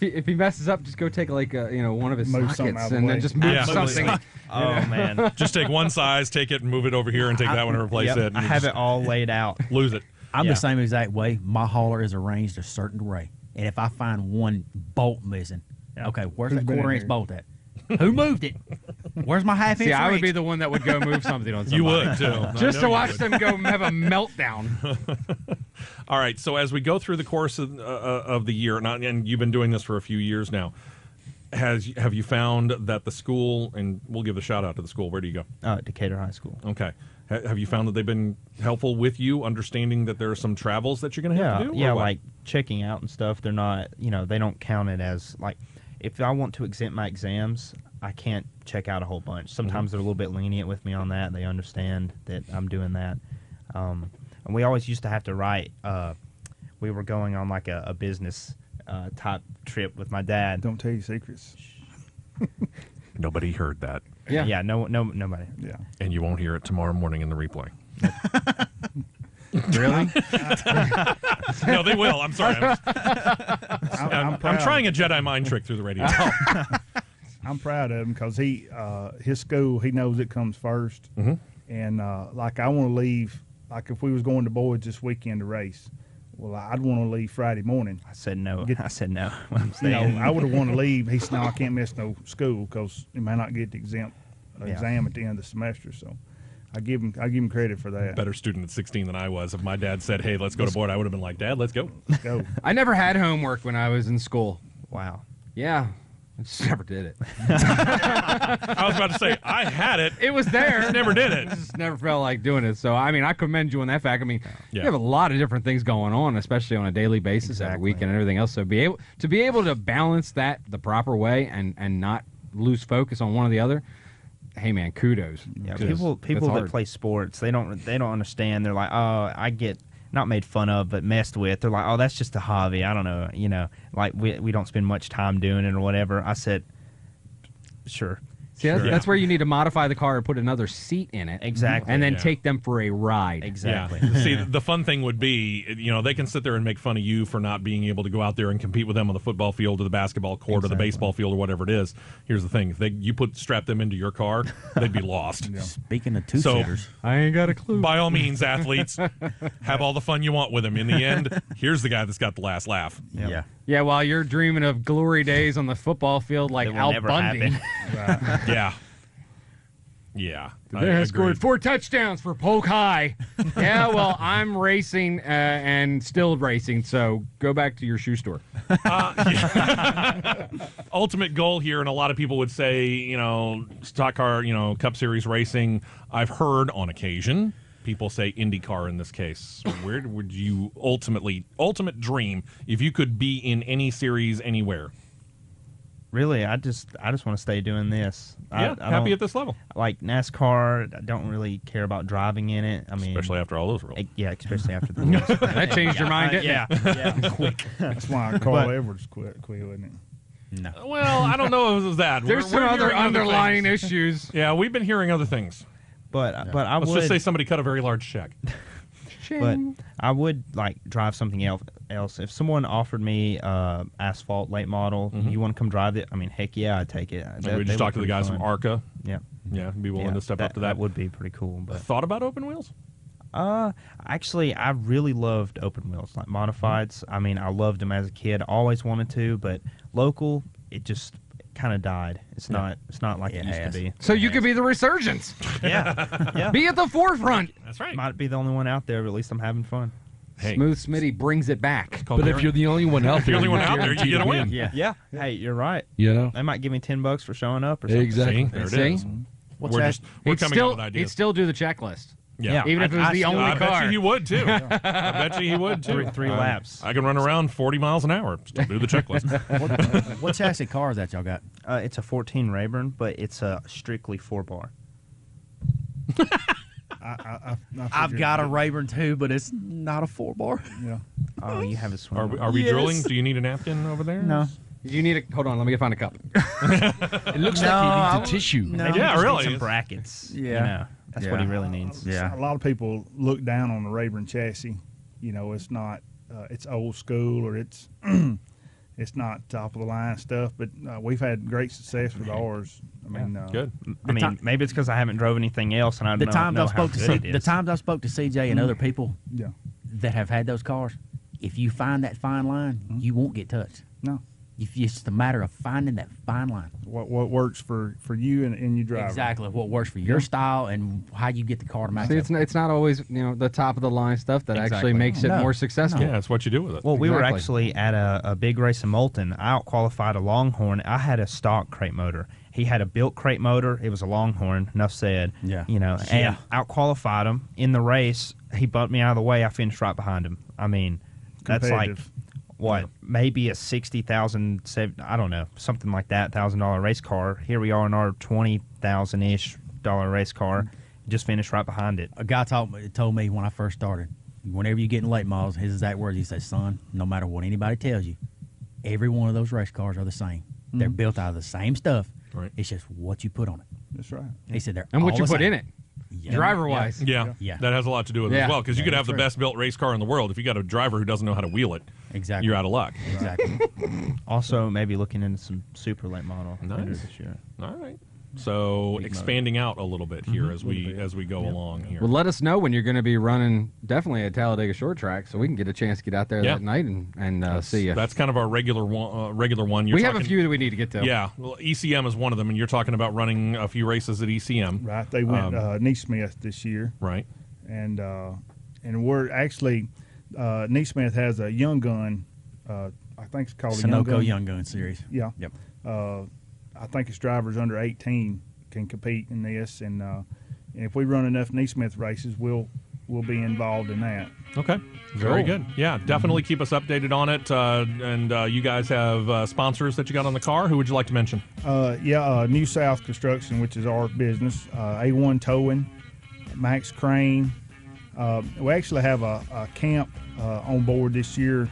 S19: if he messes up, just go take like one of his sockets and then just move something.
S1: Oh man!
S4: Just take one size, take it, and move it over here, and take that one and replace it. And
S1: I have it all laid out.
S4: Lose it.
S5: I'm the same exact way. My hauler is arranged a certain way, and if I find one bolt missing, okay, where's that 1/4-inch bolt at? Who moved it? Where's my 1/2 inch?
S19: See, I would be the one that would go move something on somebody.
S4: You would too,
S19: just to watch them go have a meltdown.
S4: All right. So as we go through the course of the year, and you've been doing this for a few years now, have you found that the school, and we'll give a shout out to the school. Where do you go?
S1: Decatur High School.
S4: Okay. Have you found that they've been helpful with you, understanding that there are some travels that you're going to have to do?
S1: Yeah, like checking out and stuff. They're not, they don't count it as like. If I want to exempt my exams, I can't check out a whole bunch. Sometimes they're a little bit lenient with me on that. They understand that I'm doing that. And we always used to have to write. We were going on like a business type trip with my dad.
S20: Don't tell your secrets.
S4: Nobody heard that.
S1: Yeah. No, nobody.
S20: Yeah.
S4: And you won't hear it tomorrow morning in the replay.
S19: Really?
S4: No, they will. I'm sorry. I'm trying a Jedi mind trick through the radio.
S20: I'm proud of him because his school, he knows it comes first. And like I want to leave, like if we was going to Boyd's this weekend to race, well, I'd want to leave Friday morning.
S1: I said no.
S20: I would have wanted to leave. He said, no, I can't miss no school because he may not get the exam at the end of the semester. So I give him credit for that.
S4: Better student at 16 than I was. If my dad said, hey, let's go to Boyd, I would have been like, Dad, let's go.
S20: Let's go.
S19: I never had homework when I was in school.
S1: Wow.
S19: Yeah. I just never did it.
S4: I was about to say, I had it.
S19: It was there.
S4: Just never did it.
S19: I just never felt like doing it. So, I mean, I commend you on that fact. I mean, you have a lot of different things going on, especially on a daily basis, every weekend and everything else. So, be able to balance that the proper way and not lose focus on one or the other. Hey man, kudos.
S1: Yeah, people that play sports, they don't understand. They're like, oh, I get not made fun of, but messed with. They're like, oh, that's just a hobby. I don't know, like we don't spend much time doing it or whatever. I said, sure.
S19: See, that's where you need to modify the car and put another seat in it.
S1: Exactly.
S19: And then take them for a ride.
S1: Exactly.
S4: Yeah. See, the fun thing would be, they can sit there and make fun of you for not being able to go out there and compete with them on the football field or the basketball court or the baseball field or whatever it is. Here's the thing. If you strap them into your car, they'd be lost.
S5: Speaking of two-seaters.
S19: I ain't got a clue.
S4: By all means, athletes, have all the fun you want with them. In the end, here's the guy that's got the last laugh.
S1: Yep.
S5: Yeah.
S19: Yeah, while you're dreaming of glory days on the football field like Al Bundy.
S4: Yeah. Yeah.
S19: They have scored 4 touchdowns for Polk High. Yeah, well, I'm racing and still racing, so go back to your shoe store.
S4: Ultimate goal here, and a lot of people would say, stock car, Cup Series racing. I've heard on occasion people say Indycar in this case. Where would you ultimate dream if you could be in any series anywhere?
S1: Really, I just want to stay doing this.
S4: Yeah, happy at this level.
S1: Like NASCAR, I don't really care about driving in it. I mean,
S4: especially after all those rules.
S1: Yeah, especially after the rules.
S19: That changed your mind, didn't it?
S1: Yeah, quick.
S20: That's why Carl Edwards quit, wasn't it?
S5: No.
S4: Well, I don't know if it was that.
S19: There's some other underlying issues.
S4: Yeah, we've been hearing other things.
S1: But I
S4: Let's
S1: would
S4: just say somebody cut a very large check.
S1: But I would like drive something else. If someone offered me asphalt late model, you want to come drive it? I mean, heck yeah, I'd take it.
S4: Maybe we just talk to the guys from ARCA.
S1: Yeah.
S4: Yeah, be willing to step up to that.
S1: That would be pretty cool. But
S4: thought about open wheels?
S1: Actually, I really loved open wheels, like modifieds. I mean, I loved them as a kid. Always wanted to, but local, it just kind of died. It's not like it used to be.
S19: So you could be the resurgence.
S1: Yeah.
S19: Be at the forefront.
S4: That's right.
S1: Might be the only one out there, but at least I'm having fun.
S4: Hey.
S19: Smooth Smitty brings it back.
S6: But if you're the only one out there,
S4: you get a win.
S1: Yeah. Hey, you're right.
S6: You know,
S1: they might give me $10 for showing up or something.
S6: Exactly.
S4: There it is. We're coming up with ideas.
S19: He'd still do the checklist.
S4: Yeah.
S19: Even if it was the only car.
S4: I bet you he would, too. I bet you he would, too.
S1: Three laps.
S4: I can run around 40 miles an hour. Still do the checklist.
S5: What chassis car is that y'all got?
S1: It's a 14 Rayburn, but it's a strictly 4-bar.
S5: I've got a Rayburn, too, but it's not a 4-bar.
S20: Yeah.
S1: Oh, you have a swim.
S4: Are we drilling? Do you need a napkin over there?
S1: No.
S19: You need a... Hold on, let me find a cup.
S6: It looks like he needs a tissue.
S1: No,
S4: yeah, really.
S1: Some brackets.
S5: Yeah.
S1: You know, that's what he really needs.
S20: Yeah. A lot of people look down on the Rayburn chassis. You know, it's not, it's old school or it's it's not top of the line stuff, but we've had great success with ours. I mean,
S4: good.
S1: I mean, maybe it's because I haven't drove anything else, and I don't know how good it is.
S5: The times I spoke to CJ and other people that have had those cars, if you find that fine line, you won't get touched.
S20: No.
S5: It's just a matter of finding that fine line.
S20: What works for you and your driver.
S5: Exactly. What works for your style and how you get the car to match
S19: See,
S5: up.
S19: it's not always the top of the line stuff that actually makes it more successful.
S4: Yeah, that's what you do with it.
S1: Well, we were actually at a big race in Moulton. I out-qualified a Longhorn. I had a stock crate motor. He had a built crate motor. It was a Longhorn. Enough said.
S5: Yeah.
S1: And out-qualified him in the race. He bumped me out of the way. I finished right behind him. I mean, that's like maybe a $60,000, I don't know, something like that, $1,000 race car. Here we are in our $20,000-ish race car. Just finished right behind it.
S5: A guy told me when I first started, whenever you get in late models, his exact words, he said, son, no matter what anybody tells you, every one of those race cars are the same. They're built out of the same stuff.
S4: Right.
S5: It's just what you put on it.
S20: That's right.
S5: He said they're
S19: and what
S5: all
S19: you
S5: the
S19: put
S5: same.
S19: in it. Driver-wise.
S4: Yeah, that has a lot to do with it as well, because you could have the
S5: true.
S4: best built race car in the world. If you got a driver who doesn't know how to wheel it,
S5: exactly,
S4: you're out of luck.
S5: Exactly.
S1: Also, maybe looking into some super late model
S4: Nice.
S1: this year.
S4: All right. So expanding out and a little bit as we go along here.
S19: Well, let us know when you're going to be running definitely at Talladega Short Track, so we can get a chance to get out there that night and see you.
S4: That's kind of our regular one.
S19: We have a few that we need to get to.
S4: Yeah, well, ECM is one of them, and you're talking about running a few races at ECM.
S20: Right. They went Neesmith this year.
S4: Right.
S20: And we're actually Neesmith has a young gun. I think it's called
S5: Sunoco Young Gun Series.
S20: Yeah.
S5: Yep.
S20: I think its drivers under 18 can compete in this, and if we run enough Neesmith races, we'll be involved in that.
S4: Okay, very good. Yeah, definitely keep us updated on it. And you guys have sponsors that you got on the car. Who would you like to mention?
S20: New South Construction, which is our business. A1 Towing, Max Crane. We actually have a camp on board this year.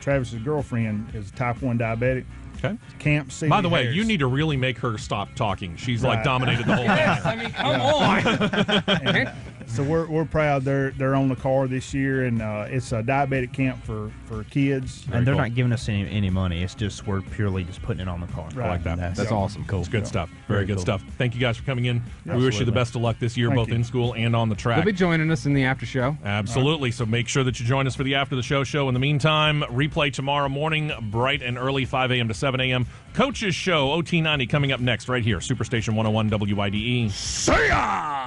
S20: Travis's girlfriend is type 1 diabetic.
S4: Okay.
S20: Camp C.
S4: By the way, you need to really make her stop talking. She's like dominated the whole thing.
S19: Yes, I mean, come on.
S20: So we're proud they're on the car this year, and it's a diabetic camp for kids.
S1: And they're not giving us any money. It's just we're purely just putting it on the car.
S20: Right.
S4: I like that.
S19: That's awesome.
S4: Cool. It's good stuff. Very good
S20: cool.
S4: stuff. Thank you guys for coming in.
S20: Yeah,
S4: we wish you the best of luck this year, both in school and on the track.
S19: You'll be joining us in the after show.
S4: Absolutely. So make sure that you join us for the after the show. In the meantime, replay tomorrow morning, bright and early, 5 a.m. to 7 a.m. Coach's Show, OT90, coming up next right here, Superstation 101 WIDE.
S3: See ya!